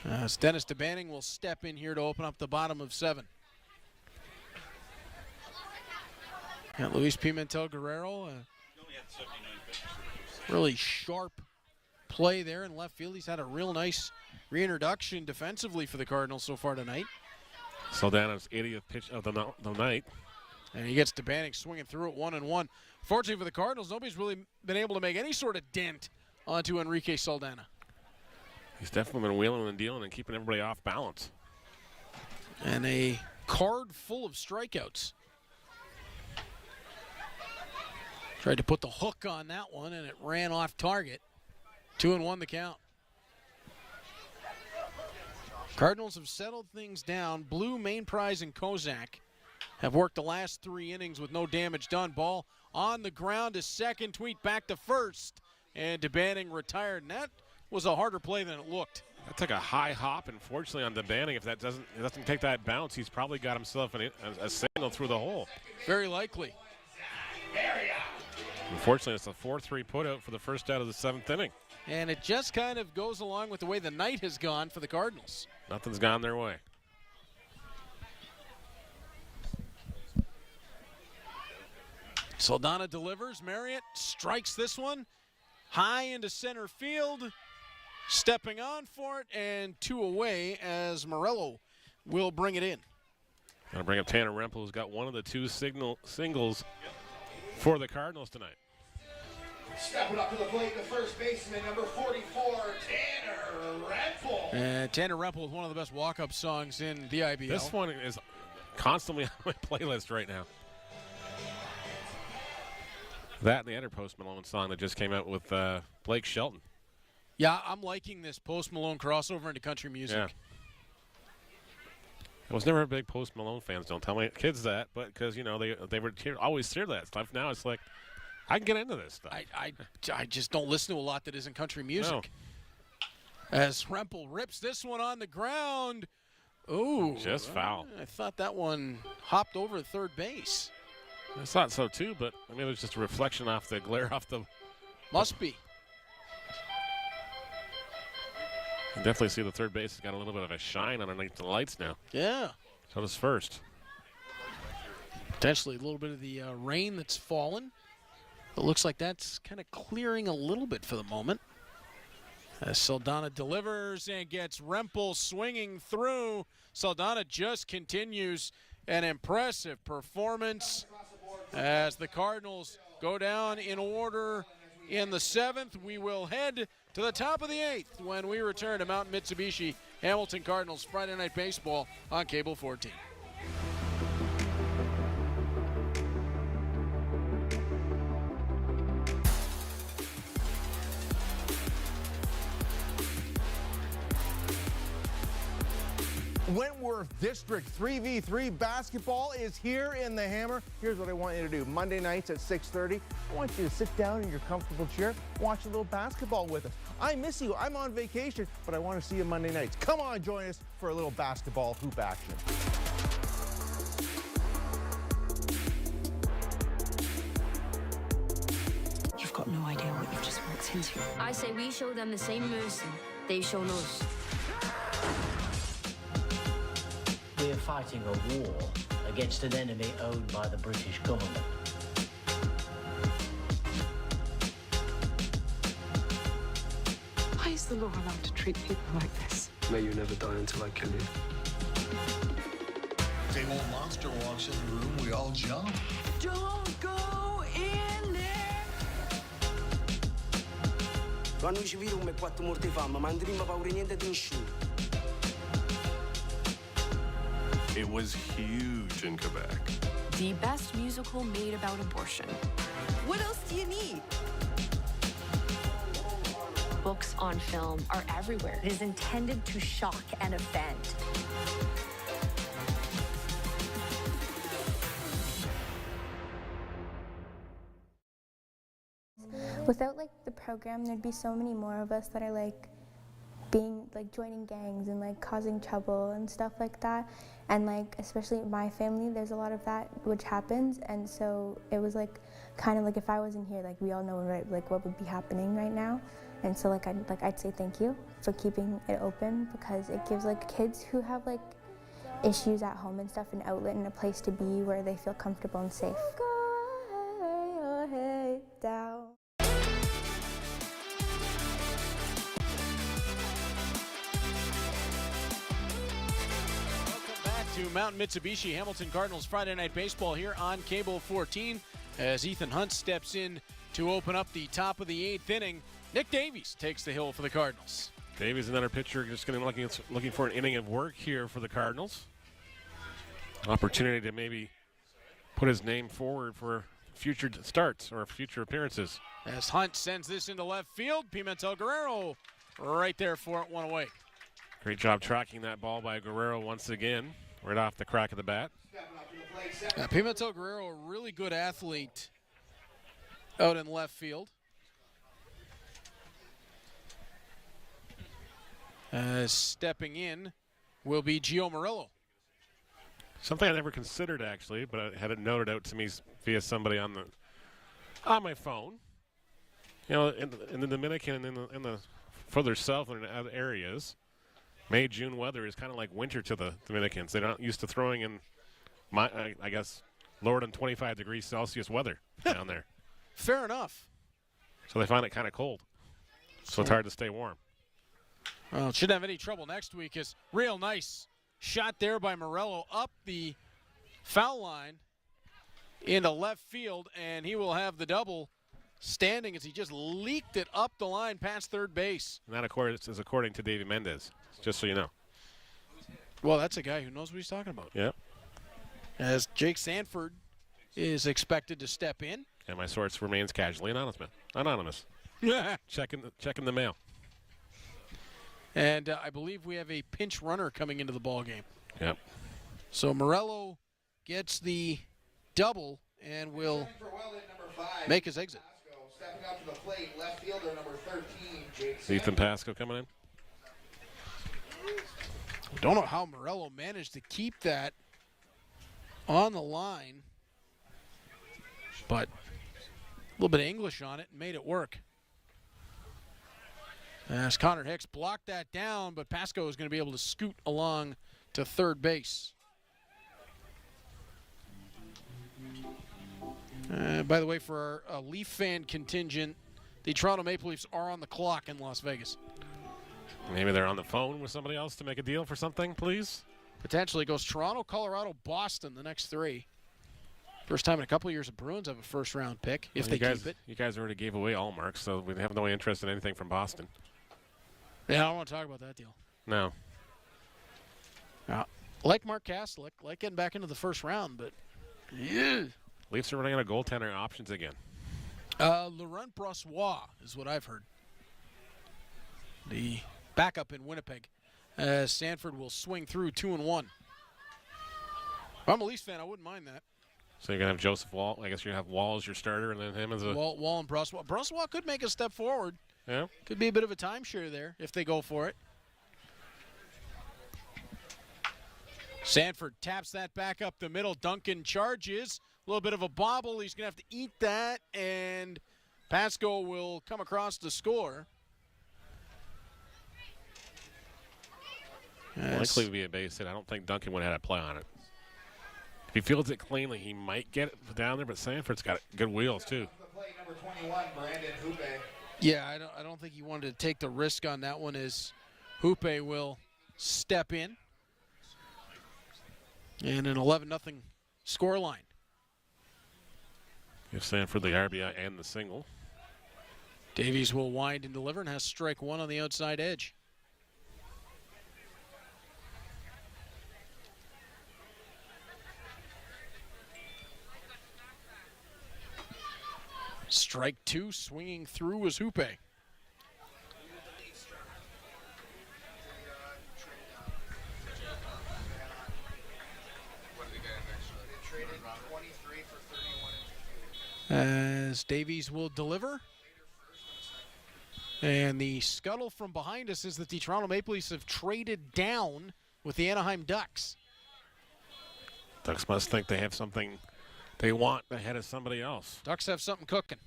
As Dennis DeBanning will step in here to open up the bottom of 7. Got Luis Pimentel Guerrero, really sharp play there in left field. He's had a real nice reintroduction defensively for the Cardinals so far tonight. Saldana's 80th pitch of the night. And he gets DeBanning swinging through it 1-1. Fortunately for the Cardinals, nobody's really been able to make any sort of dent onto Enrique Saldana. He's definitely been wheeling and dealing and keeping everybody off balance. And a card full of strikeouts. Tried to put the hook on that one, and it ran off target. 2-1 the count. Cardinals have settled things down. Blue, Main Prize, and Kozak have worked the last 3 innings with no damage done. Ball on the ground to second, Tweet back to first, and DeBanning retired. And that was a harder play than it looked. That took a high hop, unfortunately, on DeBanning. If that doesn't take that bounce, he's probably got himself a single through the hole. Very likely. Unfortunately, it's a 4-3 putout for the first out of the 7th inning. And it just kind of goes along with the way the night has gone for the Cardinals. Nothing's gone their way. Saldana delivers. Marriott strikes this one high into center field. Stepping on for it, and 2 away as Morello will bring it in. Gonna bring up Tanner Rempel, who's got one of the 2 singles for the Cardinals tonight. Stepping up to the plate, the first baseman, number 44, Tanner Rempel. Tanner Rempel is one of the best walk-up songs in the IBL. This one is constantly on my playlist right now. That and the other Post Malone song that just came out with Blake Shelton. Yeah, I'm liking this Post Malone crossover into country music. Yeah. I was never a big Post Malone fan. Don't tell my kids that, but because they were always hear that stuff. Now it's like I can get into this stuff. I just don't listen to a lot that isn't country music. No. As Rempel rips this one on the ground. Ooh, just foul. I thought that one hopped over third base. I thought so too, but I mean it was just a reflection off the glare off the. Must be. You can definitely see the third base has got a little bit of a shine underneath the lights now. Yeah. So does first. Potentially a little bit of the rain that's fallen. But looks like that's kind of clearing a little bit for the moment. As Saldana delivers and gets Rempel swinging through. Saldana just continues an impressive performance as the Cardinals go down in order in the 7th. We will head to the top of the 8th when we return to Mount Mitsubishi Hamilton Cardinals Friday Night Baseball on Cable 14. Wentworth District 3v3 basketball is here in the Hammer. Here's what I want you to do. Monday nights at 6:30, I want you to sit down in your comfortable chair, watch a little basketball with us. I miss you. I'm on vacation, but I want to see you Monday nights. Come on, join us for a little basketball hoop action. You've got no idea what you've just walked into. I say we show them the same mercy they show us. We're fighting a war against an enemy owned by the British government. Why is the law allowed to treat people like this? May you never die until I kill you. Same old monster walks in the room, we all jump. Don't go in there! Quando ci vedo come 4 morti fame, ma non abbiamo paura niente di nessuno. It was huge in Quebec. The best musical made about abortion. What else do you need? Books on film are everywhere. It is intended to shock and offend. Without the program, there'd be so many more of us that are joining gangs and causing trouble and stuff like that. And especially my family, there's a lot of that which happens. And so it was kind of if I wasn't here, we all know what would be happening right now. And so I'd say thank you for keeping it open, because it gives kids who have issues at home and stuff an outlet and a place to be where they feel comfortable and safe. Go your head down. To Mountain Mitsubishi Hamilton Cardinals Friday Night Baseball here on Cable 14 as Ethan Hunt steps in to open up the top of the 8th inning. Nick Davies takes the hill for the Cardinals. Davies, another pitcher, just going to be looking for an inning of work here for the Cardinals. Opportunity to maybe put his name forward for future starts or future appearances. As Hunt sends this into left field, Pimentel Guerrero right there for it, one away. Great job tracking that ball by Guerrero once again, right off the crack of the bat. Pimentel Guerrero, a really good athlete out in left field. Stepping in will be Gio Murillo. Something I never considered, actually, but I had it noted out to me via somebody on my phone. You know, in the Dominican and in the further southern areas, May, June weather is kind of like winter to the Dominicans. They're not used to throwing in, I guess, lower than 25 degrees Celsius weather down there. Fair enough. So they find it kind of cold. So it's hard to stay warm. Well, it shouldn't have any trouble next week. Is real nice shot there by Morello up the foul line into left field, and he will have the double standing as he just leaked it up the line past third base. And that, of course, is according to Davey Mendez, just so you know. Well, that's a guy who knows what he's talking about. Yep. As Jake Sanford is expected to step in. And my source remains casually anonymous. Checking the mail. And I believe we have a pinch runner coming into the ball game. Yep. So Morello gets the double and will make his exit. Stepping up to the plate, left fielder number 13, Jake Ethan Pasco coming in. Don't know how Morello managed to keep that on the line, but a little bit of English on it and made it work. As Connor Hicks blocked that down, but Pasco is going to be able to scoot along to third base. By the way, for our Leaf fan contingent, the Toronto Maple Leafs are on the clock in Las Vegas. Maybe they're on the phone with somebody else to make a deal for something, please? Potentially goes Toronto, Colorado, Boston, the next three. First time in a couple of years the Bruins have a first-round pick, if they keep it. You guys already gave away all marks, so we have no interest in anything from Boston. Yeah, I don't want to talk about that deal. No. Like Mark Kastelic, like getting back into the first round, but yeah. Leafs are running out of goaltender options again. Laurent Brossois is what I've heard. The backup in Winnipeg. Sanford will swing through 2-1. If I'm a Leafs fan, I wouldn't mind that. So you're going to have Joseph Wall. I guess you have Wall as your starter and then him as a... Wall and Brossois. Brossois could make a step forward. Yeah. Could be a bit of a timeshare there if they go for it. Sanford taps that back up the middle. Duncan charges. A little bit of a bobble. He's going to have to eat that, and Pasco will come across to score. Likely to be a base hit. I don't think Duncan would have had a play on it. If he fields it cleanly, he might get it down there, but Sanford's got good wheels, too. Number 21, Brandon Hoope. Yeah, I don't think he wanted to take the risk on that one as Hoope will step in. And an 11-0 scoreline. Give Sanford the RBI and the single. Davies will wind and deliver and has strike one on the outside edge. Strike two, swinging through was Hoope. As Davies will deliver. And the scuttle from behind us is that the Toronto Maple Leafs have traded down with the Anaheim Ducks. Ducks must think they have something they want ahead of somebody else. Ducks have something cooking.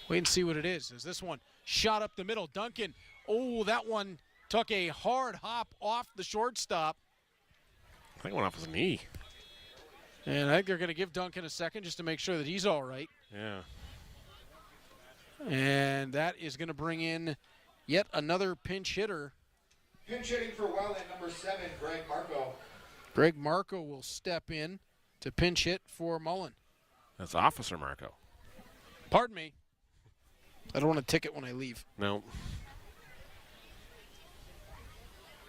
Wait and see what it is. Is this one shot up the middle? Duncan, oh, that one took a hard hop off the shortstop. I think it went off his knee. And I think they're going to give Duncan a second just to make sure that he's all right. Yeah. And that is going to bring in yet another pinch hitter. Pinch hitting for Welland, number 7, Greg Marco. Greg Marco will step in to pinch hit for Mullen. That's Officer Marco. Pardon me. I don't want a ticket when I leave. No.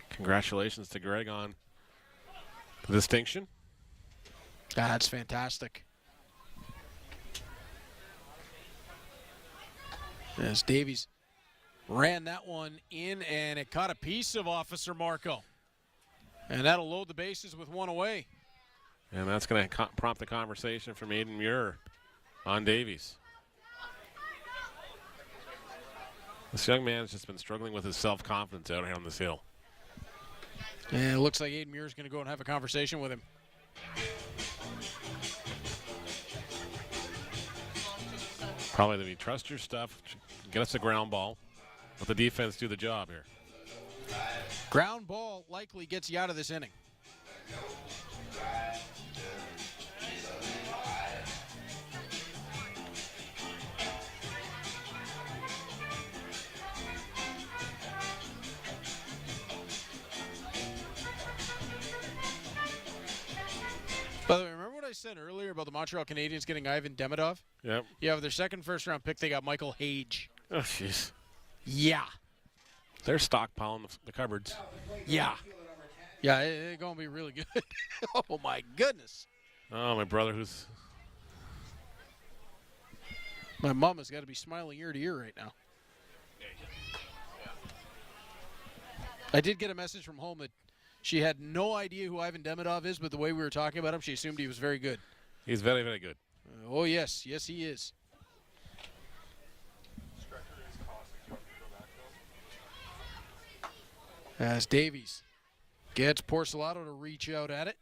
Congratulations to Greg on the distinction. That's fantastic. As Davies ran that one in, and it caught a piece of Officer Marco. And that'll load the bases with one away. And that's going to prompt the conversation from Aiden Muir on Davies. This young man's just been struggling with his self-confidence out here on this hill. And it looks like Aiden Muir's going to go and have a conversation with him. Probably to be trust your stuff, get us a ground ball, let the defense do the job here. Ground ball likely gets you out of this inning. By the way, remember what I said earlier about the Montreal Canadiens getting Ivan Demidov? Yep. Yeah, with their second first-round pick, they got Michael Hage. Oh, jeez. Yeah. They're stockpiling the cupboards. Yeah. Yeah, it's going to be really good. Oh, my goodness. Oh, my brother who's... My mom has got to be smiling ear to ear right now. I did get a message from home that she had no idea who Ivan Demidov is, but the way we were talking about him, she assumed he was very good. He's very, very good. Oh, yes. Yes, he is. As Davies gets Porcelato to reach out at it.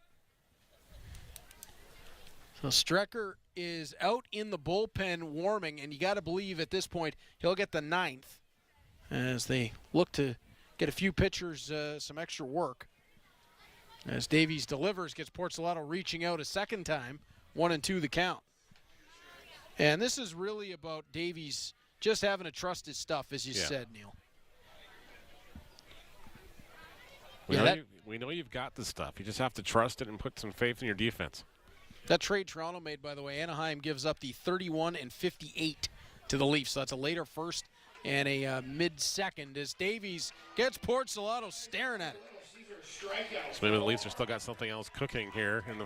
So Strecker is out in the bullpen warming, and you got to believe at this point he'll get the 9th as they look to get a few pitchers some extra work. As Davies delivers, gets Porcelato reaching out a second time, 1-2 the count. And this is really about Davies just having to trust his stuff, as you said, Neil. We know you've got the stuff. You just have to trust it and put some faith in your defense. That trade Toronto made, by the way, Anaheim gives up the 31 and 58 to the Leafs. So that's a later first and a mid-second as Davies gets Porcelato staring at it. So maybe the Leafs are still got something else cooking here in the.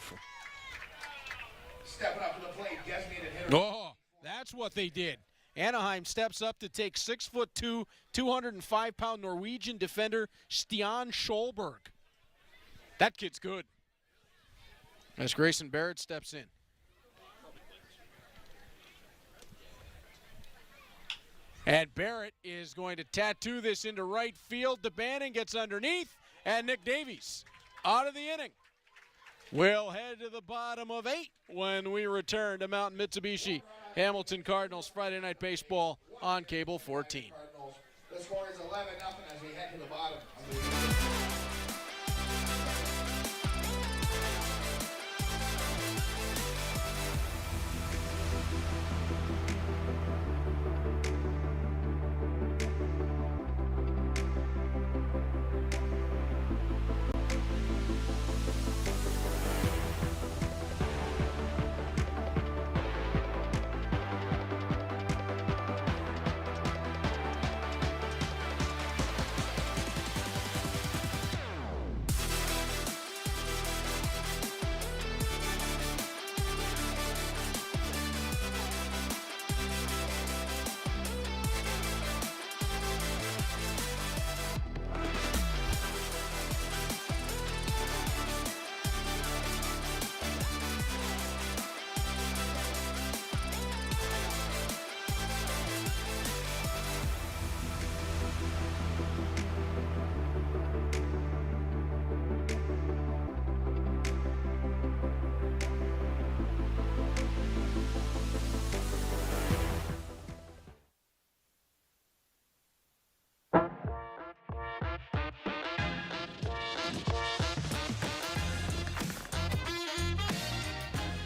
Stepping up to the plate, designated hitter. Oh, that's what they did. Anaheim steps up to take 6'2", 205-pound Norwegian defender Stian Schulberg. That kid's good. As Grayson Barrett steps in. And Barrett is going to tattoo this into right field. DeBannon gets underneath, and Nick Davies out of the inning. We'll head to the bottom of 8 when we return to Mountain Mitsubishi Hamilton Cardinals Friday Night Baseball on Cable 14. The score is 11-0 as we head to the bottom.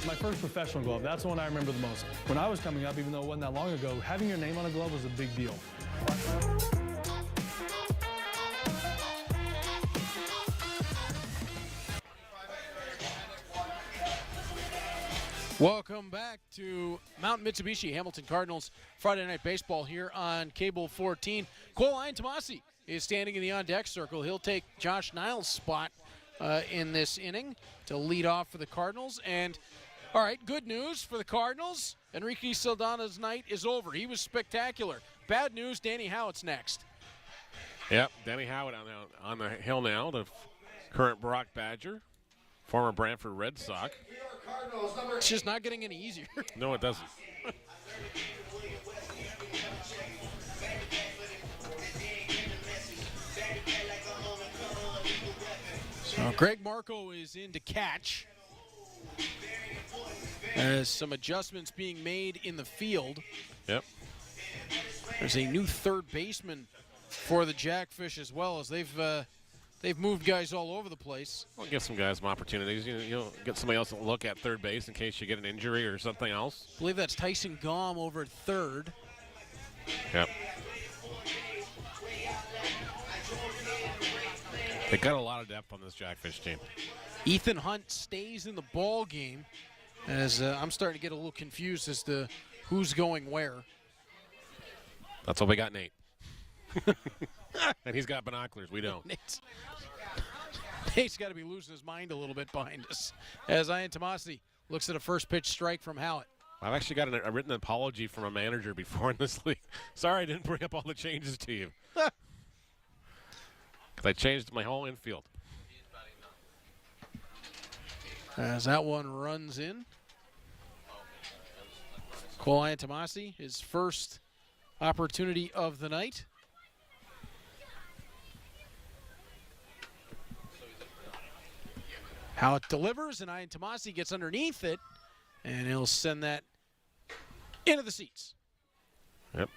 My first professional glove, that's the one I remember the most. When I was coming up, even though it wasn't that long ago, having your name on a glove was a big deal. Welcome back to Mount Mitsubishi Hamilton Cardinals Friday Night Baseball here on Cable 14. Cole Tomasi is standing in the on-deck circle. He'll take Josh Niles' spot in this inning to lead off for the Cardinals. And, all right, good news for the Cardinals. Enrique Saldana's night is over. He was spectacular. bad news, Danny Howitt's next. Yep, Danny Howitt on the hill now, the current Brock Badger, former Brantford Red Sox. It's just not getting any easier. No, it doesn't. So Greg Marco is in to catch. As some adjustments being made in the field. Yep. There's a new third baseman for the Jackfish as well, as they've moved guys all over the place. We'll give some guys some opportunities. You'll get somebody else to look at third base in case you get an injury or something else. I believe that's Tyson Gom over at third. Yep. They got a lot of depth on this Jackfish team. Ethan Hunt stays in the ball game, as I'm starting to get a little confused as to who's going where. That's all we got, Nate. And he's got binoculars. We don't. Nate's got to be losing his mind a little bit behind us, as Ian Tomasi looks at a first pitch strike from Howitt. I've actually got a written apology from a manager before in this league. Sorry I didn't bring up all the changes to you. Because I changed my whole infield. As that one runs in. Cole Ian Tomasi, his first opportunity of the night. Howitt delivers, and Ian Tomasi gets underneath it, and he'll send that into the seats. Yep.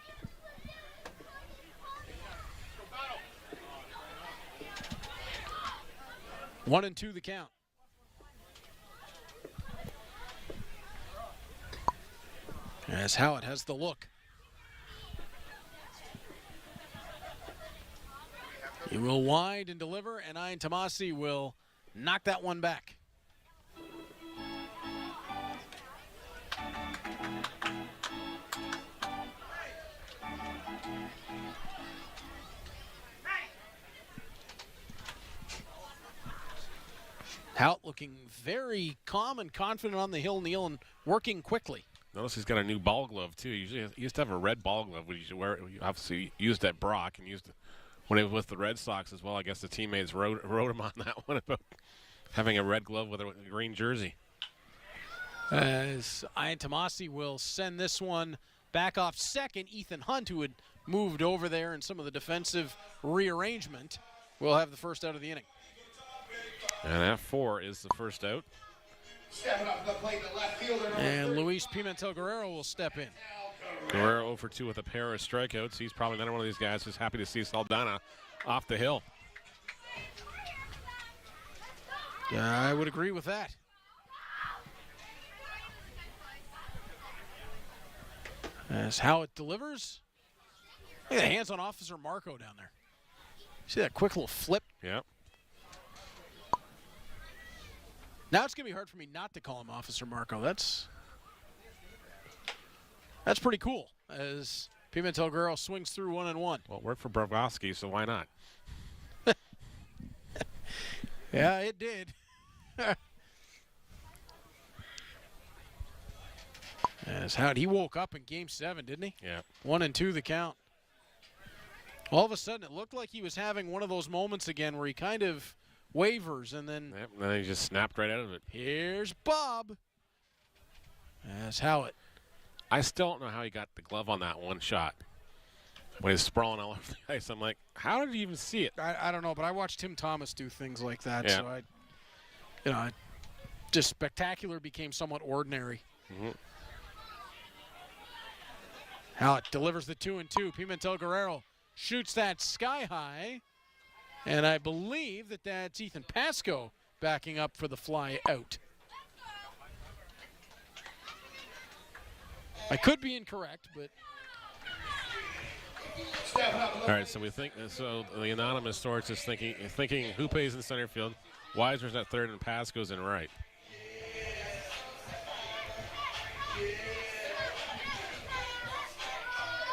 One and two the count. As Howitt has the look. He will wind and deliver, and Ian Tomasi will knock that one back. Howitt looking very calm and confident on the hill, Neil, and working quickly. Notice he's got a new ball glove, too. Usually he used to have a red ball glove, which he obviously used at Brock and used when he was with the Red Sox as well. I guess the teammates wrote him on that one about having a red glove with a green jersey. As Ian Tomasi will send this one back off second, Ethan Hunt, who had moved over there in some of the defensive rearrangement, will have the first out of the inning. And F4 is the first out. Stepping up to the plate, the left fielder. And Luis Pimentel Guerrero will step in. Guerrero 0 for 2 with a pair of strikeouts. He's probably another one of these guys who's happy to see Saldana off the hill. Yeah, I would agree with that. As Howitt delivers. Look at the hands on Officer Marco down there. See that quick little flip? Yep. Now it's going to be hard for me not to call him Officer Marco. That's pretty cool, as Pimentel Guerrero swings through 1-1. Well, it worked for Brovosky, so why not? Yeah, it did. As Howard, he woke up in Game 7, didn't he? Yeah. 1-2 the count. All of a sudden, it looked like he was having one of those moments again where he kind of wavers and then... Yep, and then he just snapped right out of it. Here's Bob. As Howitt. I still don't know how he got the glove on that one shot. When he's sprawling all over the ice, I'm like, how did he even see it? I don't know, but I watched Tim Thomas do things like that, yeah. So just spectacular became somewhat ordinary. Mm-hmm. Howitt delivers the 2-2. Pimentel Guerrero shoots that sky high. And I believe that that's Ethan Pasco backing up for the fly out. I could be incorrect, but... All right, so the anonymous source is thinking Hoope's in center field, Weiser's at third, and Pasco's in right.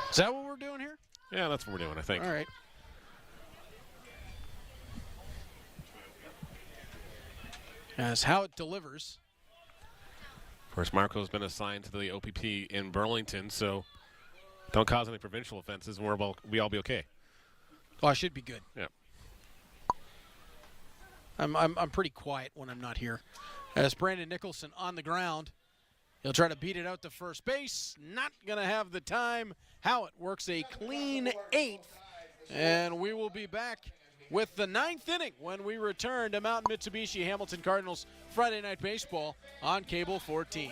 Is that what we're doing here? Yeah, that's what we're doing, I think. All right. As Howitt delivers. Of course, Marco's been assigned to the OPP in Burlington, so Don't cause any provincial offenses, and we all be okay. Oh, I should be good. Yeah. I'm pretty quiet when I'm not here. As Brandon Nicholson on the ground, he'll try to beat it out to first base. Not gonna have the time. Howitt works a clean 8th, and we will be back with the 9th inning when we return to Mountain Mitsubishi Hamilton Cardinals Friday Night Baseball on Cable 14.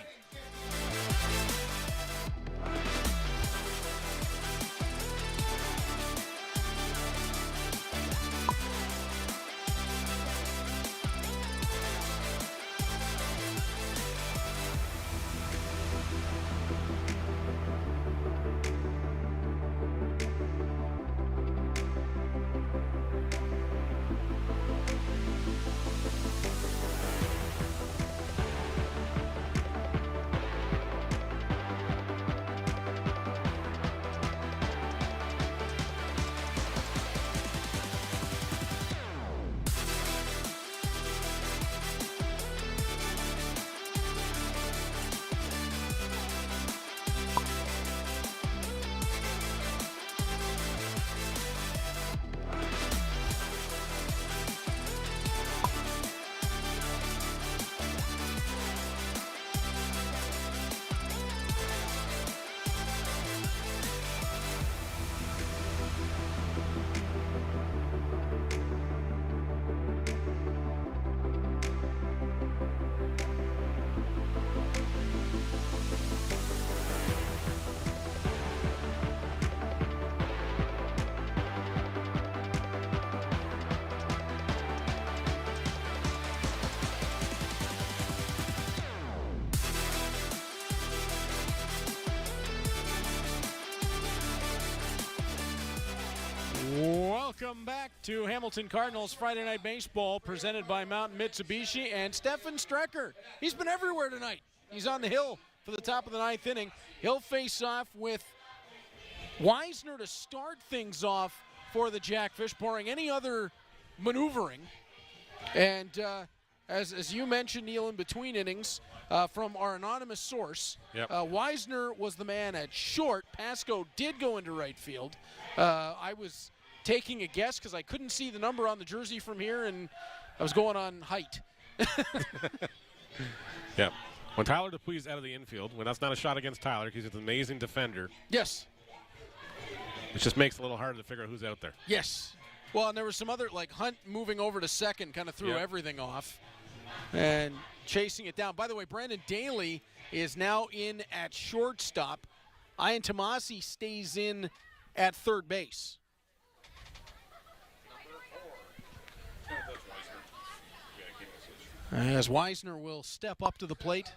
Welcome back to Hamilton Cardinals Friday Night Baseball, presented by Mountain Mitsubishi and Stefan Strecker. He's been everywhere tonight. He's on the hill for the top of the 9th inning. He'll face off with Weisner to start things off for the Jackfish, barring any other maneuvering. And as you mentioned, Neil, in between innings, from our anonymous source, Weisner was the man at short. Pasco did go into right field. I was taking a guess because I couldn't see the number on the jersey from here, and I was going on height. Yeah. When Tyler Dupuis out of the infield, when that's not a shot against Tyler, because he's an amazing defender. Yes. It just makes it a little harder to figure out who's out there. Yes. Well, and there was some other, like Hunt moving over to second kind of threw everything off and chasing it down. By the way, Brandon Daly is now in at shortstop. Ian Tomasi stays in at third base. As Weisner will step up to the plate.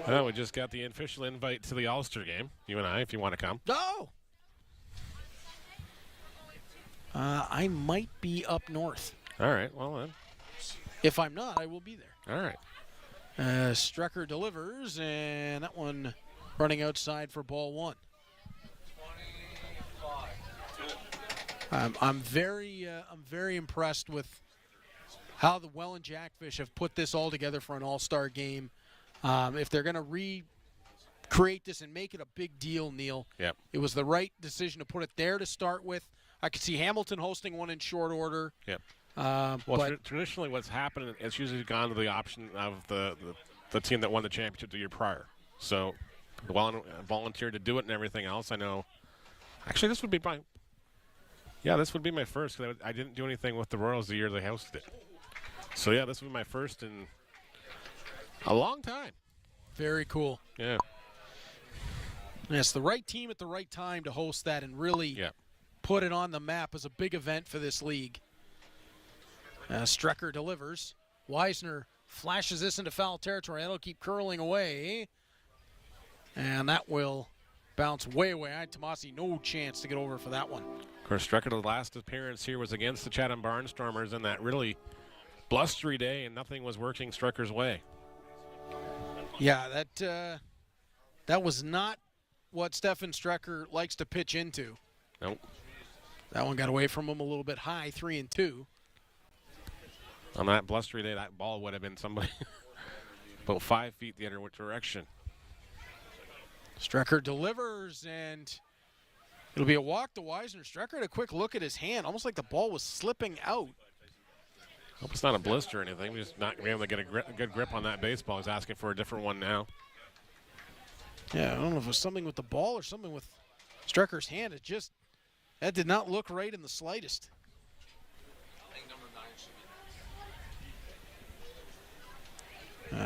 Oh, we just got the official invite to the All-Star game, you and I, if you want to come. Oh! I might be up north. All right, well then. If I'm not, I will be there. All right. Strecker delivers, and that one running outside for ball 1. I'm very impressed with how the Welland Jackfish have put this all together for an all-star game. If they're going to recreate this and make it a big deal, Neil, it was the right decision to put it there to start with. I could see Hamilton hosting one in short order. Yep. Well, traditionally what's happened, it's usually gone to the option of the team that won the championship the year prior. So Welland volunteered to do it and everything else. I know. Actually, this would be this would be my first, because I didn't do anything with the Royals the year they hosted it. So, yeah, this would be my first in a long time. Very cool. Yeah. Yes, the right team at the right time to host that and really put it on the map as a big event for this league. Strecker delivers. Weisner flashes this into foul territory. That'll keep curling away. And that will bounce way away. Tomasi, no chance to get over for that one. Of course, Strecker, the last appearance here was against the Chatham Barnstormers in that really blustery day, and nothing was working Strecker's way. Yeah, that was not what Stefan Strecker likes to pitch into. Nope. That one got away from him a little bit high, 3-2. On that blustery day, that ball would have been somebody about 5 feet the other direction. Strecker delivers, and it'll be a walk to Weisner. Strecker had a quick look at his hand, almost like the ball was slipping out. Hope it's not a blister or anything. We're just not going to be able to get a good grip on that baseball. He's asking for a different one now. Yeah, I don't know if it was something with the ball or something with Strecker's hand. That did not look right in the slightest.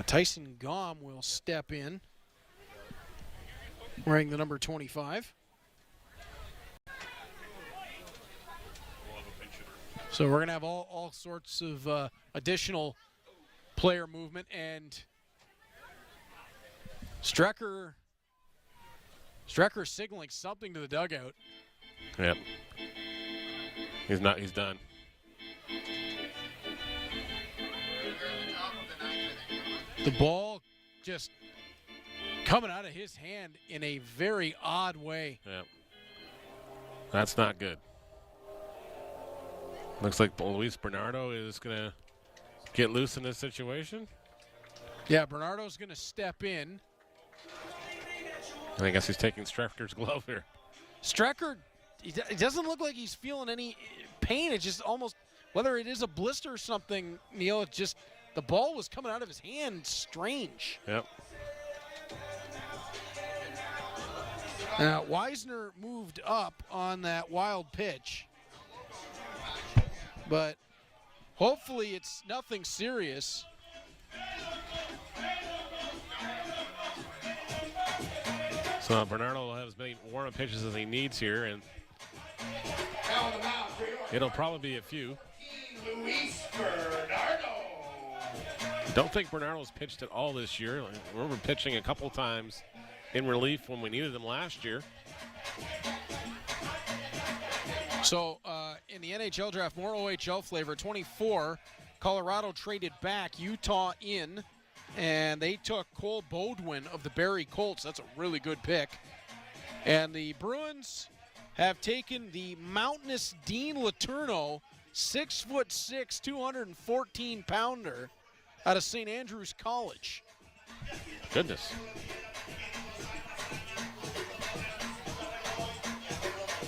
Tyson Gom will step in, wearing the number 25. So we're going to have all sorts of additional player movement, and Strecker signaling something to the dugout. Yep. He's done. The ball just coming out of his hand in a very odd way. Yep. That's not good. Looks like Luis Bernardo is going to get loose in this situation. Yeah, Bernardo's going to step in. I guess he's taking Strecker's glove here. Strecker, it doesn't look like he's feeling any pain. It's just almost, whether it is a blister or something, Neil, it's just the ball was coming out of his hand strange. Yep. Weisner moved up on that wild pitch. But hopefully it's nothing serious. So Bernardo will have as many warm-up pitches as he needs here, and it'll probably be a few. Luis Bernardo. Don't think Bernardo's pitched at all this year. I remember pitching a couple times in relief when we needed him last year. So in the NHL draft, more OHL flavor, 24, Colorado traded back, Utah in, and they took Cole Bodwin of the Barrie Colts. That's a really good pick. And the Bruins have taken the mountainous Dean Letourneau, 6'6", 214-pounder out of St. Andrews College. Goodness.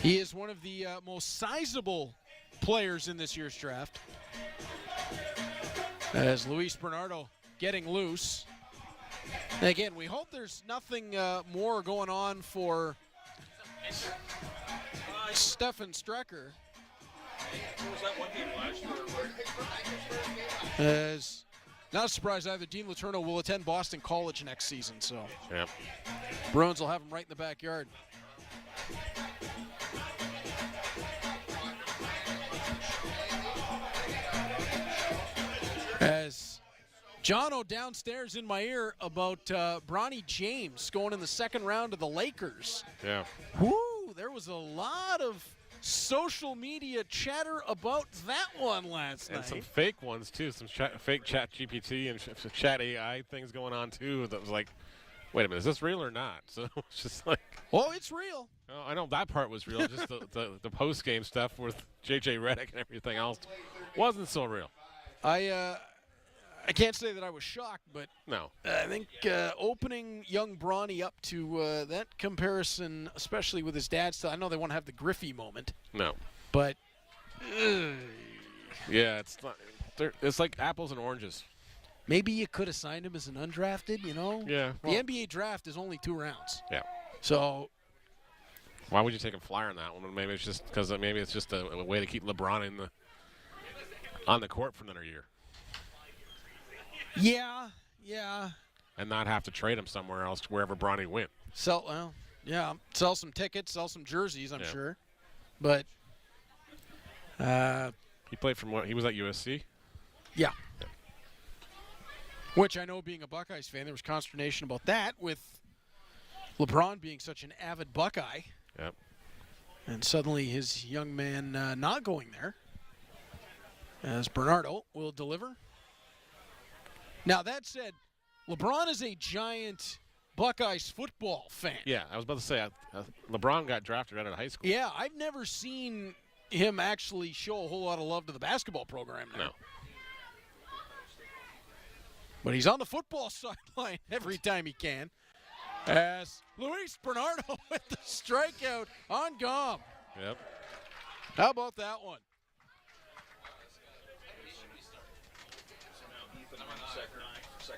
He is one of the most sizable players in this year's draft. As Luis Bernardo getting loose. And again, we hope there's nothing more going on for Stefan Strecker. As not surprised either, Dean Letourneau will attend Boston College next season, so yep. Bruins will have him right in the backyard. As Jono downstairs in my ear about Bronny James going in the second round of the Lakers. Yeah. Woo, there was a lot of social media chatter about that one last night. And some fake ones, too. Some fake Chat GPT and Chat AI things going on, too. That was like, wait a minute, is this real or not? So it's just like. Oh, it's real. Oh, I know that part was real. Just the post-game stuff with J.J. Redick and everything else wasn't so real. I can't say that I was shocked, but no. I think opening young Bronny up to that comparison, especially with his dad still, I know they want to have the Griffey moment. No. But, yeah, it's like apples and oranges. Maybe you could have signed him as an undrafted, you know? Yeah. Well, the NBA draft is only 2 rounds. Yeah. So. Why would you take a flyer on that one? Maybe it's just because it's just a way to keep LeBron on the court for another year. Yeah. And not have to trade him somewhere else, wherever Bronny went. Sell some tickets, sell some jerseys, I'm sure. But he played from what? He was at USC? Yeah. Which I know, being a Buckeyes fan, there was consternation about that with LeBron being such an avid Buckeye. Yep. And suddenly his young man not going there. As Bernardo will deliver. Now, that said, LeBron is a giant Buckeyes football fan. Yeah, I was about to say, LeBron got drafted out of high school. Yeah, I've never seen him actually show a whole lot of love to the basketball program now. No. But he's on the football sideline every time he can. As Luis Bernardo with the strikeout on Gom. Yep. How about that one?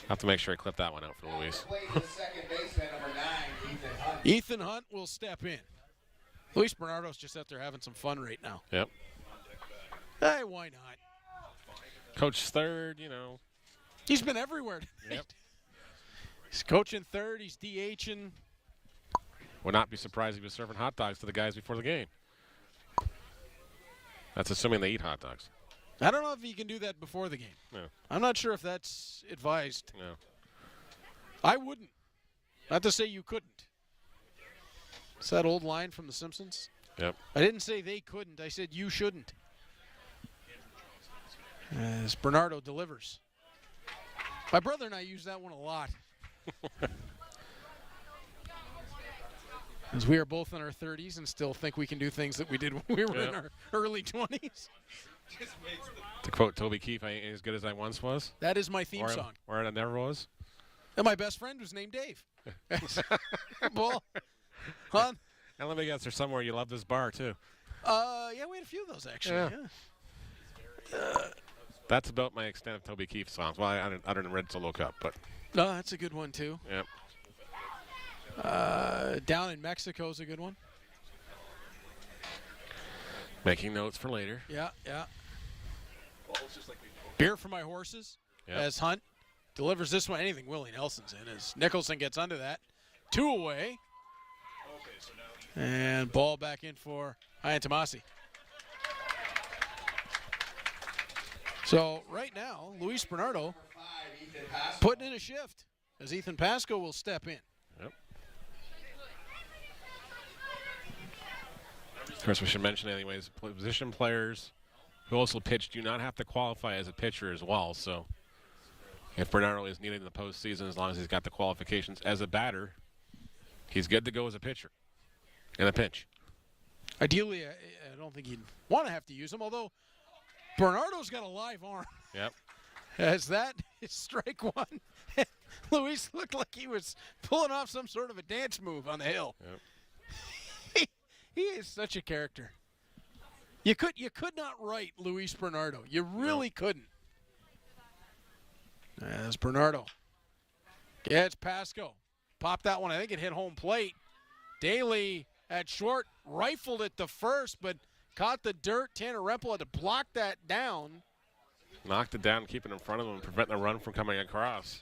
Have to make sure I clip that one out for Luis. Ethan Hunt will step in. Luis Bernardo's just out there having some fun right now. Yep. Hey, why not? Coach third, you know. He's been everywhere tonight. Yep. He's coaching third. He's DHing. Would not be surprised if he was serving hot dogs to the guys before the game. That's assuming they eat hot dogs. I don't know if he can do that before the game. No. I'm not sure if that's advised. No. I wouldn't. Not to say you couldn't. It's that old line from The Simpsons. Yep. I didn't say they couldn't. I said you shouldn't. As Bernardo delivers. My brother and I use that one a lot. As we are both in our 30s and still think we can do things that we did when we were in our early 20s. To quote Toby Keith, I ain't as good as I once was. That is my theme song. Or I never was. And my best friend was named Dave. Bull. Huh? And let me guess, there's somewhere you love this bar, too. Yeah, we had a few of those, actually. Yeah. That's about my extent of Toby Keith songs. Well, other than Red Solo Cup, but. No, that's a good one, too. Yep. Down in Mexico is a good one. Making notes for later. Yeah, yeah. Beer for my horses. Yep. As Hunt delivers this one. Anything Willie Nelson's in as Nicholson gets under that. 2 away. And ball back in for Ian Tomasi. So right now, Luis Bernardo putting in a shift as Ethan Pasco will step in. Yep. Of course, we should mention anyways, position players who also pitch do not have to qualify as a pitcher as well. So if Bernardo is needed in the postseason, as long as he's got the qualifications as a batter, he's good to go as a pitcher in a pinch. Ideally, I don't think he'd want to have to use him, although Bernardo's got a live arm. Yep. As that is strike one. Luis looked like he was pulling off some sort of a dance move on the hill. Yep. He is such a character. You could not write Luis Bernardo. You really couldn't. As Bernardo gets Pasco. Popped that one. I think it hit home plate. Daly at short rifled it to first, but caught the dirt. Tanner Rempel had to block that down. Knocked it down, keeping in front of him, and preventing the run from coming across.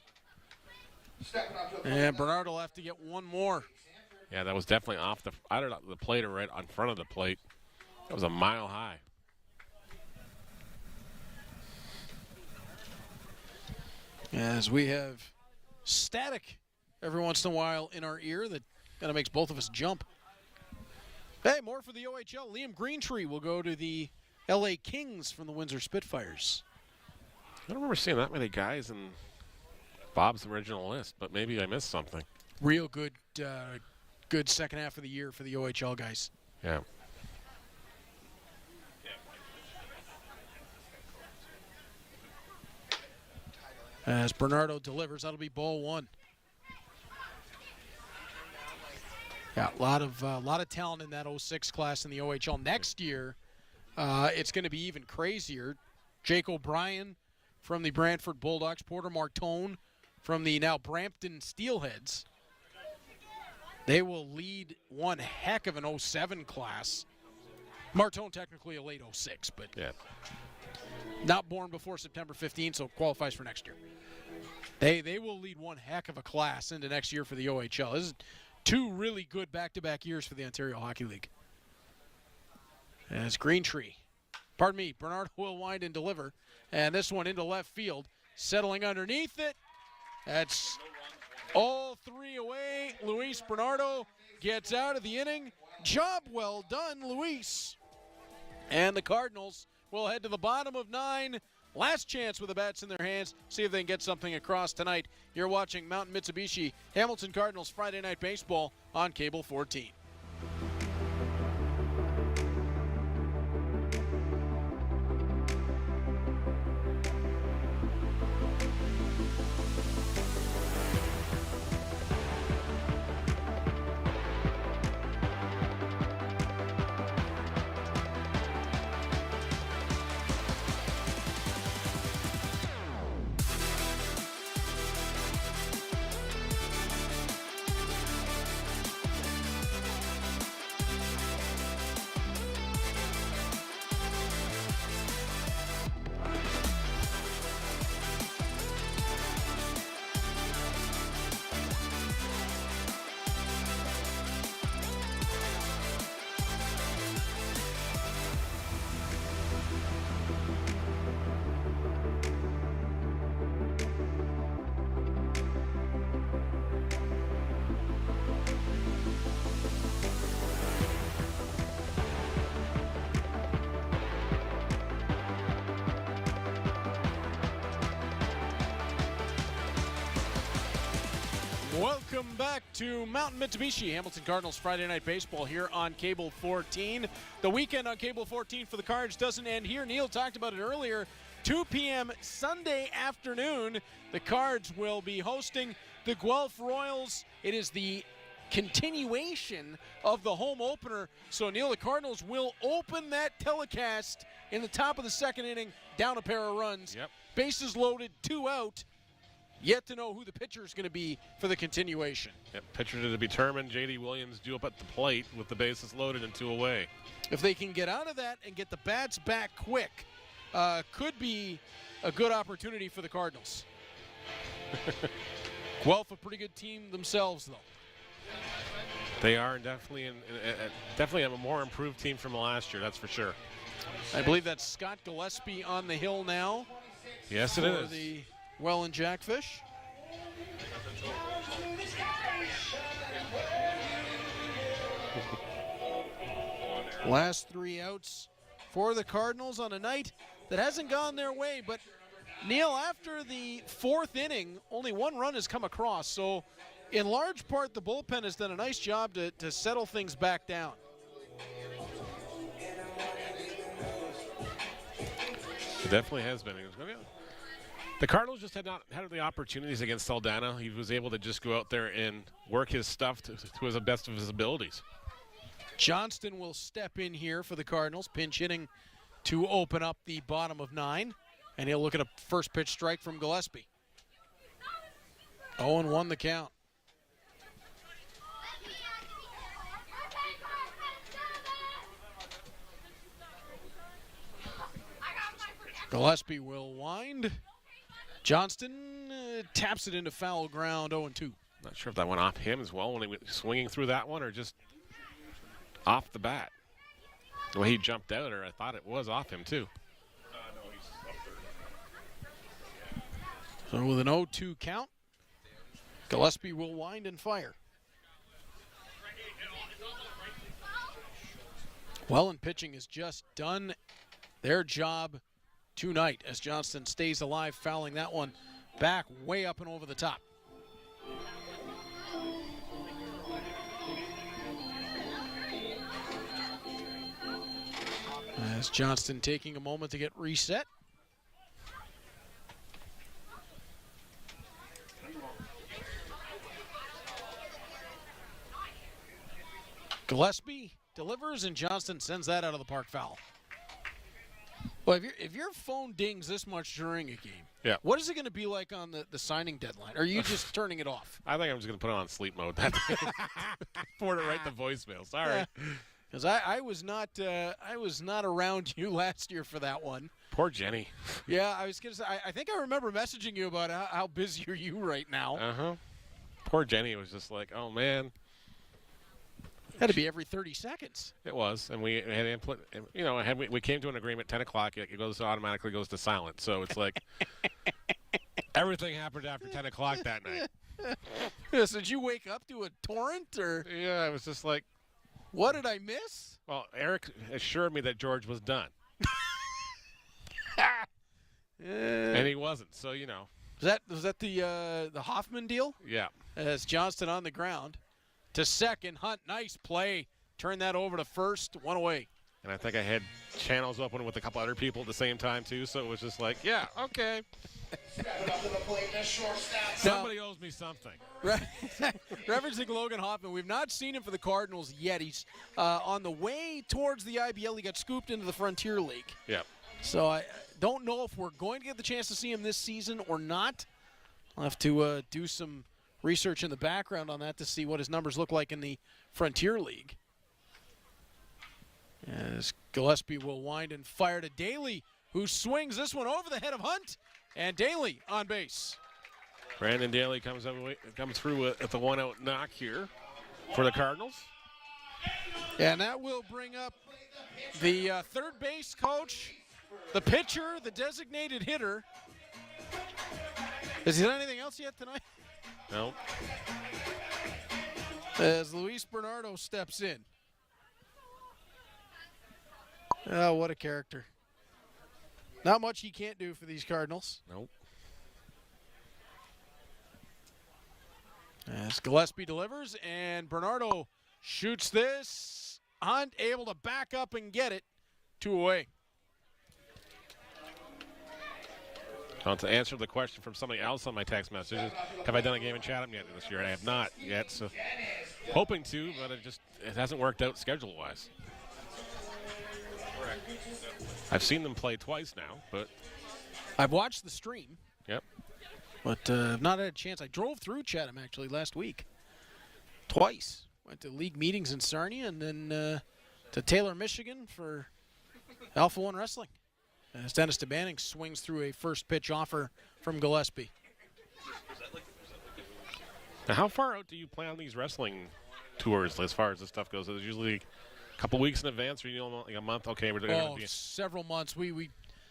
And Bernardo will have to get one more. Yeah, that was definitely off the plate or right in front of the plate. That was a mile high. As we have static every once in a while in our ear that kind of makes both of us jump. Hey, more for the OHL. Liam Greentree will go to the LA Kings from the Windsor Spitfires. I don't remember seeing that many guys in Bob's original list, but maybe I missed something. Real good, good second half of the year for the OHL guys. Yeah. As Bernardo delivers, that'll be ball one. Yeah, a lot of talent in that 06 class in the OHL. Next year, it's going to be even crazier. Jake O'Brien from the Brantford Bulldogs, Porter Martone from the now Brampton Steelheads. They will lead one heck of an 07 class. Martone technically a late 06, but yeah, not born before September 15th, so qualifies for next year. They will lead one heck of a class into next year for the OHL. This is 2 really good back-to-back years for the Ontario Hockey League. As Greentree, Bernardo will wind and deliver. And this one into left field, settling underneath it. That's all 3 away. Luis Bernardo gets out of the inning. Job well done, Luis. And the Cardinals will head to the bottom of 9. Last chance with the bats in their hands. See if they can get something across tonight. You're watching Mountain Mitsubishi Hamilton Cardinals Friday Night Baseball on Cable 14. Welcome back to Mountain Mitsubishi Hamilton Cardinals Friday Night Baseball here on Cable 14. The weekend on Cable 14 for the Cards doesn't end here. Neil talked about it earlier. 2 p.m. Sunday afternoon, the Cards will be hosting the Guelph Royals. It is the continuation of the home opener. So, Neil, the Cardinals will open that telecast in the top of the second inning, down a pair of runs. Yep. Bases loaded, 2 out. Yet to know who the pitcher is going to be for the continuation. Yep, pitcher to be determined. J.D. Williams due up at the plate with the bases loaded and 2 away. If they can get out of that and get the bats back quick, could be a good opportunity for the Cardinals. Guelph, a pretty good team themselves, though. They are definitely a more improved team from last year, that's for sure. I believe that's Scott Gillespie on the hill now. Yes, it is. For the Welland Jackfish. Last 3 outs for the Cardinals on a night that hasn't gone their way. But, Neil, after the 4th inning, only 1 run has come across. So, in large part, the bullpen has done a nice job to settle things back down. It definitely has been. The Cardinals just had not had the opportunities against Saldana. He was able to just go out there and work his stuff to the best of his abilities. Johnston will step in here for the Cardinals, pinch hitting to open up the bottom of 9. And he'll look at a first pitch strike from Gillespie. 0-1 the count. Gillespie will wind. Johnston taps it into foul ground, 0-2. Not sure if that went off him as well when he was swinging through that one or just off the bat. The way he jumped out, or I thought it was off him too. So with an 0-2 count, Gillespie will wind and fire. Welland pitching has just done their job tonight as Johnston stays alive, fouling that one back way up and over the top. As Johnston taking a moment to get reset. Gillespie delivers and Johnston sends that out of the park foul. Well, if your phone dings this much during a game, yeah, what is it going to be like on the signing deadline? Or are you just turning it off? I think I'm just going to put it on sleep mode. For it right the voicemail. Sorry. Because I was not around you last year for that one. Poor Jenny. Yeah, I was going to say, I think I remember messaging you about how busy are you right now. Uh-huh. Poor Jenny was just like, oh, man. Had to be every 30 seconds. It was, and we had input. You know, we came to an agreement. 10 o'clock, it automatically goes to silent. So it's like everything happened after 10 o'clock that night. Yeah, so did you wake up to a torrent, or? Yeah, I was just like, what did I miss? Well, Eric assured me that George was done, and he wasn't. So you know, was that the Hoffman deal? Yeah. As Johnston on the ground. To second, Hunt, nice play. Turn that over to first, 1 away. And I think I had channels open with a couple other people at the same time, too, so it was just like, yeah, okay. Somebody owes me something. Referencing Logan Hoffman, we've not seen him for the Cardinals yet. He's on the way towards the IBL. He got scooped into the Frontier League. Yeah. So I don't know if we're going to get the chance to see him this season or not. I'll have to do some research in the background on that to see what his numbers look like in the Frontier League. As Gillespie will wind and fire to Daly, who swings this one over the head of Hunt, and Daly on base. Brandon Daly comes through with the 1-out knock here for the Cardinals. And that will bring up the third base coach, the pitcher, the designated hitter. Has he done anything else yet tonight? No. As Luis Bernardo steps in. Oh, what a character. Not much he can't do for these Cardinals. Nope. As Gillespie delivers, and Bernardo shoots this, unable to back up and get it. 2 away. To answer the question from somebody else on my text messages, have I done a game in Chatham yet this year? I have not yet, so hoping to, but it hasn't worked out schedule-wise. I've seen them play twice now, but I've watched the stream. Yep. But I've not had a chance. I drove through Chatham, actually, last week. Twice. Went to league meetings in Sarnia and then to Taylor, Michigan for Alpha One Wrestling. As Dennis DeBanning swings through a first pitch offer from Gillespie. Now, how far out do you plan these wrestling tours as far as this stuff goes? Is it usually a couple weeks in advance, or like a month? Okay, we're going to be several months. We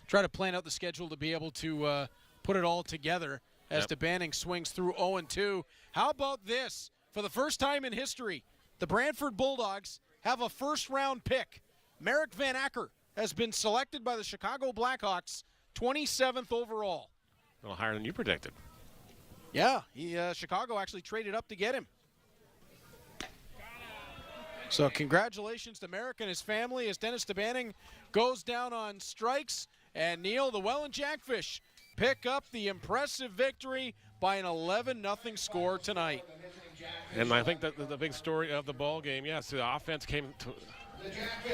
try to plan out the schedule to be able to put it all together as DeBanning swings through 0-2. How about this? For the first time in history, the Brantford Bulldogs have a first-round pick. Merrick Van Acker has been selected by the Chicago Blackhawks, 27th overall. A little higher than you predicted. Yeah, Chicago actually traded up to get him. So congratulations to Merrick and his family as Dennis DeBanning goes down on strikes. And Neil, the Welland Jackfish, pick up the impressive victory by an 11-0 score tonight. And I think that the big story of the ball game, yes, the offense came to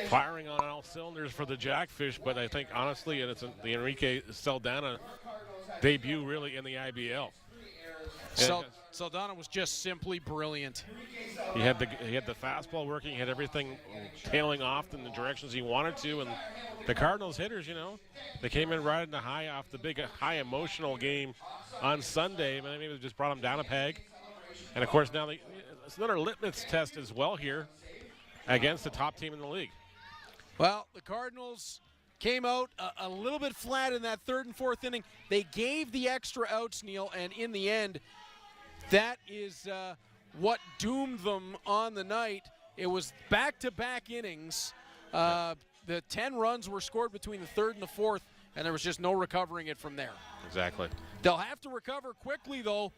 firing on all cylinders for the Jackfish, but I think honestly it's the Enrique Saldana debut really in the IBL. Saldana was just simply brilliant. He had the fastball working, he had everything tailing off in the directions he wanted to, and the Cardinals hitters, they came in riding the high off the big high emotional game on Sunday. Maybe they just brought them down a peg. And of course now it's another litmus test as well here against the top team in the league. Well, the Cardinals came out a little bit flat in that third and fourth inning. They gave the extra outs, Neil, and in the end, that is what doomed them on the night. It was back-to-back innings. The 10 runs were scored between the third and the fourth, and there was just no recovering it from there. Exactly. They'll have to recover quickly, though.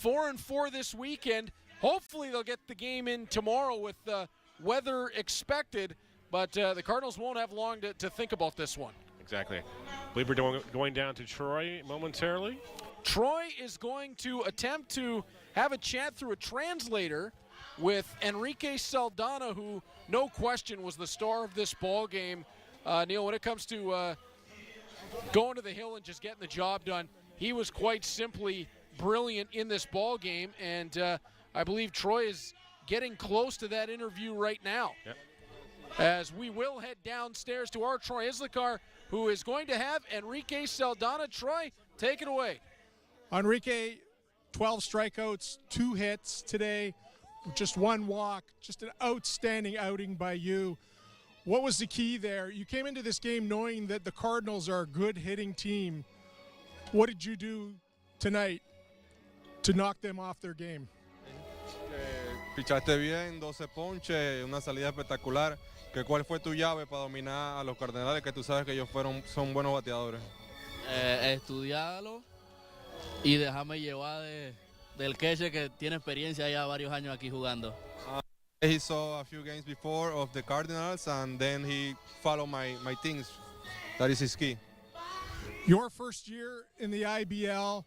4-4 this weekend. Hopefully they'll get the game in tomorrow with weather expected, but the Cardinals won't have long to think about this one. Exactly. I believe we're going down to Troy momentarily. Troy is going to attempt to have a chat through a translator with Enrique Saldana, who no question was the star of this ball game. Neil, when it comes to going to the hill and just getting the job done, he was quite simply brilliant in this ball game, and I believe Troy is getting close to that interview right now. Yep. As we will head downstairs to our Troy Islikar, who is going to have Enrique Saldana. Troy, take it away. Enrique, 12 strikeouts, 2 hits today, just 1 walk, just an outstanding outing by you. What was the key there? You came into this game knowing that the Cardinals are a good hitting team. What did you do tonight to knock them off their game? Pichaste bien, 12 ponches, una salida espectacular. ¿Cuál fue tu llave para dominar a los Cardenales, que tú sabes que ellos son buenos bateadores? Estudiarlo y dejarme llevar del queche que tiene experiencia ya varios años aquí jugando. He saw a few games before of the Cardinals, and then he followed my things. That is his key. Your first year in the IBL,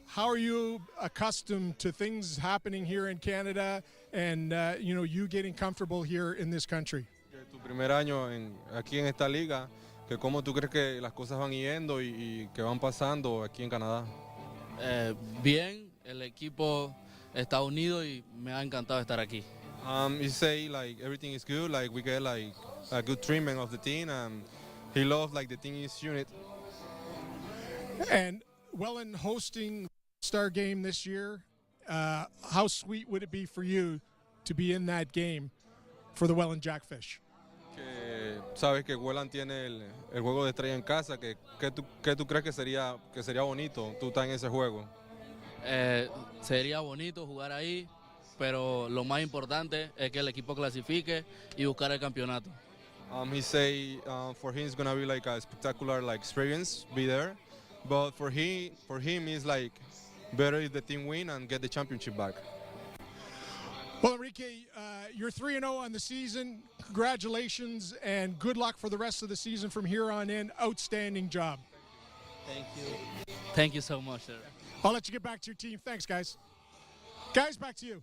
how are you accustomed to things happening here in Canada and you getting comfortable here in this country? Tu primer año aquí en esta liga, que cómo tú crees que las cosas van yendo y que van pasando aquí en Canadá. Bien, el equipo está unido y me ha encantado estar aquí. You say like everything is good, like we get like a good treatment of the team, and he loves like the team is unit. And Welland hosting Star game this year, how sweet would it be for you to be in that game for the Welland Jackfish? Sabes que Welland tiene el juego de estrella en casa, que tú crees que sería bonito tú estar en ese juego. Sería bonito jugar ahí, pero lo más importante es que el equipo clasifique y buscar el campeonato. He say for him it's gonna be like a spectacular like experience, be there, but for him it's like better if the team win and get the championship back. Well, Enrique, you're 3-0 on the season. Congratulations and good luck for the rest of the season from here on in. Outstanding job. Thank you. Thank you so much, sir. I'll let you get back to your team. Thanks, guys. Guys, back to you.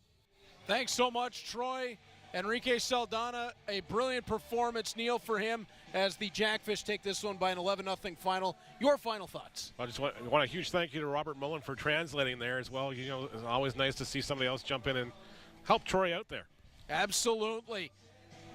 Thanks so much, Troy. Enrique Saldana, a brilliant performance, Neil, for him as the Jackfish take this one by an 11-0 final. Your final thoughts? I just want a huge thank you to Robert Mullen for translating there as well. You know, it's always nice to see somebody else jump in and help Troy out there. Absolutely.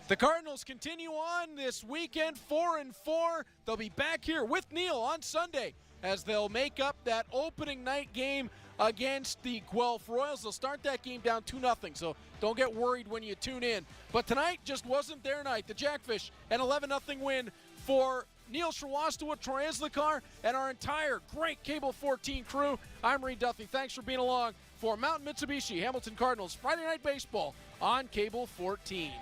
The Cardinals continue on this weekend, 4-4. They'll be back here with Neil on Sunday as they'll make up that opening night game against the Guelph Royals. They'll start that game down 2-0, so don't get worried when you tune in. But tonight just wasn't their night. The Jackfish, an 11-0 win for Neil Srivastava, Troy Islikar, and our entire great Cable 14 crew. I'm Reed Duffy. Thanks for being along for Mountain Mitsubishi Hamilton Cardinals Friday Night Baseball on Cable 14.